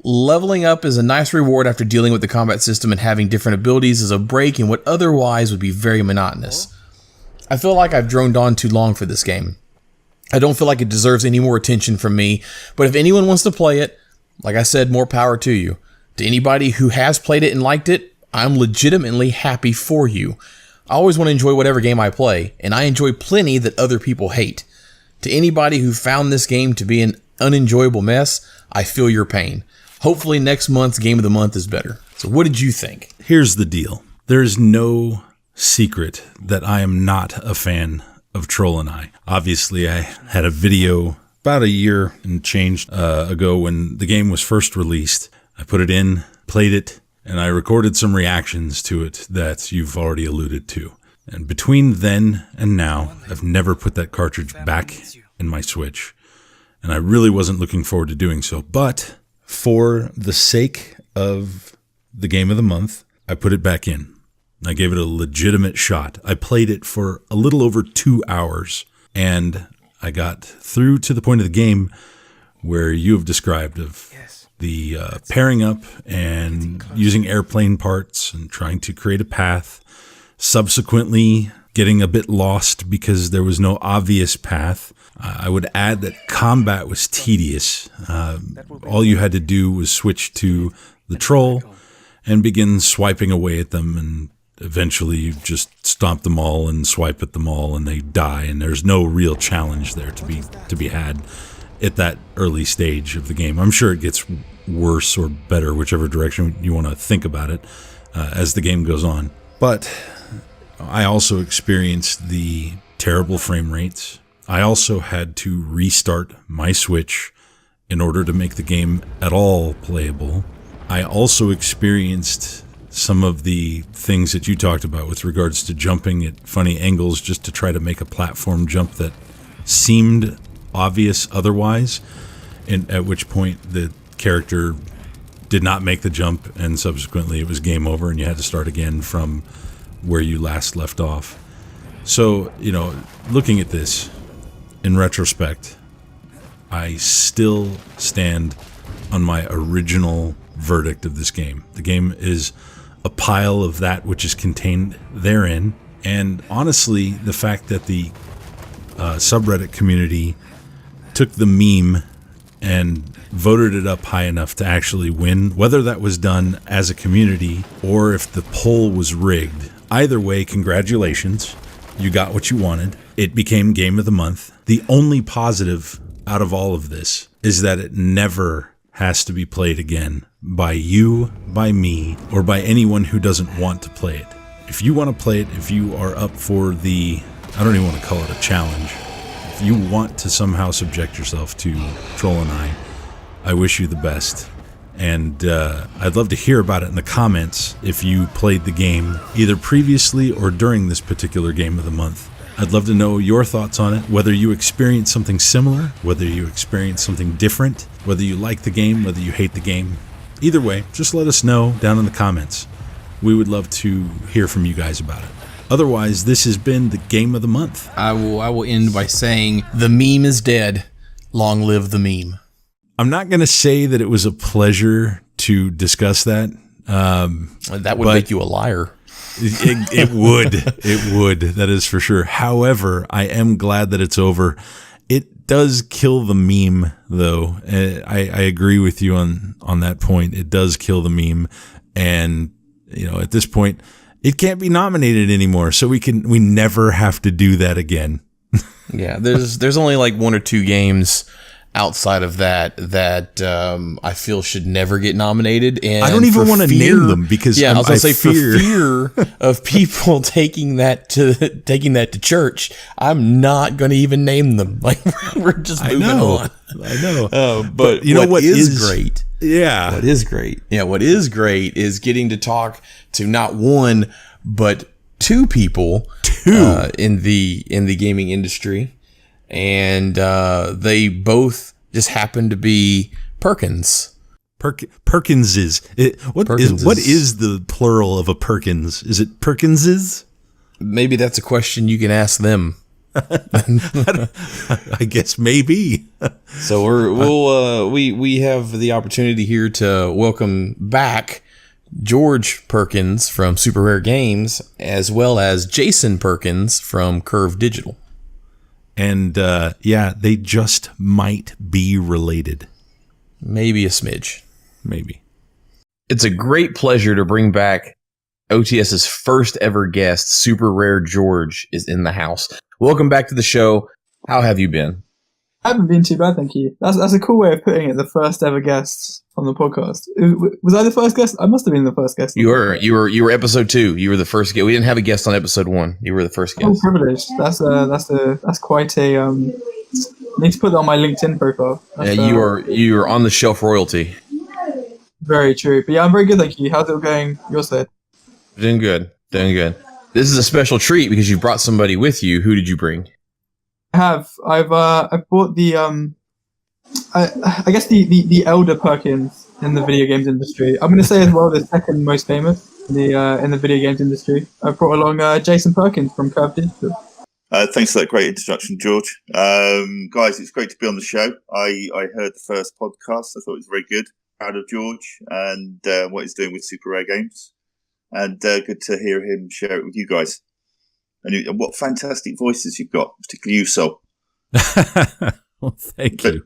[SPEAKER 2] Leveling up is a nice reward after dealing with the combat system, and having different abilities is a break in what otherwise would be very monotonous. I feel like I've droned on too long for this game. I don't feel like it deserves any more attention from me, but if anyone wants to play it, like I said, more power to you. To anybody who has played it and liked it, I'm legitimately happy for you. I always want to enjoy whatever game I play, and I enjoy plenty that other people hate. To anybody who found this game to be an unenjoyable mess, I feel your pain. Hopefully next month's Game of the Month is better. So what did you think?
[SPEAKER 1] Here's the deal. There's no secret that I am not a fan of Troll and I. Obviously, I had a video about a year and change ago when the game was first released. I put it in, played it, and I recorded some reactions to it that you've already alluded to. And between then and now, I've never put that cartridge back in my Switch. and I really wasn't looking forward to doing so. But for the sake of the game of the month, I put it back in. I gave it a legitimate shot. I played it for a little over 2 hours, and I got through to the point of the game where you have described of the pairing up and using airplane parts and trying to create a path, subsequently getting a bit lost because there was no obvious path. I would add that combat was tedious. All you had to do was switch to the troll and begin swiping away at them, and eventually you just stomp them all and swipe at them all and they die, and there's no real challenge there to be had at that early stage of the game. I'm sure it gets worse or better, whichever direction you want to think about it, as the game goes on. But I also experienced the terrible frame rates. I also had to restart my Switch in order to make the game at all playable. I also experienced some of the things that you talked about with regards to jumping at funny angles just to try to make a platform jump that seemed obvious otherwise, and at which point the character did not make the jump, and subsequently it was game over and you had to start again from where you last left off. So, looking at this in retrospect, I still stand on my original verdict of this game. The game is a pile of that which is contained therein, and honestly, the fact that the subreddit community took the meme and voted it up high enough to actually win, whether that was done as a community or if the poll was rigged. Either way, congratulations. You got what you wanted. It became Game of the Month. The only positive out of all of this is that it never has to be played again by you, by me, or by anyone who doesn't want to play it. If you want to play it, if you are up for I don't even want to call it a challenge, if you want to somehow subject yourself to Troll and I wish you the best. And I'd love to hear about it in the comments if you played the game either previously or during this particular Game of the Month. I'd love to know your thoughts on it, whether you experienced something similar, whether you experienced something different, whether you like the game, whether you hate the game. Either way, just let us know down in the comments. We would love to hear from you guys about it. Otherwise, this has been the Game of the Month.
[SPEAKER 2] I will end by saying the meme is dead. Long live the meme.
[SPEAKER 1] I'm not going to say that it was a pleasure to discuss that.
[SPEAKER 2] That would make you a liar.
[SPEAKER 1] It would. It would. That is for sure. However, I am glad that it's over. It does kill the meme, though. I agree with you on that point. It does kill the meme. And, at this point, it can't be nominated anymore. So we never have to do that again.
[SPEAKER 2] Yeah, there's only like one or two games outside of that I feel should never get nominated, and
[SPEAKER 1] I don't even want to name them because
[SPEAKER 2] I was gonna say for fear of people taking that to church, I'm not going to even name them. Like we're just moving on.
[SPEAKER 1] I know.
[SPEAKER 2] But what is great?
[SPEAKER 1] Yeah,
[SPEAKER 2] what is great? Yeah, what is great is getting to talk to not one but two people in the gaming industry. And they both just happen to be Perkins.
[SPEAKER 1] Perkinses. What is the plural of a Perkins? Is it Perkinses?
[SPEAKER 2] Maybe that's a question you can ask them.
[SPEAKER 1] I guess maybe.
[SPEAKER 2] So we have the opportunity here to welcome back George Perkins from Super Rare Games, as well as Jason Perkins from Curve Digital.
[SPEAKER 1] And they just might be related.
[SPEAKER 2] Maybe a smidge.
[SPEAKER 1] Maybe.
[SPEAKER 2] It's a great pleasure to bring back OTS's first ever guest. Super Rare George is in the house. Welcome back to the show. How have you been?
[SPEAKER 5] I haven't been too bad, thank you. That's a cool way of putting it. The first ever guest on the podcast. Was I the first guest? I must have been the first guest.
[SPEAKER 2] You were episode 2. You were the first guest. We didn't have a guest on episode 1. You were the first guest.
[SPEAKER 5] Oh, privilege. That's quite a I need to put that on my LinkedIn profile.
[SPEAKER 2] You are on the shelf royalty.
[SPEAKER 5] Very true. But yeah, I'm very good, thank you. How's it going your side?
[SPEAKER 2] Doing good. This is a special treat because you brought somebody with you. Who did you bring?
[SPEAKER 5] I've bought the I guess the elder Perkins in the video games industry. I'm going to say as well the second most famous in the video games industry. I brought along Jason Perkins from Curve Digital.
[SPEAKER 6] Thanks for that great introduction, George. Guys, it's great to be on the show. I heard the first podcast. I thought it was very good. Proud of George and what he's doing with Super Rare Games. And good to hear him share it with you guys. And what fantastic voices you've got, particularly you, Sol.
[SPEAKER 1] Well, thank you.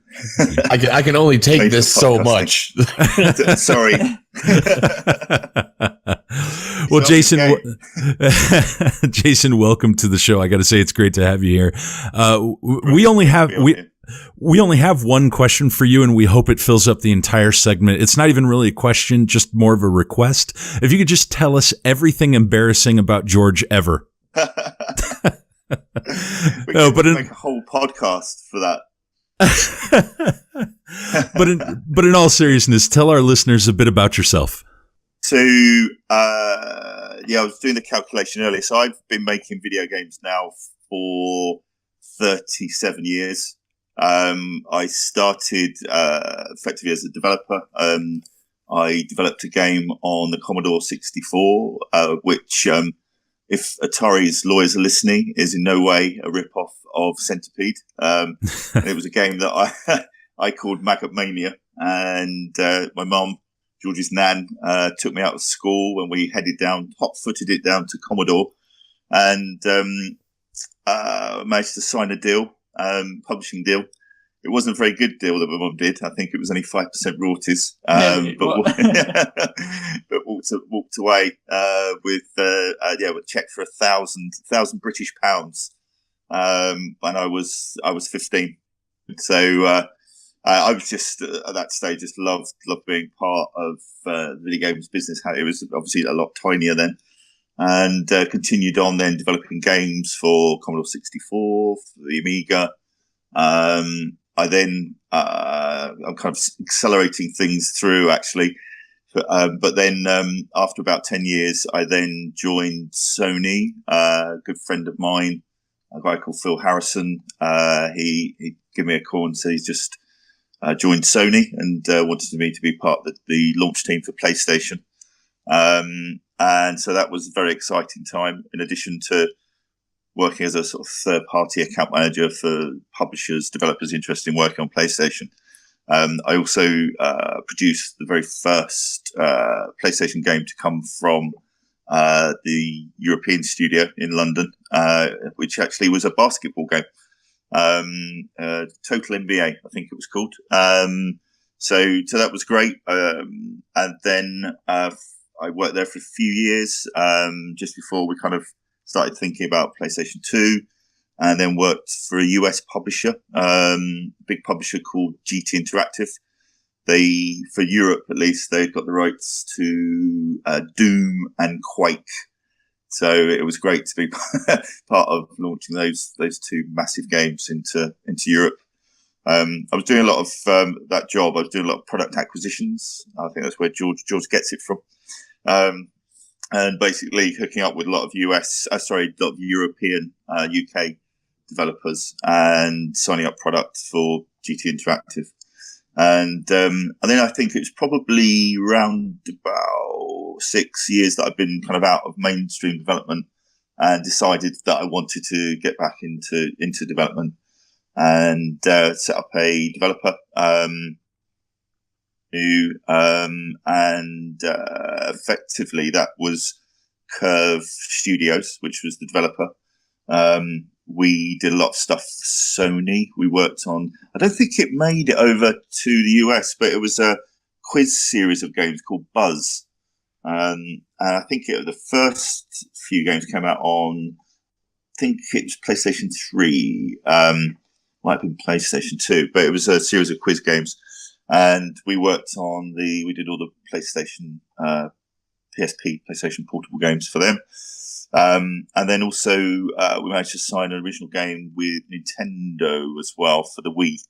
[SPEAKER 2] I can only take this so much.
[SPEAKER 6] Sorry.
[SPEAKER 1] Well, Jason, Jason, welcome to the show. I got to say, it's great to have you here. We only have one question for you, and we hope it fills up the entire segment. It's not even really a question, just more of a request. If you could just tell us everything embarrassing about George ever.
[SPEAKER 6] We could make a whole podcast for that.
[SPEAKER 1] but in all seriousness, tell our listeners a bit about yourself.
[SPEAKER 6] So, I was doing the calculation earlier. So I've been making video games now for 37 years. I started effectively as a developer. I developed a game on the Commodore 64, which, if Atari's lawyers are listening, is in no way a rip-off of Centipede. And it was a game that I called Maggot Mania. And my mum, George's nan, took me out of school and we headed down, hot-footed it down to Commodore and managed to sign a deal, publishing deal. It wasn't a very good deal that my mum did. I think it was only 5% royalties, but walked away with a check for 1,000 British pounds when I was 15. So I was just at that stage just loved being part of the video games business. It was obviously a lot tinier then, and continued on then developing games for Commodore 64, for the Amiga. I'm kind of accelerating things through actually. But then after about 10 years, I then joined Sony. A good friend of mine, a guy called Phil Harrison, he gave me a call and said he's just joined Sony and wanted me to be part of the launch team for PlayStation. And so that was a very exciting time, in addition to working as a sort of third-party account manager for publishers, developers interested in working on PlayStation. I also produced the very first PlayStation game to come from the European studio in London, which actually was a basketball game. Total NBA, I think it was called. So that was great. And then I worked there for a few years, just before we kind of started thinking about PlayStation 2, and then worked for a US publisher, big publisher called GT Interactive. For Europe at least, they've got the rights to Doom and Quake. So it was great to be part of launching those two massive games into Europe. I was doing a lot of that job. I was doing a lot of product acquisitions. I think that's where George gets it from. And basically hooking up with a lot of European, UK developers and signing up product for GT Interactive. And then I think it was probably around about 6 years that I've been kind of out of mainstream development and decided that I wanted to get back into development and set up a developer effectively that was Curve Studios, which was the developer. We did a lot of stuff for Sony. We worked on, I don't think it made it over to the US, but it was a quiz series of games called Buzz. And I think the first few games came out on, I think it was PlayStation 3, might have been PlayStation 2, but it was a series of quiz games. And we worked on we did all the PlayStation, PSP, PlayStation Portable games for them. And then also, we managed to sign an original game with Nintendo as well for the Wii,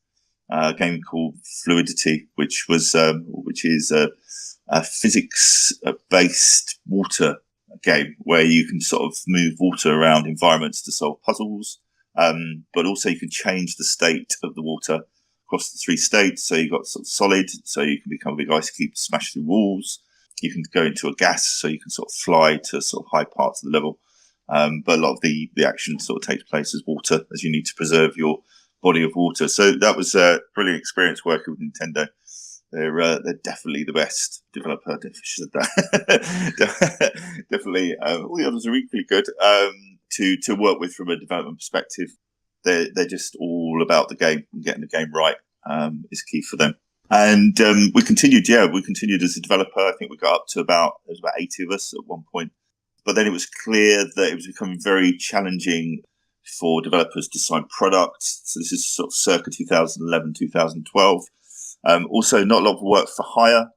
[SPEAKER 6] a game called Fluidity, which is a physics-based water game where you can sort of move water around environments to solve puzzles. But also you can change the state of the water across the 3 states. So you've got sort of solid, so you can become a big ice cube, smash through walls. You can go into a gas, so you can sort of fly to sort of high parts of the level. But a lot of the action sort of takes place as water, as you need to preserve your body of water. So that was a brilliant experience working with Nintendo. They're definitely the best developer. Definitely, all the others are equally good to work with from a development perspective. They're just all about the game and getting the game right is key for them. And we continued as a developer. I think we got up to there was about 80 of us at one point. But then it was clear that it was becoming very challenging for developers to sign products. So this is sort of circa 2011, 2012. Also, not a lot of work for hire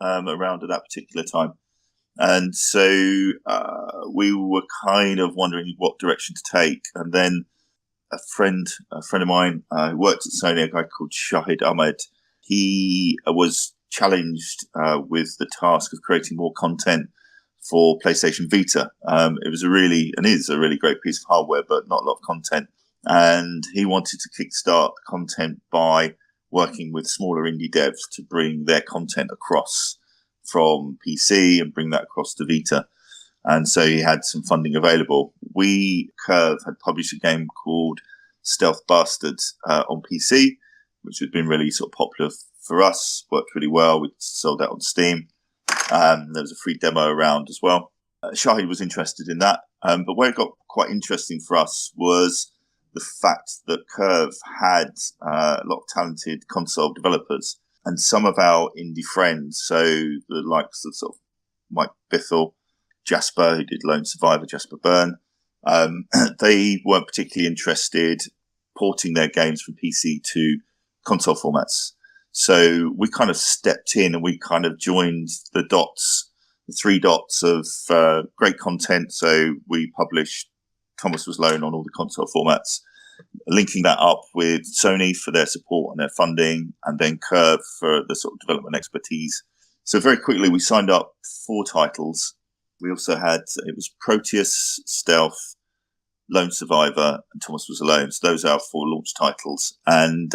[SPEAKER 6] around at that particular time. And so we were kind of wondering what direction to take. And then a friend of mine who worked at Sony, a guy called Shahid Ahmed, he was challenged with the task of creating more content for PlayStation Vita. It was is a really great piece of hardware, but not a lot of content. And he wanted to kickstart content by working with smaller indie devs to bring their content across from PC and bring that across to Vita. And so he had some funding available. Curve, had published a game called Stealth Bastards on PC, which had been really sort of popular for us, worked really well. We sold that on Steam. There was a free demo around as well. Shahid was interested in that. But where it got quite interesting for us was the fact that Curve had a lot of talented console developers, and some of our indie friends, so the likes of sort of Mike Bithell, Jasper, who did Lone Survivor, Jasper Byrne, they weren't particularly interested porting their games from PC to console formats. So we kind of stepped in and we kind of joined the 3 dots of great content. So we published Thomas Was Alone on all the console formats, linking that up with Sony for their support and their funding, and then Curve for the sort of development expertise. So very quickly we signed up 4 titles. We also had, it was Proteus, Stealth, Lone Survivor, and Thomas Was Alone. So those are our 4 launch titles. And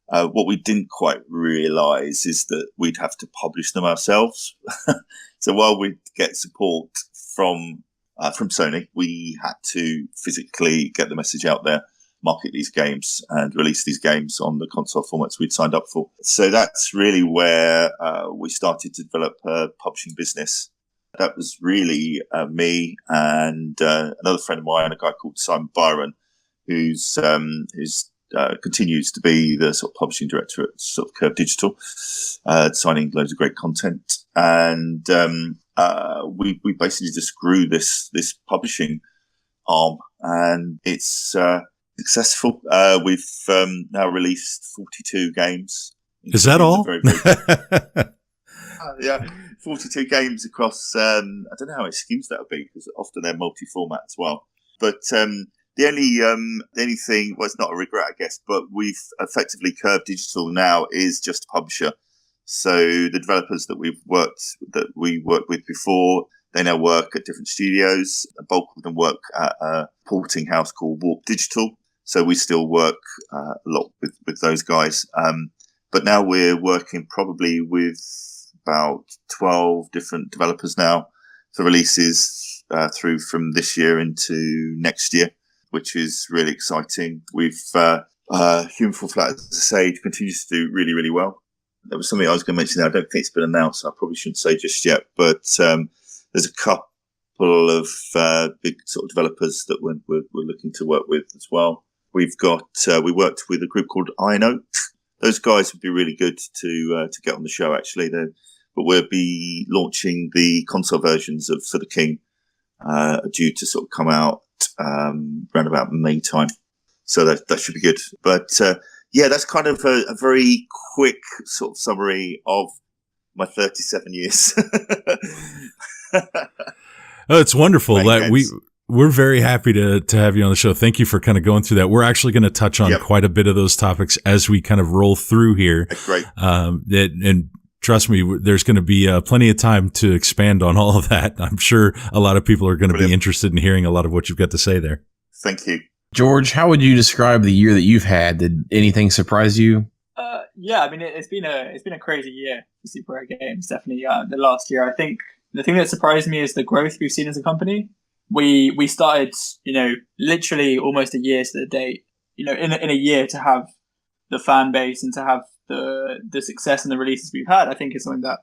[SPEAKER 6] what we didn't quite realize is that we'd have to publish them ourselves. So while we'd get support from Sony, we had to physically get the message out there, market these games, and release these games on the console formats we'd signed up for. So that's really where we started to develop a publishing business. That was really me and another friend of mine, a guy called Simon Byron, who's continues to be the sort of publishing director at sort of Curve Digital, signing loads of great content. And we basically just grew this publishing arm, and it's successful. We've now released 42 games.
[SPEAKER 1] Is that all?
[SPEAKER 6] Yeah, 42 games across, I don't know how many SKUs that would be, because often they're multi-format as well. But the only thing, well, it's not a regret, I guess, but we've effectively Curve Digital now is just a publisher. So the developers that we worked with before, they now work at different studios. A bulk of them work at a porting house called Warp Digital. So we still work a lot with those guys. But now we're working probably with about 12 different developers now for releases through from this year into next year, which is really exciting. We've Human Fall Flat, as I say, continues to do really, really well. There was something I was going to mention there. I don't think it's been announced, so I probably shouldn't say just yet. But there's a couple of big sort of developers that we're looking to work with as well. We've got we worked with a group called Iron Oak. Those guys would be really good to get on the show, actually. But we'll be launching the console versions of For the King, due to sort of come out around about May time. So that should be good. But yeah, that's kind of a very quick sort of summary of my 37 years.
[SPEAKER 1] Oh, it's wonderful. We're very happy to have you on the show. Thank you for kind of going through that. We're actually going to touch on quite a bit of those topics as we kind of roll through here.
[SPEAKER 6] Great.
[SPEAKER 1] And trust me, there's going to be plenty of time to expand on all of that. I'm sure a lot of people are going to be interested in hearing a lot of what you've got to say there.
[SPEAKER 6] Thank you.
[SPEAKER 2] George, how would you describe the year that you've had? Did anything surprise you?
[SPEAKER 5] Yeah, I mean it's been a crazy year for Super Rare Games. Definitely, the last year. I think the thing that surprised me is the growth we've seen as a company. We started, literally almost a year to the date. In a year to have the fan base and to have the success and the releases we've had, I think is something that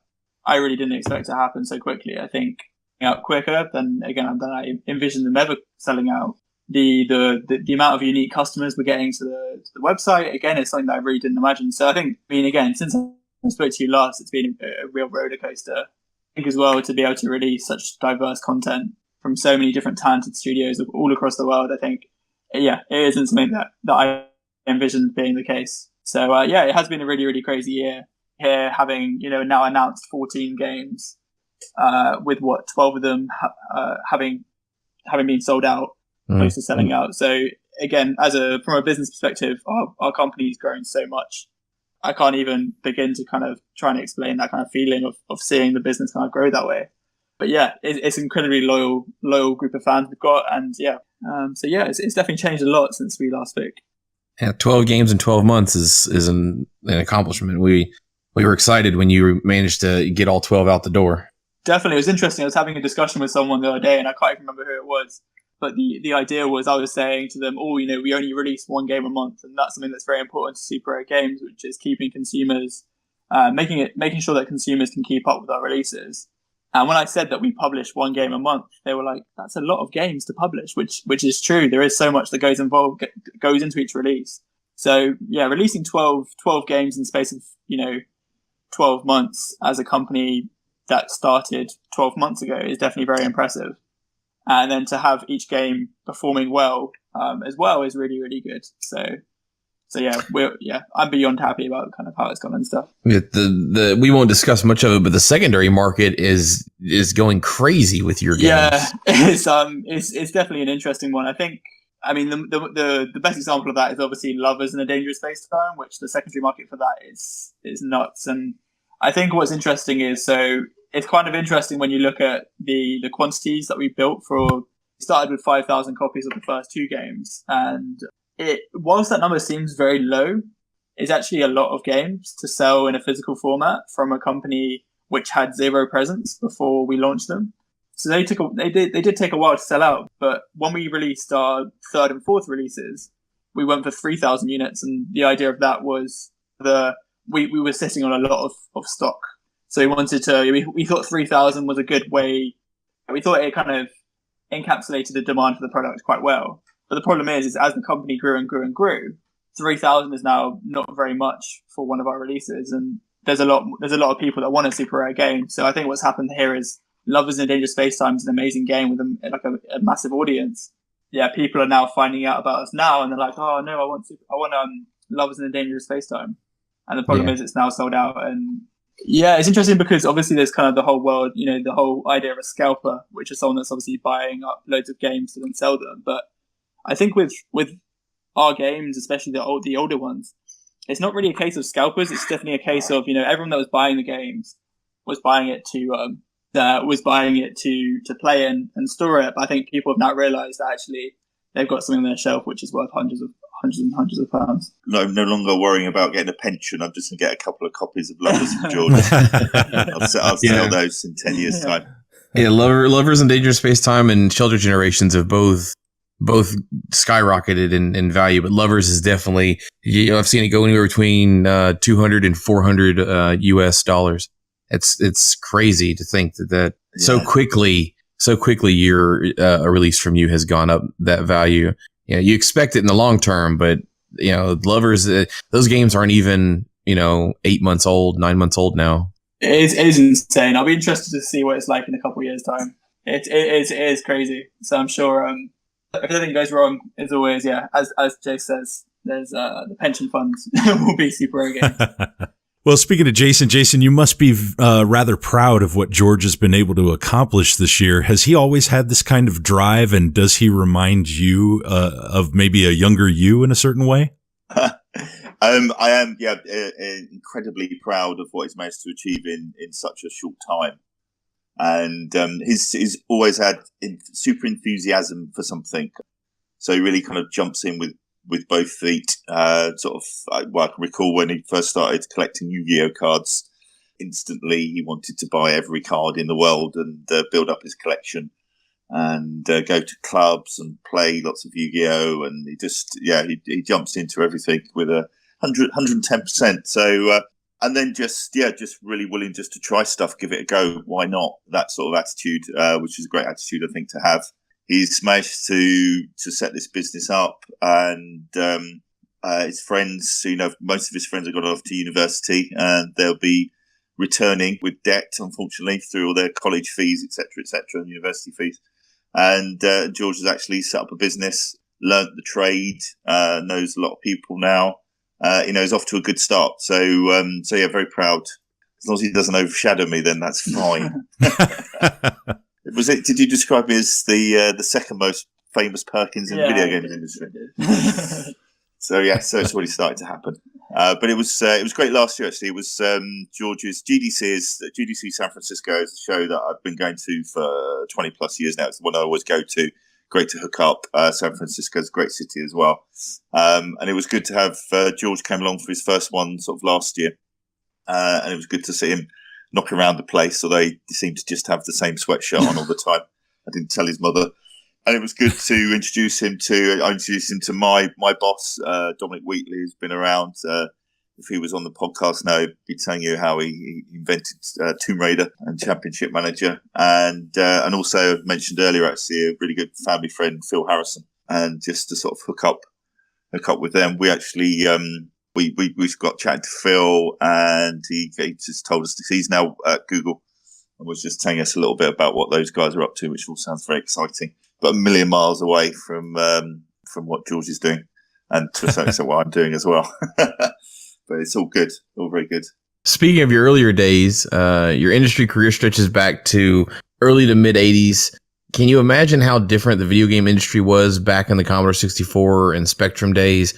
[SPEAKER 5] I really didn't expect to happen so quickly. I think out quicker than I envisioned them ever selling out. The amount of unique customers we're getting to the website, again, is something that I really didn't imagine. So I think, again, since I spoke to you last, it's been a real roller coaster. I think as well, to be able to release such diverse content from so many different talented studios all across the world, I think, it isn't something that I envisioned being the case. So it has been a really, really crazy year here, having now announced 14 games, with 12 of them having been sold out, close to selling out. So again, from a business perspective, our company's grown so much. I can't even begin to kind of try and explain that kind of feeling of seeing the business kind of grow that way. But it's an incredibly loyal group of fans we've got, and it's definitely changed a lot since we last spoke.
[SPEAKER 2] Yeah, 12 games in 12 months is an accomplishment. We were excited when you managed to get all 12 out the door.
[SPEAKER 5] Definitely, it was interesting. I was having a discussion with someone the other day, and I can't even remember who it was. But the idea was, I was saying to them, we only release one game a month, and that's something that's very important to Super Rare Games, which is keeping consumers, making sure that consumers can keep up with our releases. And when I said that we publish one game a month, they were like, "That's a lot of games to publish," which is true. There is so much that goes into each release. So releasing 12 games in the space of 12 months as a company that started 12 months ago is definitely very impressive. And then to have each game performing well as well is really, really good. So I'm beyond happy about kind of how it's gone and stuff.
[SPEAKER 2] We won't discuss much of it, but the secondary market is going crazy with your games.
[SPEAKER 5] Yeah, it's definitely an interesting one. I think. I mean, the best example of that is obviously Lovers in a Dangerous Space-Time, which the secondary market for that is nuts. And I think what's interesting is, so it's kind of interesting when you look at the quantities that we built for. We started with 5,000 copies of the first two games, and whilst that number seems very low, it's actually a lot of games to sell in a physical format from a company which had zero presence before we launched them. So they did take a while to sell out, but when we released our third and fourth releases, we went for 3,000 units, and the idea of that was we were sitting on a lot of stock. So we thought 3,000 was a good way. We thought it kind of encapsulated the demand for the product quite well. But the problem is as the company grew and grew and grew, 3,000 is now not very much for one of our releases, and there's a lot of people that want a Super Rare game. So I think what's happened here is Lovers in a Dangerous Space-Time is an amazing game with a massive audience. Yeah, people are now finding out about us now, and they're like, "Oh no, I want Lovers in a Dangerous Space-Time," and the problem is it's now sold out. And it's interesting because obviously there's kind of the whole world, the whole idea of a scalper, which is someone that's obviously buying up loads of games to then sell them. But I think with our games, especially the older ones, it's not really a case of scalpers. It's definitely a case of everyone that was buying the games was buying it to play and store it. But I think people have now realised that actually they've got something on their shelf which is worth hundreds of pounds.
[SPEAKER 6] No longer worrying about getting a pension. I'm just going to get a couple of copies of Lovers from George. I'll sell those in 10 years' time.
[SPEAKER 2] Yeah, Lovers in Dangerous Space-Time and Shelter Generations have both skyrocketed in value, but Lovers is definitely, I've seen it go anywhere between $200 and $400 US dollars. It's crazy to think that so quickly your a release from you has gone up that value. You expect it in the long term, but Lovers, those games aren't even 8 months old, 9 months old now.
[SPEAKER 5] It is insane. I'll be interested to see what it's like in a couple of years' time. It is crazy. So I'm sure if anything goes wrong, as always, as Jay says, there's the pension funds will be Super Rare Games.
[SPEAKER 1] Well, speaking of Jason, you must be rather proud of what George has been able to accomplish this year. Has he always had this kind of drive, and does he remind you of maybe a younger you in a certain way?
[SPEAKER 6] I am, incredibly proud of what he's managed to achieve in such a short time. And he's always had super enthusiasm for something. So he really kind of jumps in with both feet. I can recall when he first started collecting Yu-Gi-Oh cards, instantly he wanted to buy every card in the world and build up his collection and go to clubs and play lots of Yu-Gi-Oh! And he jumps into everything with 110%. So, and then just really willing just to try stuff, give it a go. Why not? That sort of attitude, which is a great attitude, I think, to have. He's managed to set this business up, and his friends, most of his friends have gone off to university, and they'll be returning with debt, unfortunately, through all their college fees, etc., and university fees. And George has actually set up a business, learnt the trade, knows a lot of people now. He's off to a good start. So very proud. As long as he doesn't overshadow me, then that's fine. Did you describe me as the second most famous Perkins in the video games industry? So it's already started to happen. But it was great last year. Actually, it was George's GDC San Francisco is a show that I've been going to for 20 plus years now. It's the one I always go to. Great to hook up. San Francisco's a great city as well. And it was good to have George came along for his first one sort of last year, and it was good to see him knock around the place, although he seemed to just have the same sweatshirt on all the time. I didn't tell his mother. And it was good to introduce him to my boss, Dominic Wheatley, who's been around. If he was on the podcast now, he'd be telling you how he invented Tomb Raider and Championship Manager. And also mentioned earlier, actually, a really good family friend, Phil Harrison. And just to sort of hook up with them, we actually we got chatting to Phil, and he just told us he's now at Google and was just telling us a little bit about what those guys are up to, which all sounds very exciting, but a million miles away from what George is doing, and to a certain extent what I'm doing as well. But it's all good, all very good.
[SPEAKER 2] Speaking of your earlier days, your industry career stretches back to early to mid 80s. Can you imagine how different the video game industry was back in the Commodore 64 and Spectrum days?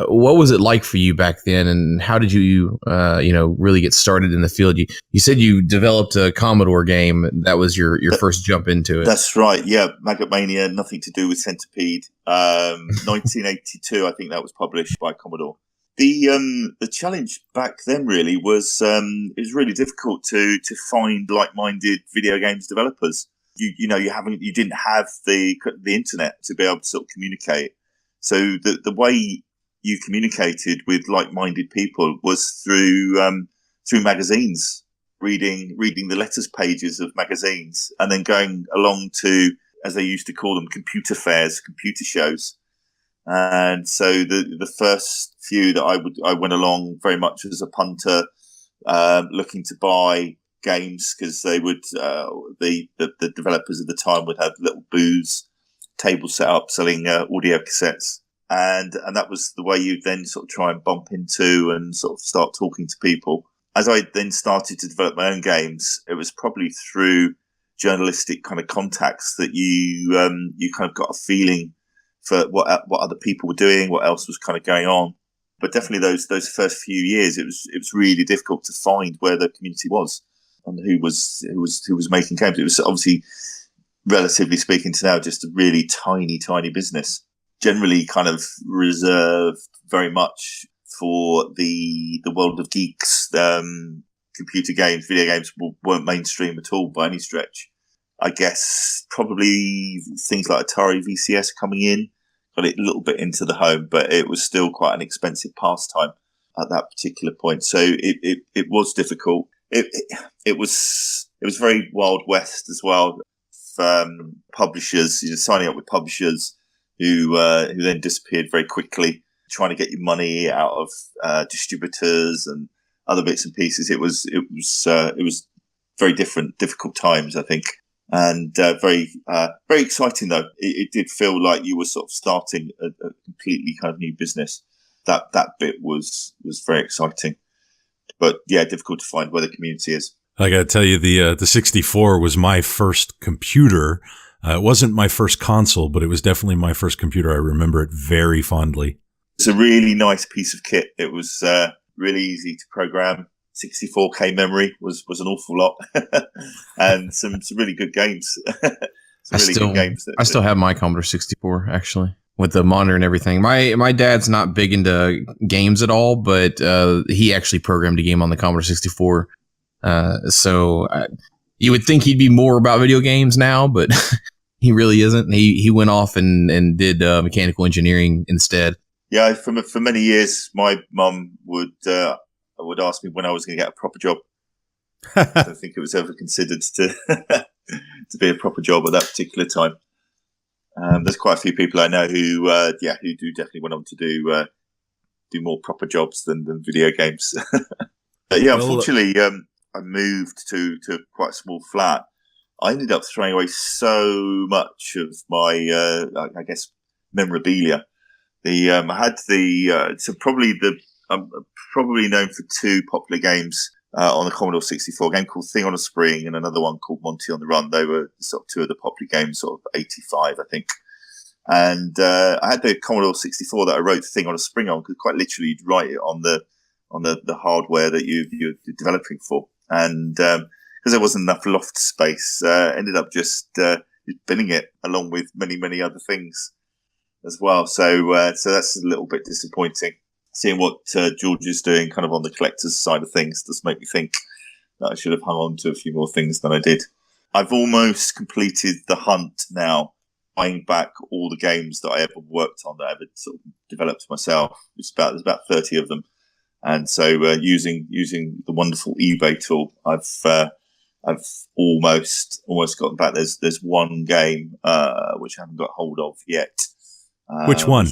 [SPEAKER 2] What was it like for you back then, and how did you really get started in the field? You said you developed a Commodore game. That was your first jump into it.
[SPEAKER 6] That's right. Yeah, Maggot Mania, nothing to do with Centipede. 1982, I think that was published by Commodore. The challenge back then really was it was really difficult to find like-minded video games developers. You didn't have the internet to be able to sort of communicate. So the way you communicated with like-minded people was through magazines, reading the letters pages of magazines, and then going along to, as they used to call them, computer fairs, computer shows. And so the first few that I went along very much as a punter, looking to buy games, because they would the developers at the time would have little booths, tables set up selling audio cassettes. And that was the way you then sort of try and bump into and sort of start talking to people. As I then started to develop my own games, it was probably through journalistic kind of contacts that you kind of got a feeling for what other people were doing, what else was kind of going on. But definitely those first few years, it was really difficult to find where the community was and who was making games. It was obviously, relatively speaking to now, just a really tiny business. Generally kind of reserved very much for the world of geeks. Computer games, video games weren't mainstream at all by any stretch. I guess probably things like Atari VCS coming in got it a little bit into the home, but it was still quite an expensive pastime at that particular point. So it was difficult. It was very Wild West as well. Publishers, signing up with publishers who then disappeared very quickly, trying to get your money out of distributors and other bits and pieces. It was very difficult times, I think, and very exciting though. It did feel like you were sort of starting a completely kind of new business. That bit was very exciting, but yeah, difficult to find where the community is.
[SPEAKER 1] I got to tell you, the 64 was my first computer. It wasn't my first console, but it was definitely my first computer. I remember it very fondly.
[SPEAKER 6] It's a really nice piece of kit. It was really easy to program. 64K memory was an awful lot, and some really good games.
[SPEAKER 2] I still have my Commodore 64 actually. with the monitor and everything. My dad's not big into games at all, but he actually programmed a game on the Commodore 64. So you would think he'd be more about video games now, but he really isn't. He went off and did mechanical engineering instead.
[SPEAKER 6] Yeah, for many years, my mum would ask me when I was going to get a proper job. I don't think it was ever considered to to be a proper job at that particular time. There's quite a few people I know who do definitely went on to do more proper jobs than video games. But yeah, unfortunately, I moved to quite a small flat. I ended up throwing away so much of my, I guess, memorabilia. I had I'm probably known for two popular games on the Commodore 64, a game called Thing on a Spring and another one called Monty on the Run. They were sort of two of the popular games, sort of 85, I think. And I had the Commodore 64 that I wrote Thing on a Spring on, because quite literally you'd write it on the hardware that you're developing for. And because there wasn't enough loft space, ended up just binning it along with many other things as well. So that's a little bit disappointing. Seeing what George is doing kind of on the collector's side of things does make me think that I should have hung on to a few more things than I did. I've almost completed the hunt now, buying back all the games that I ever worked on, that I ever sort of developed myself. There's about 30 of them. And so using the wonderful eBay tool, I've almost gotten back. There's one game which I haven't got hold of yet.
[SPEAKER 1] Which one?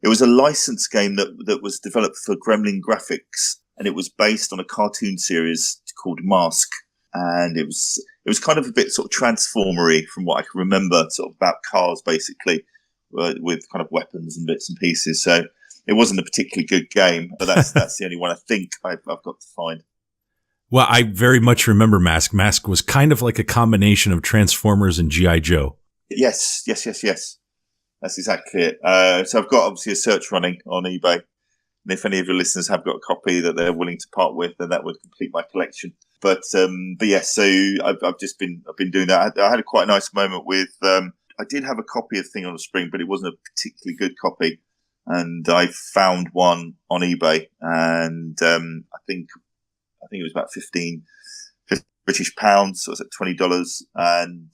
[SPEAKER 6] It was a licensed game that was developed for Gremlin Graphics, and it was based on a cartoon series called Mask. And it was kind of a bit sort of transformery from what I can remember, sort of about cars basically, with kind of weapons and bits and pieces. So it wasn't a particularly good game, but that's the only one I think I've got to find.
[SPEAKER 1] Well, I very much remember Mask. Mask was kind of like a combination of Transformers and G.I. Joe.
[SPEAKER 6] Yes. That's exactly it. So I've got obviously a search running on eBay. And if any of your listeners have got a copy that they're willing to part with, then that would complete my collection. But yes, so I've been doing that. I had quite a nice moment with, I did have a copy of Thing on a Spring, but it wasn't a particularly good copy. And I found one on eBay, and I think it was about 15 British pounds, so it was at $20, and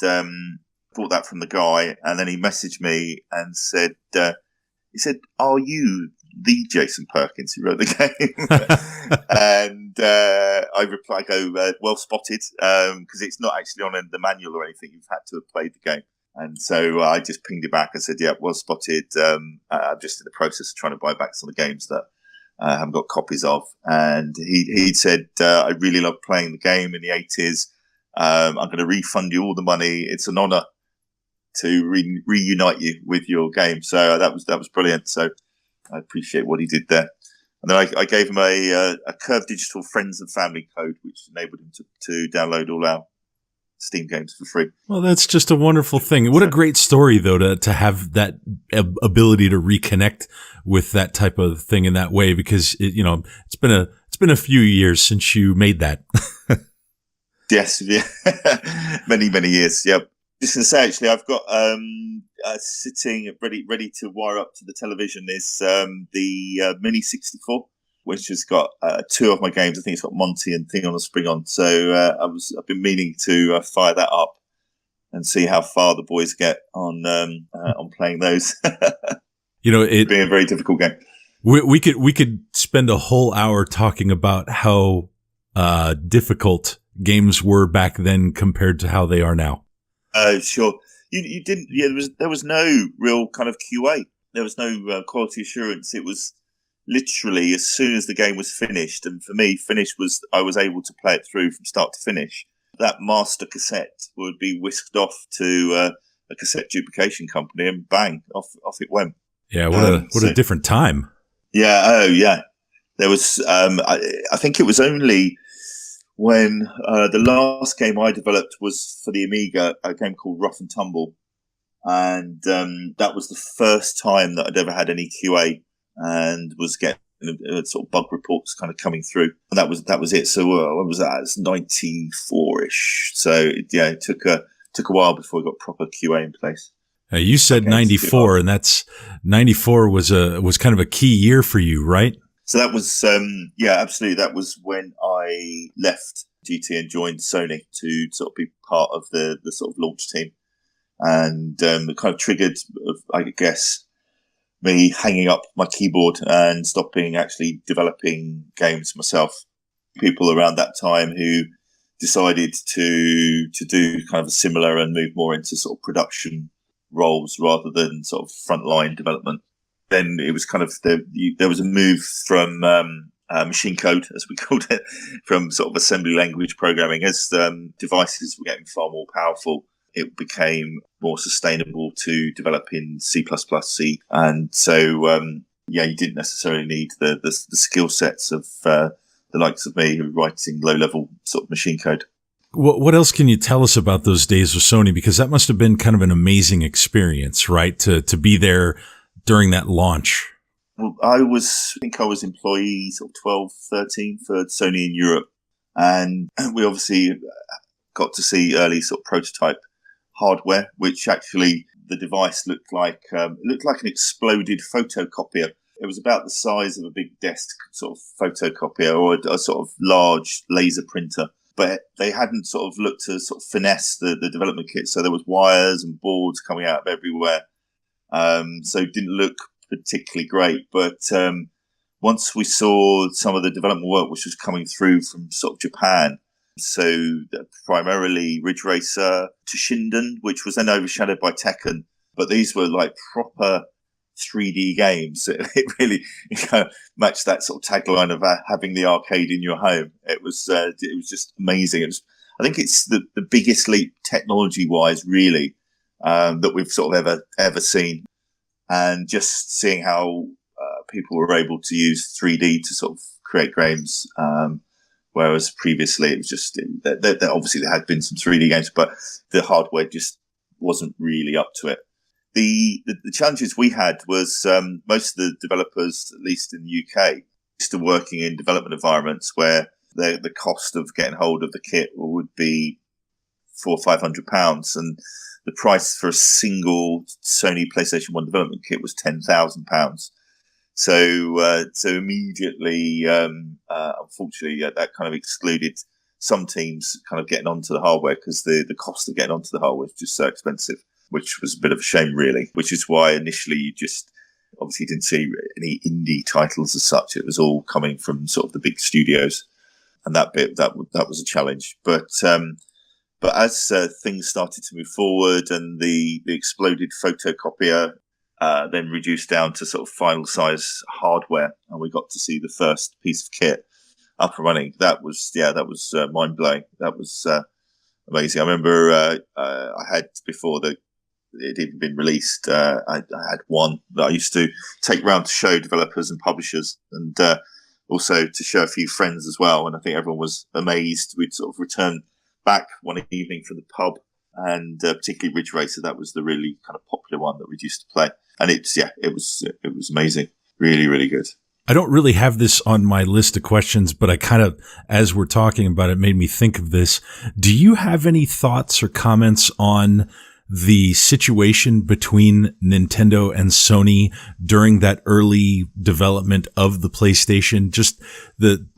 [SPEAKER 6] bought that from the guy, and then he messaged me and said, "Are you the Jason Perkins who wrote the game?" And I replied, "Well spotted," because it's not actually on the manual or anything. You've had to have played the game. And so I just pinged it back and said, "Yeah, well spotted. I'm just in the process of trying to buy back some of the games that I haven't got copies of." And he'd said, "I really love playing the game in the 80s. I'm going to refund you all the money. It's an honor to reunite you with your game." So that was brilliant. So I appreciate what he did there. And then I gave him a Curve Digital Friends and Family code, which enabled him to download all our Steam games for free.
[SPEAKER 1] Well, that's just a wonderful thing. What a great story, though, to have that ability to reconnect with that type of thing in that way, because it's been a few years since you made that.
[SPEAKER 6] Yes, yeah. many years. Yep. Just to say, actually, I've got sitting ready to wire up to the television is the Mini 64, which has got two of my games. I think it's got Monty and Thing on a Spring on. So I've been meaning to fire that up and see how far the boys get on playing those. It'd be a very difficult game.
[SPEAKER 1] We could spend a whole hour talking about how difficult games were back then compared to how they are now.
[SPEAKER 6] Sure. You didn't. Yeah, there was no real kind of QA. There was no quality assurance. It was literally as soon as the game was finished, and for me, finish was I was able to play it through from start to finish. That master cassette would be whisked off to a cassette duplication company, and bang, off it went.
[SPEAKER 1] Yeah, what a different time.
[SPEAKER 6] Yeah. Oh, yeah. There was. I think it was only when the last game I developed was for the Amiga, a game called Rough and Tumble. And that was the first time that I'd ever had any QA and was getting sort of bug reports kind of coming through. And that was it. So what was that? It's 94-ish. So yeah, it took a while before we got proper QA in place.
[SPEAKER 1] You said
[SPEAKER 6] Okay,
[SPEAKER 1] 94, and that's 94 was kind of a key year for you, right?
[SPEAKER 6] So that was, absolutely. That was when I left GT and joined Sony to sort of be part of the sort of launch team. And it kind of triggered, I guess, me hanging up my keyboard and stopping actually developing games myself. People around that time who decided to do kind of a similar and move more into sort of production roles rather than sort of frontline development. Then it was kind of there was a move from machine code, as we called it, from sort of assembly language programming. As devices were getting far more powerful, it became more sustainable to develop in C++, C. And so, you didn't necessarily need the skill sets of the likes of me who were writing low-level sort of machine code.
[SPEAKER 1] What else can you tell us about those days with Sony? Because that must have been kind of an amazing experience, right? To be there during that launch.
[SPEAKER 6] Well, I think I was employee sort of 12, 13 for Sony in Europe. And we obviously got to see early sort of prototype hardware, which actually the device looked like an exploded photocopier. It was about the size of a big desk sort of photocopier or a sort of large laser printer. But they hadn't sort of looked to sort of finesse the development kit. So there was wires and boards coming out of everywhere. So it didn't look particularly great. But once we saw some of the development work which was coming through from sort of Japan, so primarily Ridge Racer, Toshinden, which was then overshadowed by Tekken. But these were like proper 3D games. It really matched that sort of tagline of having the arcade in your home. It was just amazing. I think it's the biggest leap technology-wise, really, that we've sort of ever seen. And just seeing how people were able to use 3D to sort of create games, whereas previously it was just obviously there had been some 3D games, but the hardware just wasn't really up to it. The challenges we had was most of the developers, at least in the UK, used to working in development environments where the cost of getting hold of the kit would be £400 or £500, and the price for a single Sony PlayStation 1 development kit was £10,000. So immediately, unfortunately, that kind of excluded some teams kind of getting onto the hardware because the cost of getting onto the hardware was just so expensive, which was a bit of a shame, really, which is why initially you just obviously didn't see any indie titles as such. It was all coming from sort of the big studios, and that was a challenge. But as things started to move forward and the exploded photocopier then reduced down to sort of final size hardware, and we got to see the first piece of kit up and running, that was mind blowing. That was amazing. I remember I had, before it had even been released, I had one that I used to take round to show developers and publishers, and also to show a few friends as well. And I think everyone was amazed. We'd sort of return back one evening from the pub, and particularly Ridge Racer, that was the really kind of popular one that we used to play. And it was amazing. Really, really good.
[SPEAKER 1] I don't really have this on my list of questions, but I kind of, as we're talking about it, made me think of this. Do you have any thoughts or comments on the situation between Nintendo and Sony during that early development of the PlayStation?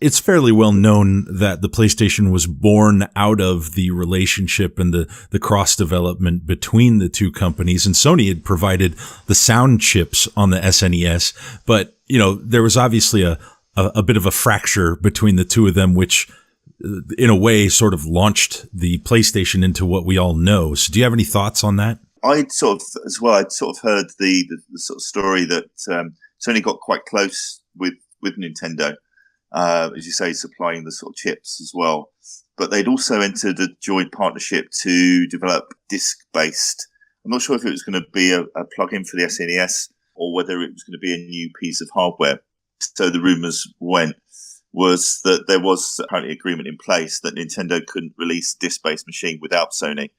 [SPEAKER 1] It's fairly well known that the PlayStation was born out of the relationship and the cross development between the two companies, and Sony had provided the sound chips on the SNES, but there was obviously a bit of a fracture between the two of them, which in a way sort of launched the PlayStation into what we all know. So do you have any thoughts on that?
[SPEAKER 6] I'd sort of heard the sort of story that Sony got quite close with Nintendo, as you say, supplying the sort of chips as well. But they'd also entered a joint partnership to develop disc-based. I'm not sure if it was going to be a plug-in for the SNES or whether it was going to be a new piece of hardware. So the rumors was that there was apparently agreement in place that Nintendo couldn't release a disc-based machine without Sony.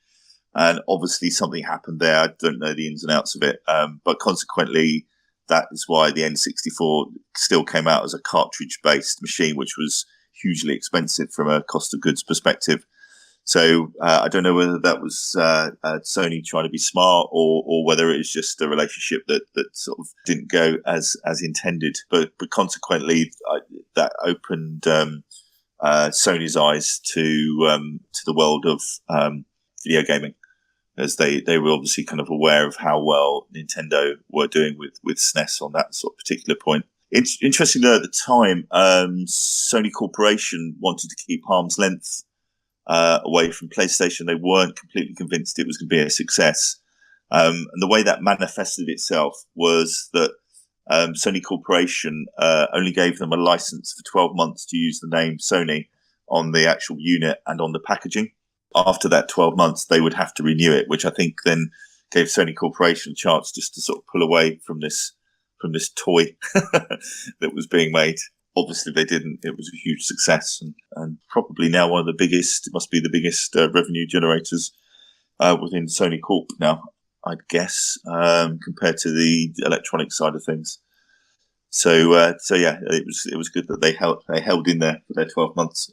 [SPEAKER 6] And obviously something happened there. I don't know the ins and outs of it. But consequently, that is why the N64 still came out as a cartridge-based machine, which was hugely expensive from a cost of goods perspective. So I don't know whether that was Sony trying to be smart, or whether it was just a relationship that sort of didn't go as intended. But consequently, that opened Sony's eyes to the world of video gaming, as they were obviously kind of aware of how well Nintendo were doing with SNES on that sort of particular point. It's interesting though, at the time, Sony Corporation wanted to keep arm's length away from PlayStation. They weren't completely convinced it was going to be a success. And the way that manifested itself was that Sony Corporation only gave them a license for 12 months to use the name Sony on the actual unit and on the packaging. After that 12 months, they would have to renew it, which I think then gave Sony Corporation a chance just to sort of pull away from this toy that was being made. Obviously, they didn't. It was a huge success, and probably now one of the biggest. It must be the biggest revenue generators within Sony Corp now, I'd guess, compared to the electronic side of things. So yeah, it was good that they held in there for their 12 months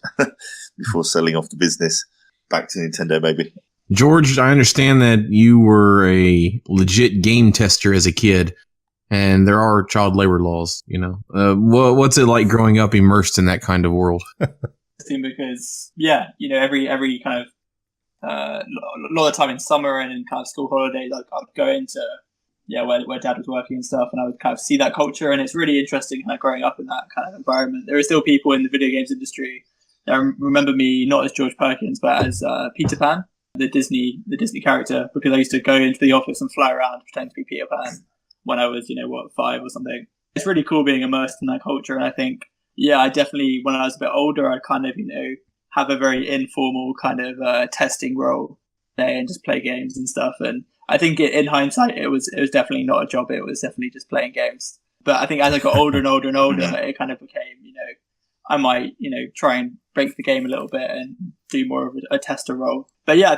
[SPEAKER 6] before selling off the business back to Nintendo, maybe.
[SPEAKER 2] George, I understand that you were a legit game tester as a kid. And there are child labor laws, you know. What's it like growing up immersed in that kind of world?
[SPEAKER 5] Because, yeah, you know, every kind of a lot of the time in summer and in kind of school holidays, I would go into where Dad was working and stuff, and I would kind of see that culture, and it's really interesting kind of growing up in that kind of environment. There are still people in the video games industry that remember me not as George Perkins, but as Peter Pan, the Disney character, because I used to go into the office and fly around pretending to be Peter Pan when I was, 5 or something. It's really cool being immersed in that culture. And I think, I definitely, when I was a bit older, I kind of, have a very informal kind of testing role there and just play games and stuff. And I think in hindsight, it was definitely not a job. It was definitely just playing games. But I think as I got older and older and older, it kind of became, I might, try and break the game a little bit and do more of a tester role. But yeah,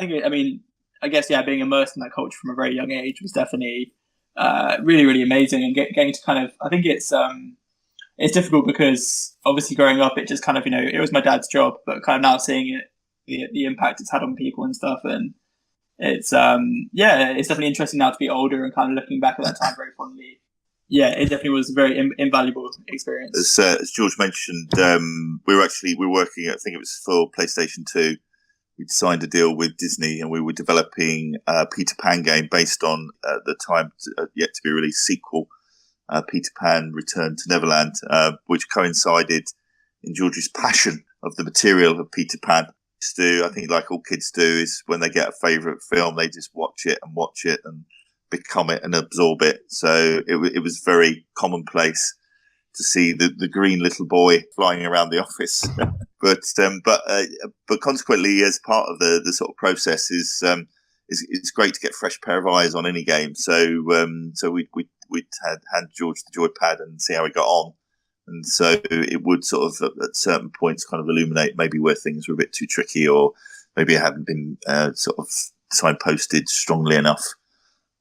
[SPEAKER 5] I guess being immersed in that culture from a very young age was definitely really, really amazing, and getting to kind of, I think it's difficult because obviously growing up, it just kind of, it was my dad's job, but kind of now seeing it, the impact it's had on people and stuff. And it's, it's definitely interesting now to be older and kind of looking back at that time very fondly. Yeah, it definitely was a very invaluable experience.
[SPEAKER 6] As George mentioned, we were working, I think it was for PlayStation 2. We'd signed a deal with Disney, and we were developing a Peter Pan game based on the time yet to be released sequel, Peter Pan Return to Neverland, which coincided in George's passion of the material of Peter Pan. I think, like all kids do, is when they get a favourite film, they just watch it and become it and absorb it. So it was very commonplace to see the green little boy flying around the office. But consequently, as part of the sort of process, it's great to get a fresh pair of eyes on any game. So we'd hand George the joypad and see how he got on, and so it would sort of at certain points kind of illuminate maybe where things were a bit too tricky, or maybe it hadn't been sort of signposted strongly enough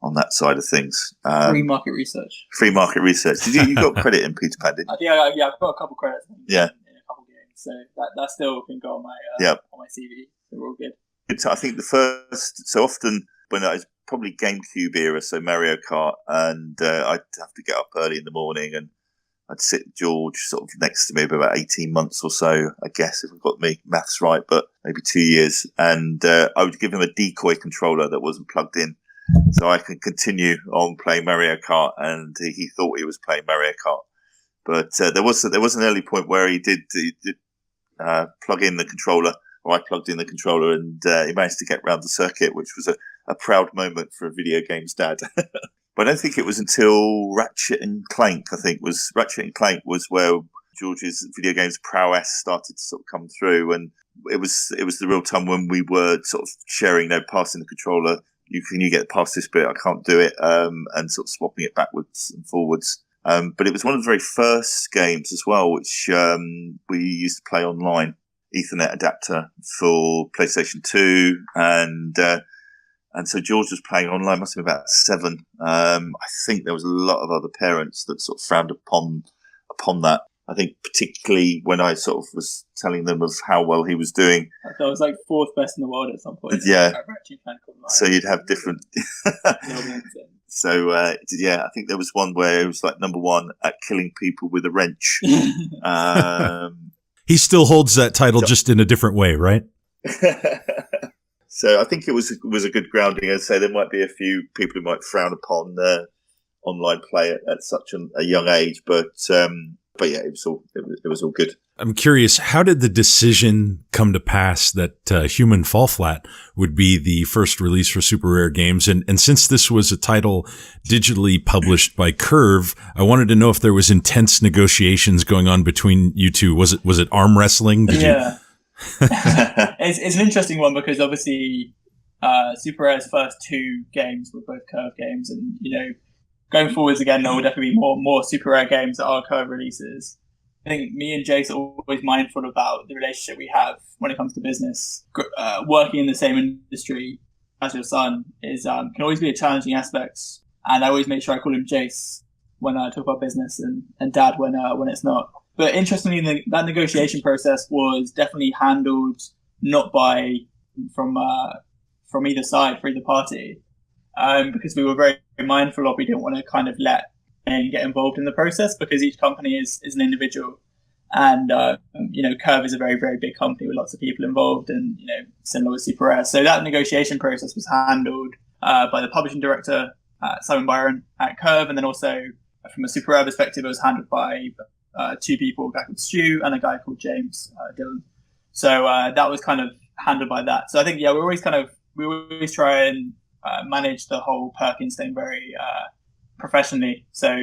[SPEAKER 6] on that side of things.
[SPEAKER 5] Free market research.
[SPEAKER 6] Did you got credit in Peter Pan?
[SPEAKER 5] I think I've got a couple credits. In a couple games, so that still can go on my on my CV. So we're all good.
[SPEAKER 6] I think the first, so often when I was probably GameCube era, so Mario Kart, and I'd have to get up early in the morning, and I'd sit George sort of next to me for about 18 months or so, I guess, if I've got my maths right, but maybe 2 years. And I would give him a decoy controller that wasn't plugged in, so I could continue on playing Mario Kart, and he thought he was playing Mario Kart. But there was an early point where he did plug in the controller, or I plugged in the controller, and he managed to get round the circuit, which was a proud moment for a video games dad. But I don't think it was until Ratchet and Clank, was where George's video games prowess started to sort of come through, and it was the real time when we were sort of sharing, passing the controller. Can you get past this bit? I can't do it, and sort of swapping it backwards and forwards. But it was one of the very first games as well, which we used to play online, Ethernet adapter for PlayStation 2, and so George was playing online, must have been about 7. I think there was a lot of other parents that sort of frowned upon that. I think particularly when I sort of was telling them of how well he was doing.
[SPEAKER 5] That was like 4th best in the world at some point.
[SPEAKER 6] Yeah. So you'd have different. So I think there was one where it was like number 1 at killing people with a wrench.
[SPEAKER 1] He still holds that title, just in a different way, right?
[SPEAKER 6] So I think it was a good grounding. I'd say there might be a few people who might frown upon online play at such a young age, but yeah, it was all good.
[SPEAKER 1] I'm curious, how did the decision come to pass that Human Fall Flat would be the first release for Super Rare Games? And since this was a title digitally published by Curve, I wanted to know if there was intense negotiations going on between you two. Was it arm wrestling?
[SPEAKER 5] It's an interesting one because obviously Super Rare's first 2 games were both Curve games, and going forwards again, there will definitely be more Super Rare games that are Curve releases. I think me and Jace are always mindful about the relationship we have when it comes to business. Working in the same industry as your son can always be a challenging aspect, and I always make sure I call him Jace when I talk about business, and Dad when it's not. But interestingly, that negotiation process was definitely handled not from either side, for either party, because we were very mindful of, we didn't want to kind of let anyone get involved in the process, because each company is an individual, and Curve is a very, very big company with lots of people involved, and similar with Super Rare. So that negotiation process was handled by the publishing director, Simon Byron at Curve, and then also from a Super Rare perspective, it was handled by 2 people, a guy called Stu and a guy called James Dillon. So that was kind of handled by that. So I think we always try and manage the whole Perkins thing very professionally. So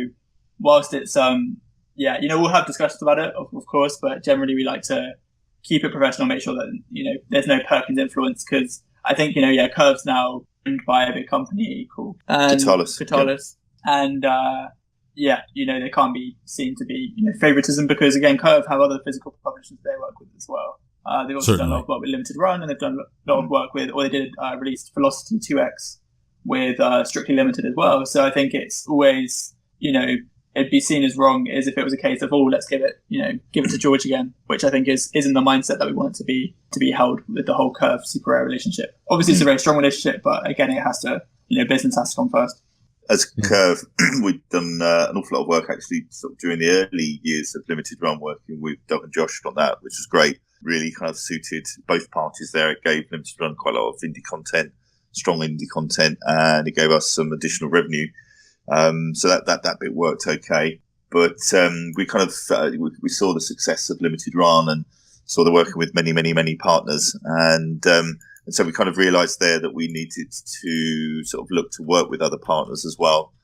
[SPEAKER 5] whilst it's we'll have discussions about it, of course, but generally we like to keep it professional, make sure that there's no Perkins influence, because I think Curve's now owned by a big company called Catalyst. And there can't be seen to be favoritism, because again, Curve have other physical publishers they work with as well. They've also done a lot of work with Limited Run, and they've done a lot of work with, or they did release Velocity 2X with Strictly Limited as well. So I think it's always, it'd be seen as wrong as if it was a case of, let's give it to George again, which I think isn't the mindset that we want it to be held with the whole Curve Super Rare relationship. Obviously, it's a very strong relationship, but again, it has to, business has to come first.
[SPEAKER 6] As Curve, we've done an awful lot of work actually sort of during the early years of Limited Run, working with Doug and Josh on that, which was great. Really kind of suited both parties there. It gave Limited Run quite a lot of indie content, strong indie content, and it gave us some additional revenue. So that bit worked okay. But we kind of we saw the success of Limited Run and saw the working with many partners, and so we kind of realised there that we needed to sort of look to work with other partners as well.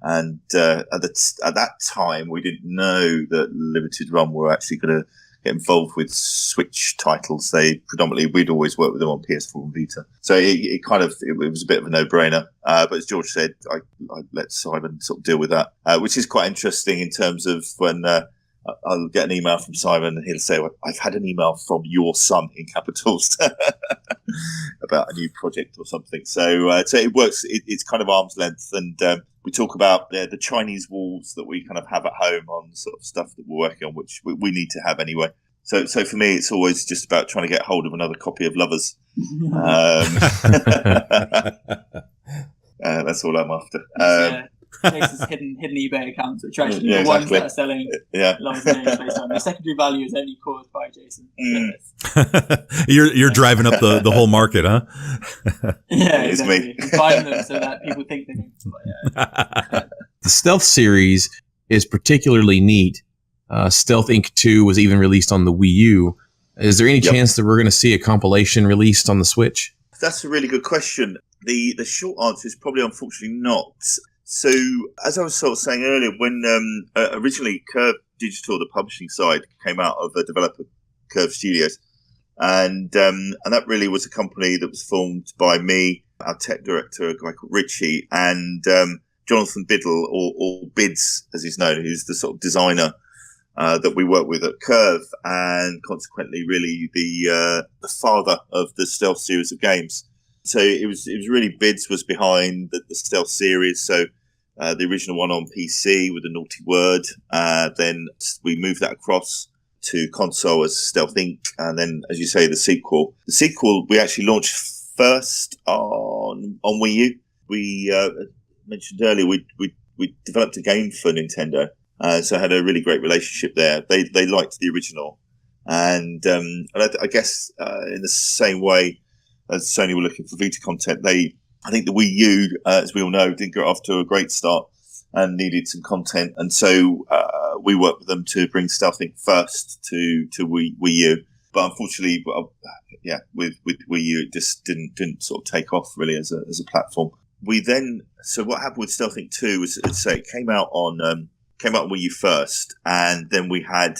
[SPEAKER 6] And at that time, we didn't know that Limited Run were actually going to get involved with Switch titles. We'd always worked with them on PS4 and Vita. So it was a bit of a no-brainer. But as George said, I let Simon sort of deal with that, which is quite interesting in terms of when I'll get an email from Simon and he'll say, I've had an email from your son in capitals about a new project or something. So it works. It's kind of arm's length. And we talk about the Chinese walls that we kind of have at home on sort of stuff that we're working on, which we need to have anyway. So for me, it's always just about trying to get hold of another copy of Lovers. That's all I'm after.
[SPEAKER 5] Jason's hidden eBay accounts, which are actually the ones that are selling Lovers names based on. The secondary value is only caused by Jason.
[SPEAKER 1] You're driving up the whole market, huh?
[SPEAKER 5] Yeah, exactly. Buying them so that people think they can.
[SPEAKER 2] The Stealth series is particularly neat. Stealth Inc. 2 was even released on the Wii U. Is there any chance that we're going to see a compilation released on the Switch?
[SPEAKER 6] That's a really good question. The short answer is probably unfortunately not. So, as I was sort of saying earlier, when originally Curve Digital, the publishing side, came out of a developer, Curve Studios, and that really was a company that was formed by me, our tech director, a guy called Richie, and Jonathan Biddle, or Bids, as he's known, who's the sort of designer that we work with at Curve, and consequently, really the father of the Stealth series of games. So it was really Bids was behind the Stealth series. So the original one on PC with the Naughty Word. Then we moved that across to console as Stealth Inc. And then, as you say, the sequel. The sequel we actually launched first on Wii U. We mentioned earlier we developed a game for Nintendo, so I had a really great relationship there. They liked the original, and I guess in the same way as Sony were looking for Vita content, I think the Wii U, as we all know, didn't get off to a great start and needed some content, and so we worked with them to bring Stealth Inc. first to Wii U. But unfortunately, with Wii U, it just didn't sort of take off really as a platform. So what happened with Stealth Inc. 2 was, it came out on Wii U first, and then we had,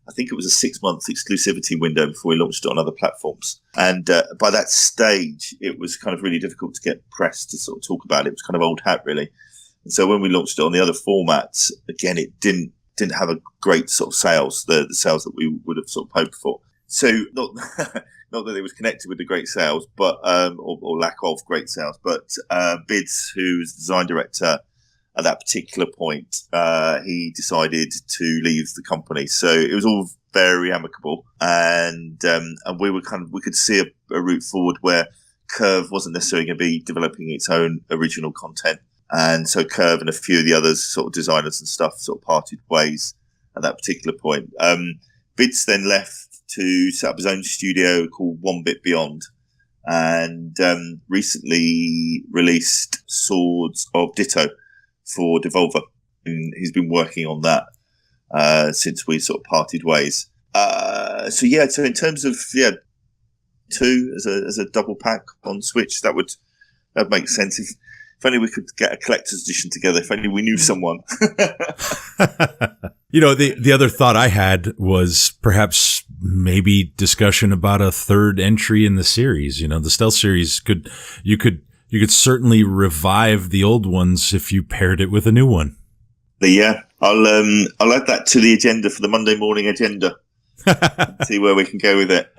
[SPEAKER 6] I think it was a 6-month exclusivity window before we launched it on other platforms. And by that stage, it was kind of really difficult to get press to sort of talk about it. It was kind of old hat, really. And so when we launched it on the other formats, again, it didn't have a great sort of sales, the sales that we would have sort of hoped for. So not that it was connected with the great sales, but or lack of great sales, but Bids, who's the design director at that particular point, he decided to leave the company. So it was all very amicable, and we could see a route forward where Curve wasn't necessarily going to be developing its own original content, and so Curve and a few of the others sort of designers and stuff sort of parted ways at that particular point. Bids then left to set up his own studio called One Bit Beyond, and recently released Swords of Ditto for Devolver. And he's been working on that since we sort of parted ways. So in terms of 2 as a double pack on Switch, that'd make sense. If only we could get a collector's edition together. If only we knew someone.
[SPEAKER 1] The other thought I had was perhaps maybe discussion about a third entry in the series. The Stealth series you could certainly revive the old ones if you paired it with a new one.
[SPEAKER 6] Yeah, I'll add that to the agenda for the Monday morning agenda. See where we can go with it.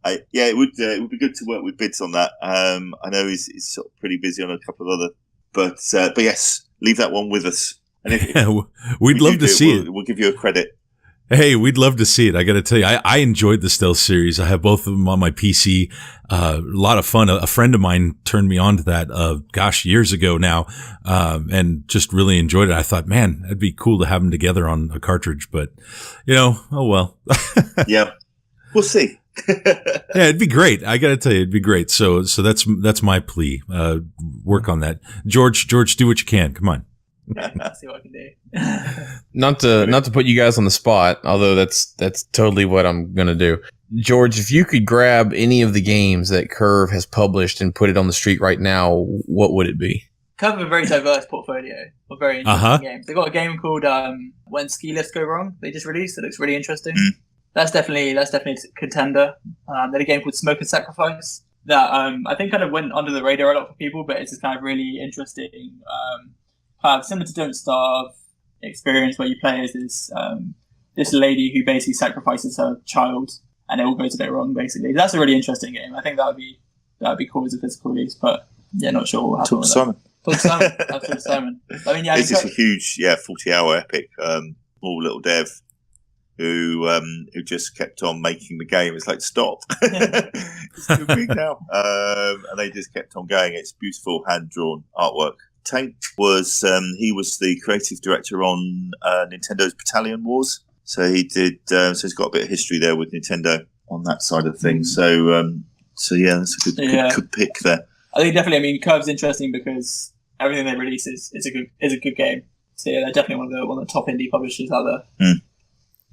[SPEAKER 6] It would be good to work with Bids on that. I know he's sort of pretty busy on a couple of other, but yes, leave that one with us. And
[SPEAKER 1] we'd love to see it.
[SPEAKER 6] We'll give you a credit.
[SPEAKER 1] Hey, we'd love to see it. I got to tell you, I enjoyed the Stealth series. I have both of them on my PC. A lot of fun. A friend of mine turned me on to that, years ago now, and just really enjoyed it. I thought, man, it'd be cool to have them together on a cartridge, but oh well.
[SPEAKER 6] Yeah, we'll see.
[SPEAKER 1] Yeah, it'd be great. I got to tell you, it'd be great. So that's my plea. Work on that. George, do what you can. Come on.
[SPEAKER 5] I'll see what I can do.
[SPEAKER 2] Not to put you guys on the spot, although that's totally what I'm gonna do. George, if you could grab any of the games that Curve has published and put it on the street right now, what would it be?
[SPEAKER 5] Curve have a very diverse portfolio of very interesting games. They've got a game called When Ski Lifts Go Wrong. They just released. It looks really interesting. That's definitely a contender. Then a game called Smoke and Sacrifice that I think kind of went under the radar a lot for people, but it's this kind of really interesting, similar to Don't Starve experience where you play as this lady who basically sacrifices her child, and it all goes a bit wrong. Basically, that's a really interesting game. I think that would be cool as a physical release, but not sure what will happen with that. Talk to Simon. Absolutely, Simon. I mean,
[SPEAKER 6] this is a huge 40-hour epic. Small little dev who just kept on making the game. It's like, stop. It's too big now. And they just kept on going. It's beautiful hand-drawn artwork. Tank was he was the creative director on Nintendo's Battalion Wars. So he did. So he's got a bit of history there with Nintendo on that side of things. So that's a good pick there.
[SPEAKER 5] I think definitely. I mean, Curve's interesting because everything they release is a good game. So yeah, they're definitely one of the top indie publishers out there.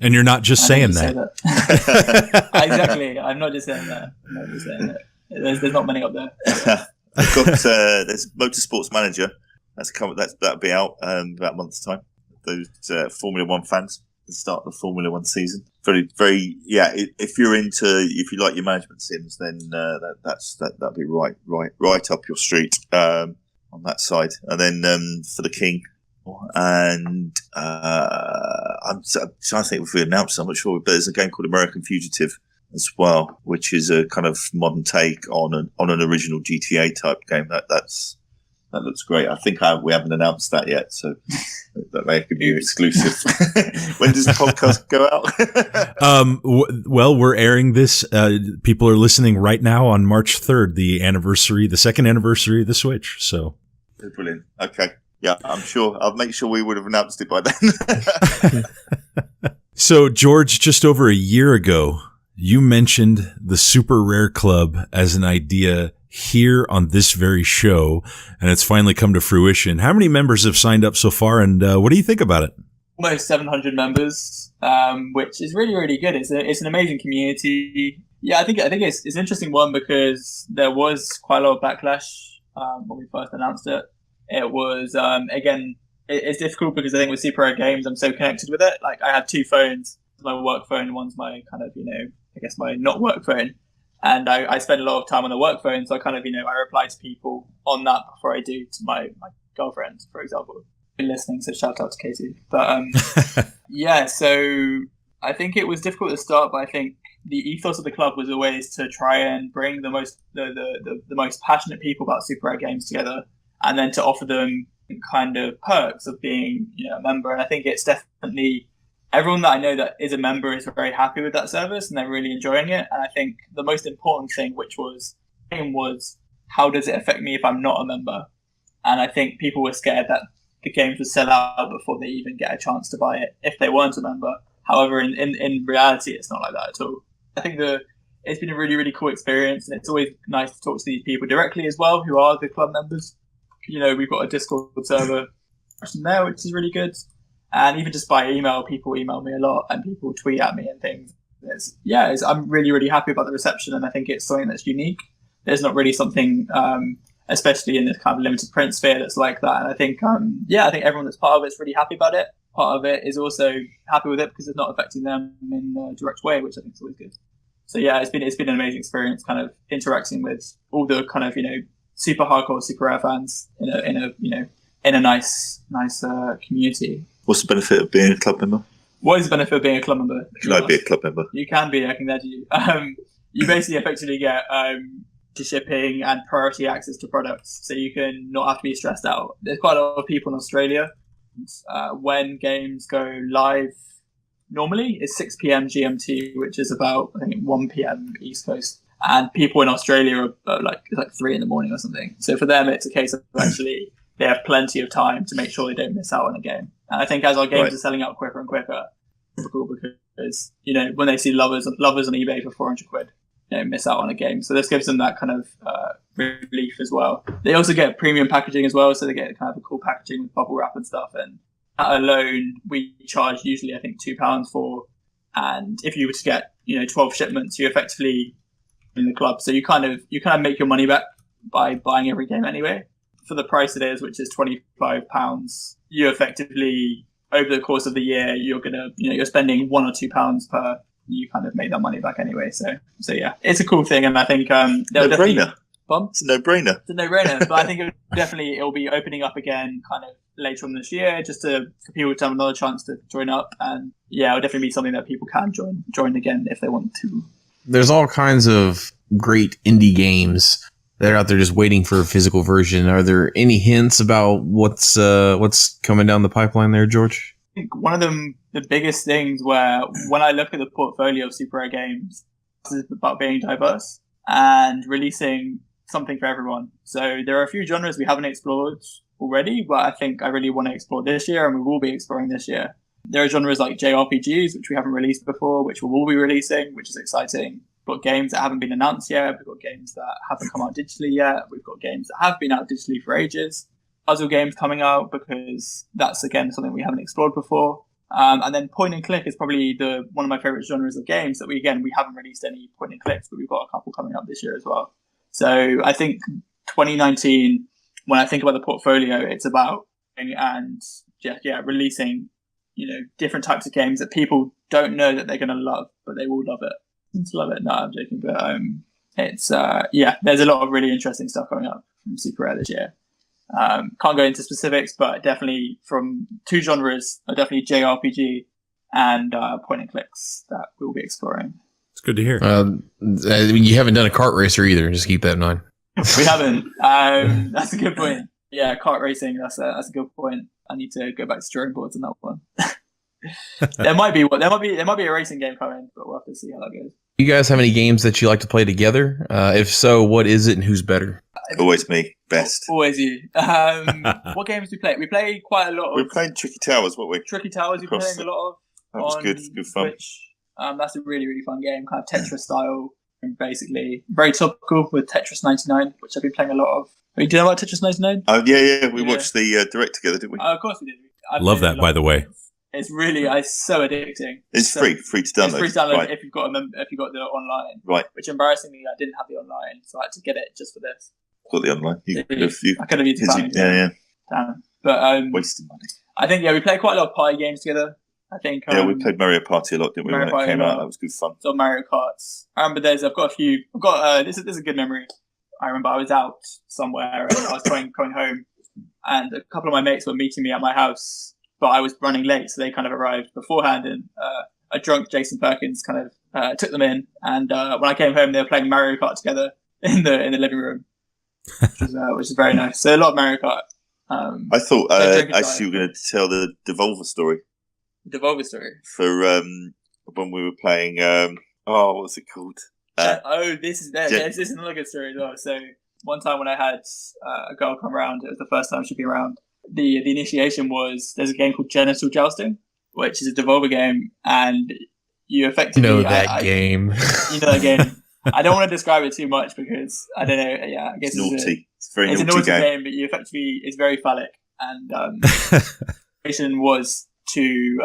[SPEAKER 1] And you're not just saying that.
[SPEAKER 5] Exactly. I'm not just saying that. There's not many up there.
[SPEAKER 6] I've got there's Motorsports Manager. That'll be out about a month's time. Those Formula One fans can start the Formula One season. Very, very. Yeah, if you like your management sims, then that'll be right up your street on that side. And then for the King. And I'm trying to think if we announced. I'm not sure, but there's a game called American Fugitive as well, which is a kind of modern take on an original GTA type game. That's That looks great. I think we haven't announced that yet, so that may could be exclusive. When does the podcast go out?
[SPEAKER 1] Well, we're airing this. People are listening right now on March 3rd, the second anniversary of the Switch. So
[SPEAKER 6] brilliant. Okay. Yeah, I'm sure. I'll make sure we would have announced it by then.
[SPEAKER 1] So, George, just over a year ago, you mentioned the Super Rare Club as an idea here on this very show, and it's finally come to fruition. How many members have signed up so far, and what do you think about it?
[SPEAKER 5] Almost 700 members, which is really, really good. It's an amazing community. Yeah, I think it's an interesting one because there was quite a lot of backlash when we first announced it. It was, again, it's difficult because I think with Super Rare Games, I'm so connected with it. Like, I have two phones. My work phone, one's my kind of, I guess my not work phone. And I spend a lot of time on the work phone, so I kind of, I reply to people on that before I do to my girlfriend, for example. Been listening, so shout out to Katie. But yeah, so I think it was difficult to start, but I think the ethos of the club was always to try and bring the most passionate people about Super Rare Games together, and then to offer them kind of perks of being a member. And I think it's definitely everyone that I know that is a member is very happy with that service and they're really enjoying it. And I think the most important thing, which was how does it affect me if I'm not a member? And I think people were scared that the games would sell out before they even get a chance to buy it if they weren't a member. However, in reality, it's not like that at all. I think it's been a really, really cool experience, and it's always nice to talk to these people directly as well, who are the club members. We've got a Discord server from there, which is really good. And even just by email, people email me a lot and people tweet at me and things. I'm really, really happy about the reception, and I think it's something that's unique. There's not really something, especially in this kind of limited print sphere, that's like that. And I think, I think everyone that's part of it's really happy about it. Part of it is also happy with it because it's not affecting them in a direct way, which I think is always good. So yeah, it's been an amazing experience, kind of interacting with all the kind of super hardcore, super rare fans in a nice community.
[SPEAKER 6] What's the benefit of being a club member?
[SPEAKER 5] What is the benefit of being a club member?
[SPEAKER 6] Can I be a club member?
[SPEAKER 5] You can be, I can let you. You basically effectively get to shipping and priority access to products, so you can not have to be stressed out. There's quite a lot of people in Australia. When games go live, normally it's 6 p.m. GMT, which is about, I think, 1 p.m. East Coast. And people in Australia are like 3 in the morning or something. So for them, it's a case of actually they have plenty of time to make sure they don't miss out on a game. And I think as our games are selling out quicker and quicker, it's cool because, when they see lovers on eBay for 400 quid, miss out on a game. So this gives them that kind of relief as well. They also get premium packaging as well. So they get kind of a cool packaging with bubble wrap and stuff. And that alone, we charge usually, I think, £2 for. And if you were to get, 12 shipments, you effectively in the club. So you kind of make your money back by buying every game anyway. For the price it is, which is £25, you effectively, over the course of the year, you're gonna, you're spending £1 or £2 per. You kind of make that money back anyway. So yeah, it's a cool thing, and I think
[SPEAKER 6] no-brainer. It's a no-brainer.
[SPEAKER 5] It's a no-brainer, but I think it'll be opening up again, kind of later on this year, just for people to have another chance to join up, and yeah, it'll definitely be something that people can join again if they want to.
[SPEAKER 2] There's all kinds of great indie games that are out there just waiting for a physical version. Are there any hints about what's coming down the pipeline there, George?
[SPEAKER 5] I think one of the biggest things where when I look at the portfolio of Super Rare Games, is about being diverse and releasing something for everyone. So there are a few genres we haven't explored already, but I think I really want to explore this year, and we will be exploring this year. There are genres like JRPGs, which we haven't released before, which we will be releasing, which is exciting. We've got games that haven't been announced yet. We've got games that haven't come out digitally yet. We've got games that have been out digitally for ages. Puzzle games coming out because that's, again, something we haven't explored before. And then point and click is probably one of my favorite genres of games that we haven't released any point and clicks, but we've got a couple coming up this year as well. So I think 2019, when I think about the portfolio, it's about releasing, different types of games that people don't know that they're going to love, but they will love it. To love it. No, I'm joking, but it's there's a lot of really interesting stuff coming up from Super Rare this year. Can't go into specifics, but definitely from two genres, definitely JRPG and point and clicks that we'll be exploring.
[SPEAKER 1] It's good to hear.
[SPEAKER 2] You haven't done a kart racer either. Just keep that in mind.
[SPEAKER 5] We haven't. That's a good point. Yeah, kart racing. That's a good point. I need to go back to drawing boards on that one. there might be a racing game coming, but we'll have to see how that goes.
[SPEAKER 2] You guys have any games that you like to play together? If so, what is it and who's better?
[SPEAKER 6] Always me, best.
[SPEAKER 5] Always you. What games do we play? We play quite a lot of...
[SPEAKER 6] We're playing Tricky Towers, what we?
[SPEAKER 5] Tricky Towers we're playing a lot of.
[SPEAKER 6] That was good fun.
[SPEAKER 5] Switch. That's a really, really fun game, kind of Tetris style, and basically very topical with Tetris 99, which I've been playing a lot of. Do you know about Tetris 99?
[SPEAKER 6] Oh, yeah. We watched the direct together, didn't we?
[SPEAKER 5] Of course we did.
[SPEAKER 1] Love that, by the way.
[SPEAKER 5] It's so addicting.
[SPEAKER 6] It's free to download.
[SPEAKER 5] It's free to download
[SPEAKER 6] right.
[SPEAKER 5] if you've got the online.
[SPEAKER 6] Right.
[SPEAKER 5] Which embarrassingly, I didn't have the online, so I had to get it just for this.
[SPEAKER 6] Got the online.
[SPEAKER 5] I could have used it.
[SPEAKER 6] Yeah.
[SPEAKER 5] Damn. But
[SPEAKER 6] wasted money.
[SPEAKER 5] I think we play quite a lot of party games together. I think
[SPEAKER 6] we played Mario Party a lot, didn't we? When it came out, that was good fun.
[SPEAKER 5] So Mario Karts. I remember this is a good memory. I remember I was out somewhere and I was coming home, and a couple of my mates were meeting me at my house, but I was running late, so they kind of arrived beforehand, and a drunk Jason Perkins kind of took them in, and when I came home, they were playing Mario Kart together in the living room, which is very nice. So a lot of Mario Kart.
[SPEAKER 6] I thought actually you were going to tell the Devolver story.
[SPEAKER 5] Devolver story
[SPEAKER 6] for when we were playing. What's it called?
[SPEAKER 5] This is another good story as well. So one time when I had a girl come around, it was the first time she'd been around. The initiation was there's a game called Genital Jousting, which is a Devolver game, and you effectively
[SPEAKER 2] know that game.
[SPEAKER 5] You know that game. I don't want to describe it too much because I don't know. Yeah, I guess
[SPEAKER 6] naughty.
[SPEAKER 5] It's a naughty game, but you effectively it's very phallic, and the mission was to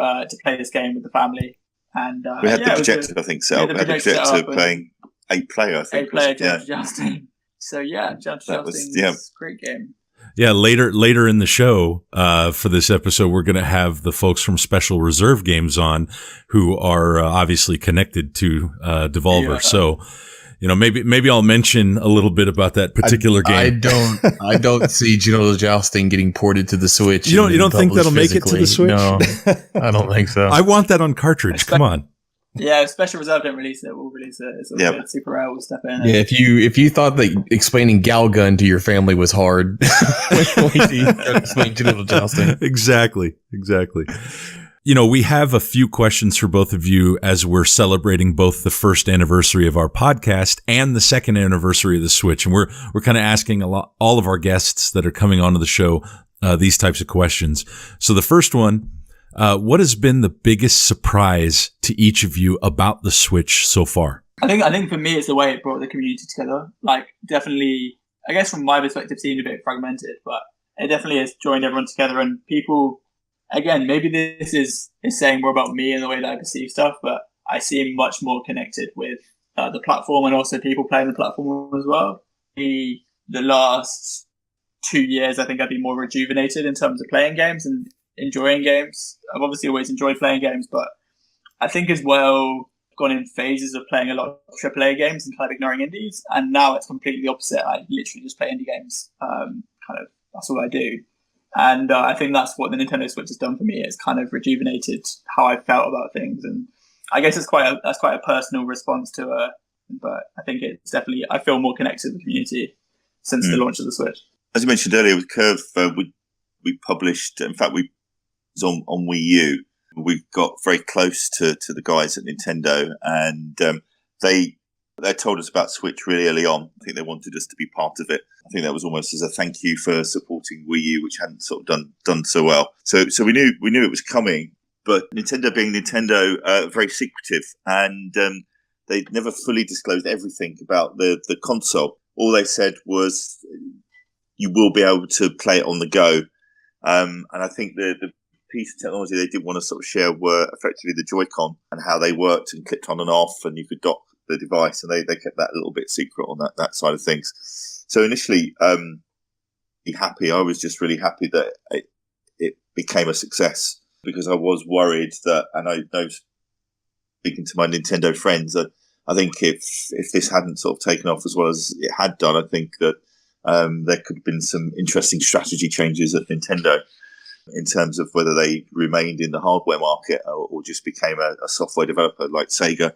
[SPEAKER 5] play this game with the family. And
[SPEAKER 6] we had the projector, I think, set up. We had the projector playing 8-player, I think.
[SPEAKER 5] 8-player Genital Jousting. So Genital Jousting is a great game.
[SPEAKER 1] Yeah, later in the show, for this episode, we're going to have the folks from Special Reserve Games on, who are obviously connected to Devolver. Yeah. So, maybe I'll mention a little bit about that particular game.
[SPEAKER 2] I don't see Genital Jousting getting ported to the Switch.
[SPEAKER 1] You don't think that'll make it to the Switch?
[SPEAKER 2] No, I don't think so.
[SPEAKER 1] I want that on cartridge. Come on.
[SPEAKER 5] Yeah, if Special Reserve don't release it, we'll release it. It's a Super Rare will step in.
[SPEAKER 2] Yeah, if you thought that explaining Galgun to your family was hard, wait till you explain Genital Jousting.
[SPEAKER 1] Exactly. We have a few questions for both of you as we're celebrating both the first anniversary of our podcast and the second anniversary of the Switch. And we're kind of asking all of our guests that are coming onto the show these types of questions. So the first one, what has been the biggest surprise to each of you about the Switch so far?
[SPEAKER 5] I think for me, it's the way it brought the community together. Like, definitely, I guess from my perspective, seemed a bit fragmented, but it definitely has joined everyone together. And people, again, maybe this is saying more about me and the way that I perceive stuff, but I seem much more connected with the platform and also people playing the platform as well. The last 2 years, I think I've been more rejuvenated in terms of playing games and enjoying games. I've obviously always enjoyed playing games, but I think as well gone in phases of playing a lot of AAA games and kind of ignoring indies, and now it's completely the opposite. I literally just play indie games. That's all I do, and I think that's what the Nintendo Switch has done for me. It's kind of rejuvenated how I felt about things, and I guess that's quite a personal response to it. But I think it's definitely I feel more connected to the community since the launch of the Switch.
[SPEAKER 6] As you mentioned earlier, with Curve, we published. In fact, we was on Wii U. We got very close to the guys at Nintendo, and they told us about Switch really early on. I think they wanted us to be part of it. I think that was almost as a thank you for supporting Wii U, which hadn't sort of done so well. So we knew it was coming, but Nintendo being Nintendo, very secretive, and they never fully disclosed everything about the console. All they said was you will be able to play it on the go, and I think the piece of technology they did want to sort of share were effectively the Joy-Con and how they worked and clicked on and off, and you could dock the device, and they kept that a little bit secret on that side of things. So initially, happy. I was just really happy that it became a success, because I was worried that, and I know speaking to my Nintendo friends, I think if this hadn't sort of taken off as well as it had done, I think that there could have been some interesting strategy changes at Nintendo. in terms of whether they remained in the hardware market or just became a software developer like Sega,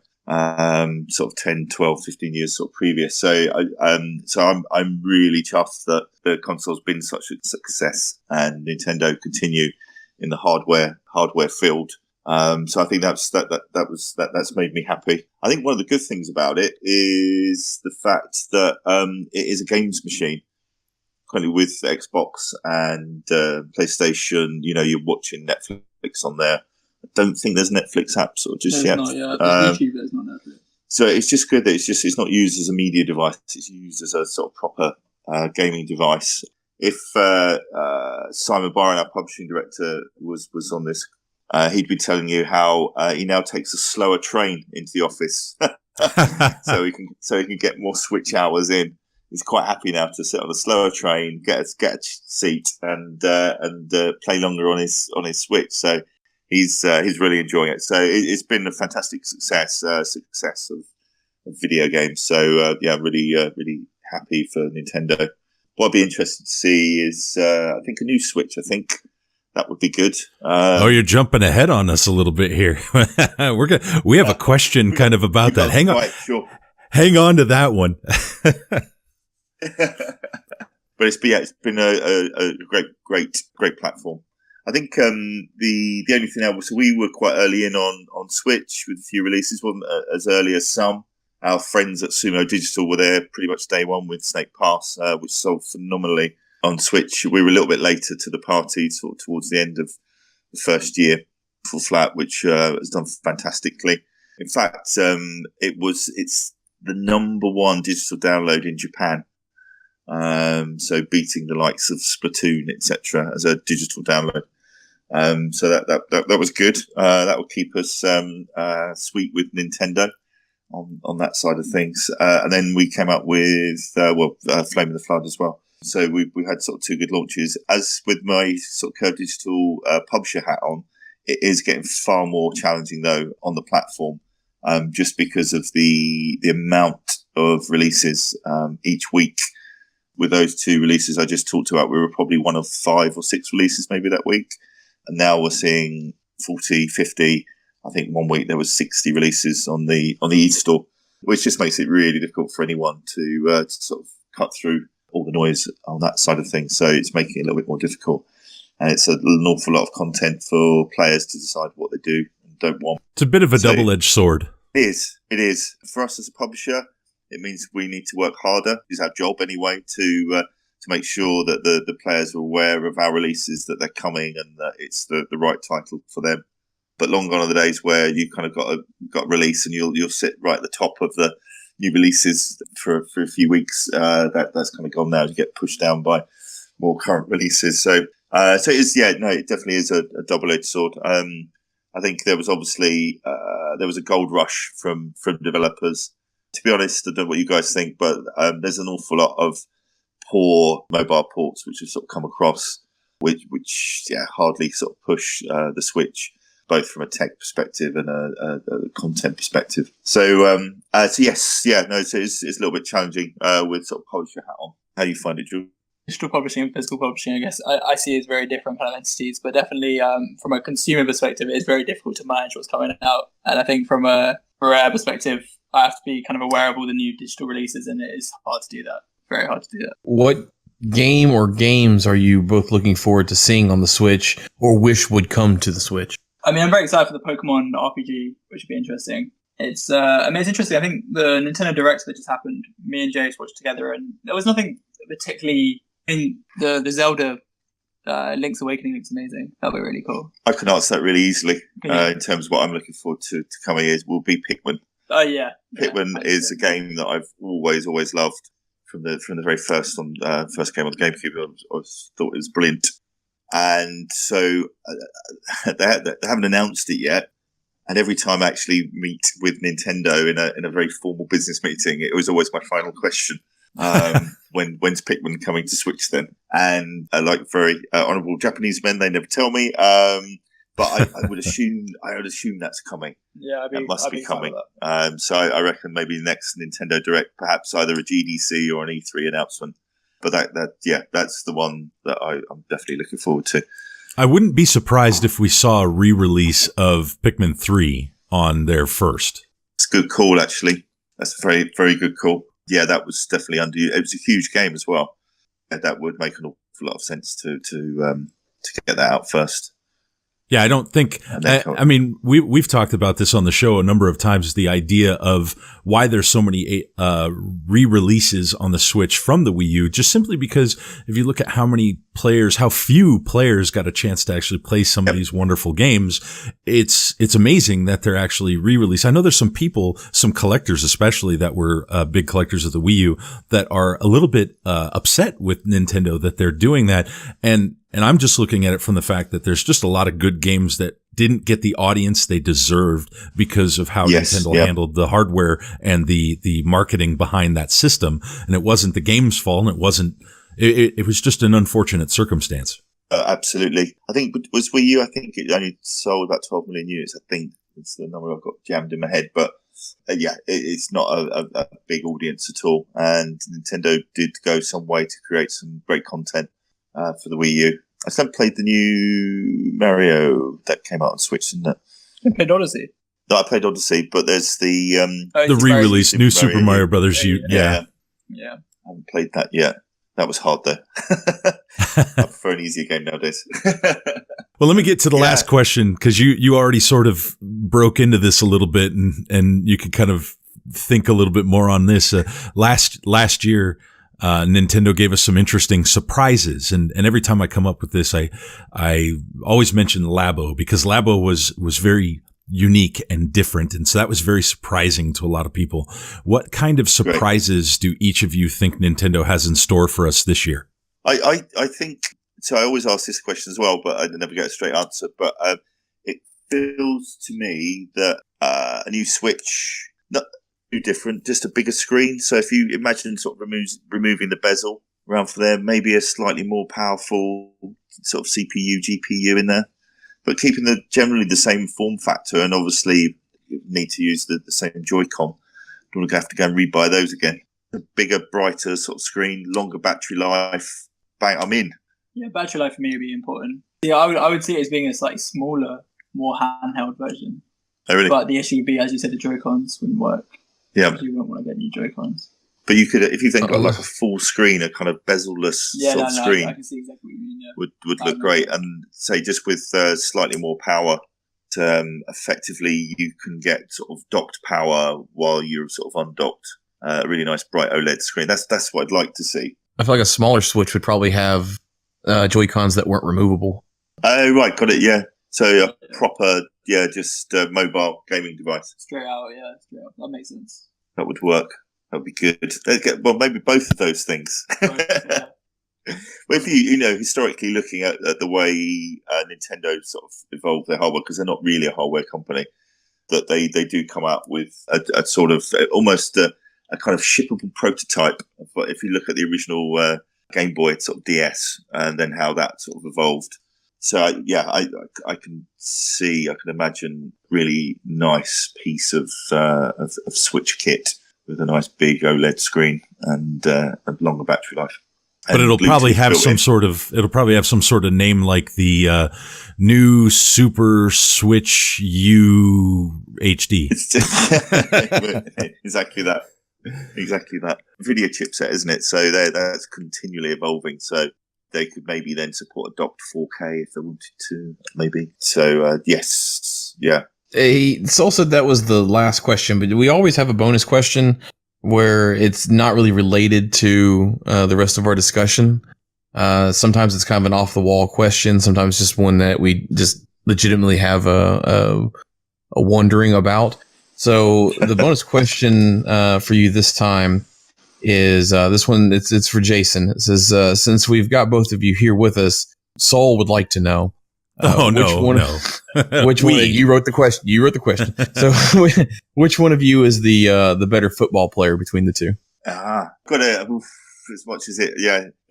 [SPEAKER 6] sort of 10, 12, 15 years sort of previous. So I'm really chuffed that the console's been such a success and Nintendo continue in the hardware field. So I think that's made me happy. I think one of the good things about it is the fact that it is a games machine. Currently with Xbox and PlayStation, you're watching Netflix on there. I don't think there's Netflix apps or just yet.
[SPEAKER 5] Not yet. YouTube, there's not Netflix.
[SPEAKER 6] So it's just good that it's not used as a media device. It's used as a sort of proper gaming device. If Simon Byron, our publishing director, was on this, he'd be telling you how he now takes a slower train into the office, so he can get more Switch hours in. He's quite happy now to sit on a slower train, get a seat, and play longer on his Switch. So he's really enjoying it. So it's been a fantastic success of video games. So really happy for Nintendo. What I'd be interested to see is I think a new Switch. I think that would be good.
[SPEAKER 1] You're jumping ahead on us a little bit here. We have a question kind of about that. Hang on,
[SPEAKER 6] sure.
[SPEAKER 1] Hang on to that one.
[SPEAKER 6] But it's been a great platform. I think the only thing else, so we were quite early in on Switch with a few releases, wasn't as early as some. Our friends at Sumo Digital were there pretty much day one with Snake Pass, which sold phenomenally on Switch. We were a little bit later to the party, sort of towards the end of the first year, Full Flat, which has done fantastically. In fact, it's the number one digital download in Japan. So beating the likes of Splatoon, etc., as a digital download. So that was good. That will keep us sweet with Nintendo on that side of things. And then we came up with Flame of the Flood as well. So we had sort of two good launches. As with my sort of Curve Digital publisher hat on, it is getting far more challenging though on the platform, just because of the amount of releases each week. With those two releases I just talked about, we were probably one of 5 or 6 releases maybe that week. And now we're seeing 40, 50. I think one week there was 60 releases on the e-store, which just makes it really difficult for anyone to sort of cut through all the noise on that side of things. So it's making it a little bit more difficult. And it's an awful lot of content for players to decide what they do and don't want.
[SPEAKER 1] It's a bit of a double-edged sword.
[SPEAKER 6] It is. For us as a publisher, it means we need to work harder. It's our job anyway to make sure that the players are aware of our releases, that they're coming, and that it's the right title for them. But long gone are the days where you kind of got a release and you'll sit right at the top of the new releases for a few weeks. That's kind of gone now. You get pushed down by more current releases. So it is. Yeah, no, it definitely is a double-edged sword. I think there was obviously there was a gold rush from developers. To be honest, I don't know what you guys think, but there's an awful lot of poor mobile ports which have sort of come across, which hardly sort of push the Switch, both from a tech perspective and a content perspective. So yes, yeah, no, so it's a little bit challenging with sort of publisher hat on. How do you find it, Drew?
[SPEAKER 5] Digital publishing and physical publishing, I guess, I see as very different kind of entities, but definitely from a consumer perspective, it's very difficult to manage what's coming out. And I think from a rare perspective, I have to be kind of aware of all the new digital releases, and it is hard to do that. Very hard to do that.
[SPEAKER 2] What game or games are you both looking forward to seeing on the Switch or wish would come to the Switch?
[SPEAKER 5] I mean, I'm very excited for the Pokemon RPG, which would be interesting. It's interesting. I think the Nintendo Direct that just happened, me and Jace watched together, and there was nothing particularly in the Zelda Link's Awakening looks amazing. That'll be really cool.
[SPEAKER 6] I can answer that really easily. In terms of what I'm looking forward to coming is will be Pikmin.
[SPEAKER 5] Oh yeah,
[SPEAKER 6] Pikmin is a game that I've always loved from the very first first game on the GameCube. I thought it was brilliant, and so they haven't announced it yet. And every time I actually meet with Nintendo in a very formal business meeting, it was always my final question: when's Pikmin coming to Switch then? And like very honourable Japanese men, they never tell me. But I would assume that's coming.
[SPEAKER 5] Yeah,
[SPEAKER 6] it must be coming. So I reckon maybe next Nintendo Direct, perhaps either a GDC or an E3 announcement. But that's the one that I'm definitely looking forward to.
[SPEAKER 1] I wouldn't be surprised if we saw a re-release of Pikmin 3 on there first.
[SPEAKER 6] It's a good call, actually. That's a very, very good call. Yeah, that was definitely it was a huge game as well. And that would make an awful lot of sense to get that out first.
[SPEAKER 1] Yeah, I don't think. I mean, we've talked about this on the show a number of times. The idea of why there's so many re-releases on the Switch from the Wii U, just simply because if you look at how few players got a chance to actually play some of these wonderful games, it's amazing that they're actually re-released. I know there's some people, some collectors especially, that were big collectors of the Wii U that are a little bit upset with Nintendo that they're doing that, and I'm just looking at it from the fact that there's just a lot of good games that didn't get the audience they deserved because of how Nintendo handled the hardware and the marketing behind that system. And it wasn't the game's fault. And it was just an unfortunate circumstance.
[SPEAKER 6] Absolutely. I think it was Wii U. I think it only sold about 12 million units. I think it's the number I've got jammed in my head. But it's not a big audience at all. And Nintendo did go some way to create some great content for the Wii U. I still played the new Mario that came out on Switch, didn't it?
[SPEAKER 5] I played Odyssey.
[SPEAKER 6] No, I played Odyssey, but there's the
[SPEAKER 1] re-release, new Super Mario Brothers.
[SPEAKER 5] Yeah.
[SPEAKER 6] I haven't played that yet. That was hard though. I prefer an easier game nowadays.
[SPEAKER 1] Well, let me get to the last question, because you already sort of broke into this a little bit, and you could kind of think a little bit more on this. Last year, Nintendo gave us some interesting surprises, and every time I come up with this, I always mention Labo, because Labo was very unique and different, and so that was very surprising to a lot of people. What kind of surprises do each of you think Nintendo has in store for us this year?
[SPEAKER 6] I think so. I always ask this question as well, but I never get a straight answer. But it feels to me that a new Switch, not too different, just a bigger screen. So if you imagine sort of removing the bezel around for there, maybe a slightly more powerful sort of CPU, GPU in there, but keeping generally the same form factor. And obviously you need to use the same Joy-Con. Don't want to have to go and rebuy those again. A bigger, brighter sort of screen, longer battery life. Bang, I'm in.
[SPEAKER 5] Yeah, battery life for me would be important. Yeah, I would see it as being a slightly smaller, more handheld version.
[SPEAKER 6] Oh, really?
[SPEAKER 5] But the issue would be, as you said, the Joy-Cons wouldn't work.
[SPEAKER 6] Yeah.
[SPEAKER 5] You wouldn't want to get new Joy-Cons.
[SPEAKER 6] But you could, if you think got like a full screen, a kind of bezel-less screen,
[SPEAKER 5] I can see exactly what you mean. Yeah.
[SPEAKER 6] would look great. And say just with slightly more power, effectively you can get sort of docked power while you're sort of undocked. A really nice bright OLED screen. That's what I'd like to see.
[SPEAKER 2] I feel like a smaller Switch would probably have Joy-Cons that weren't removable.
[SPEAKER 6] Oh, right, got it. Yeah. So a proper, just mobile gaming device.
[SPEAKER 5] Straight out. That makes sense.
[SPEAKER 6] That would work. That would be good. Well, maybe both of those things. Well, if you historically looking at the way Nintendo sort of evolved their hardware, because they're not really a hardware company, that they do come out with a sort of almost a kind of shippable prototype. But if you look at the original Game Boy sort of DS, and then how that sort of evolved. So I can imagine really nice piece of Switch kit with a nice big OLED screen and a longer battery life.
[SPEAKER 1] But it'll probably have some sort of name like the new Super Switch U HD.
[SPEAKER 6] Exactly that. Video chipset, isn't it? So that's continually evolving. So they could maybe then support a docked 4K if they wanted to, maybe. So yes, yeah.
[SPEAKER 2] Saul said that was the last question, but we always have a bonus question where it's not really related to the rest of our discussion. Sometimes it's kind of an off-the-wall question. Sometimes just one that we just legitimately have a wondering about. So the bonus question for you this time is this one. It's for Jason. It says, since we've got both of you here with us, Saul would like to know. Which one? You wrote the question. So, which one of you is the better football player between the two?
[SPEAKER 6] Got it. As much as it,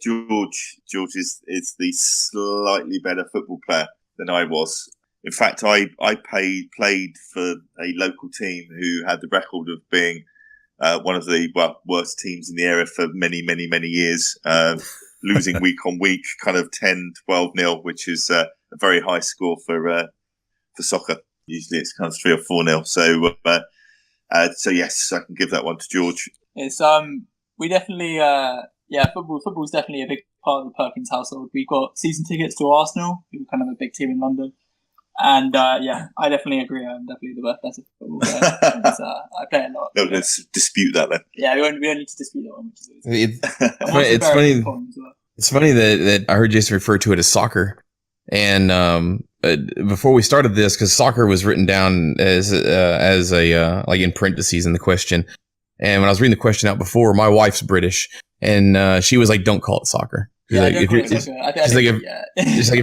[SPEAKER 6] George is the slightly better football player than I was. In fact, I played for a local team who had the record of being one of the worst teams in the area for many, many, many years, losing week on week, kind of 10-12-0, which is very high score for soccer. Usually it's kind of 3 or 4-0. So yes, I can give that one to George.
[SPEAKER 5] It's we definitely football's definitely a big part of the Perkins household. We've got season tickets to Arsenal, who are kind of a big team in London. And I definitely agree. I'm definitely the better football player. I play a lot.
[SPEAKER 6] No, let's dispute that then.
[SPEAKER 5] Yeah, we don't need to dispute that one.
[SPEAKER 2] It's funny. It's funny that I heard Jason refer to it as soccer. And before we started this, because soccer was written down as a like in parentheses in the question. And when I was reading the question out before, my wife's British, and she was like, "Don't call it soccer."
[SPEAKER 5] Yeah,
[SPEAKER 2] like, if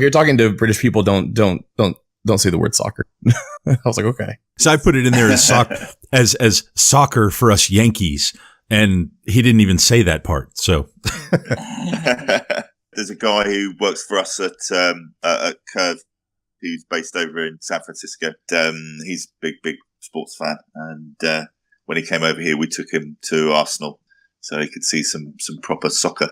[SPEAKER 2] you're talking to British people, don't say the word soccer. I was like, okay.
[SPEAKER 1] So I put it in there as as soccer for us Yankees, and he didn't even say that part. So
[SPEAKER 6] there's a guy who works for us at Curve, who's based over in San Francisco. He's a big sports fan, and when he came over here, we took him to Arsenal so he could see some proper soccer.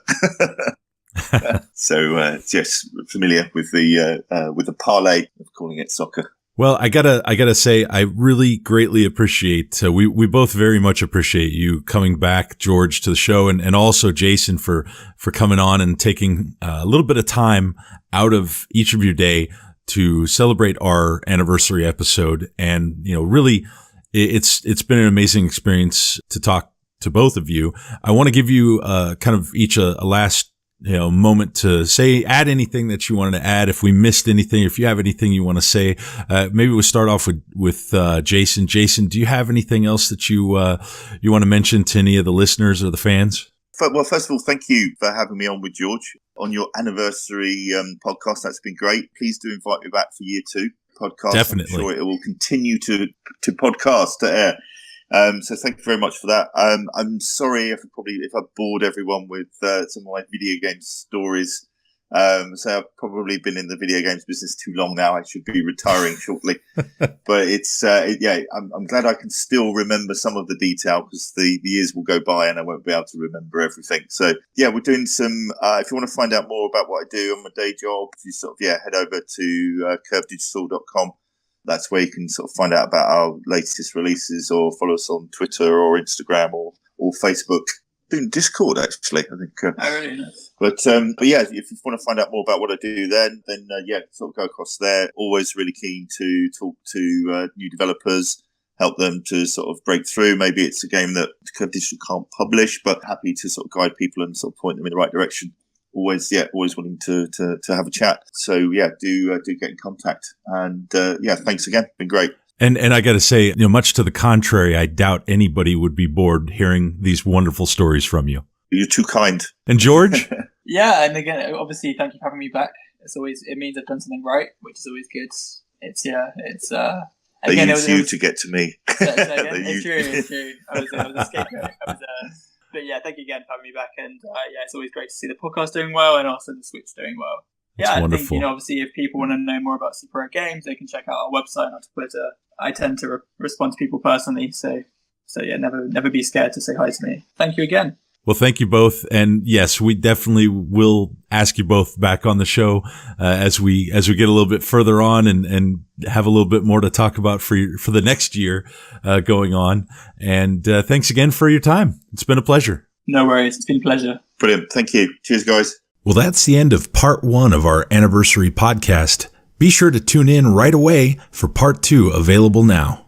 [SPEAKER 6] So yes, familiar with the parlay of calling it soccer.
[SPEAKER 1] Well, I gotta say, I really greatly appreciate, we both very much appreciate you coming back, George, to the show, and also Jason for coming on and taking a little bit of time out of each of your day to celebrate our anniversary episode. And, really, it's been an amazing experience to talk to both of you. I want to give you kind of each a last moment to add anything that you wanted to add. If we missed anything, if you have anything you want to say, maybe we'll start off with Jason. Jason, do you have anything else that you want to mention to any of the listeners or the fans?
[SPEAKER 6] Well, first of all, thank you for having me on with George on your anniversary podcast. That's been great. Please do invite me back for year 2 podcast.
[SPEAKER 1] Definitely.
[SPEAKER 6] I'm sure it will continue to podcast, to air. So thank you very much for that. I'm sorry if I bored everyone with some of my video game stories. So I've probably been in the video games business too long now. I should be retiring shortly. But I'm glad I can still remember some of the detail, because the years will go by and I won't be able to remember everything. So yeah, we're doing some, if you want to find out more about what I do on my day job, you head over to curvedigital.com. That's where you can sort of find out about our latest releases, or follow us on Twitter or Instagram or Facebook. Doing Discord, actually, I think.
[SPEAKER 5] Really nice.
[SPEAKER 6] But yeah, if you want to find out more about what I do, then sort of go across there. Always really keen to talk to new developers, help them to sort of break through. Maybe it's a game that Curve Digital can't publish, but happy to sort of guide people and sort of point them in the right direction. Always willing to have a chat. So yeah, do get in contact. And thanks again. Been great.
[SPEAKER 1] And I got to say, much to the contrary, I doubt anybody would be bored hearing these wonderful stories from you.
[SPEAKER 6] You're too kind.
[SPEAKER 1] And George?
[SPEAKER 5] Yeah, and again, obviously, thank you for having me back. It means I've done something right, which is always good.
[SPEAKER 6] They use you to get to me.
[SPEAKER 5] It's true. I was a scapegoat. But yeah, thank you again for having me back. And it's always great to see the podcast doing well and also the Switch doing well.
[SPEAKER 1] That's wonderful.
[SPEAKER 5] I think, obviously, if people want to know more about Super 8 Games, they can check out our website and our Twitter. I tend to respond to people personally, so yeah, never be scared to say hi to me. Thank you again.
[SPEAKER 1] Well, thank you both, and yes, we definitely will ask you both back on the show as we get a little bit further on and have a little bit more to talk about for the next year going on. And thanks again for your time. It's been a pleasure.
[SPEAKER 5] No worries, it's been a pleasure.
[SPEAKER 6] Brilliant, thank you. Cheers, guys.
[SPEAKER 1] Well, that's the end of part 1 of our anniversary podcast. Be sure to tune in right away for part 2, available now.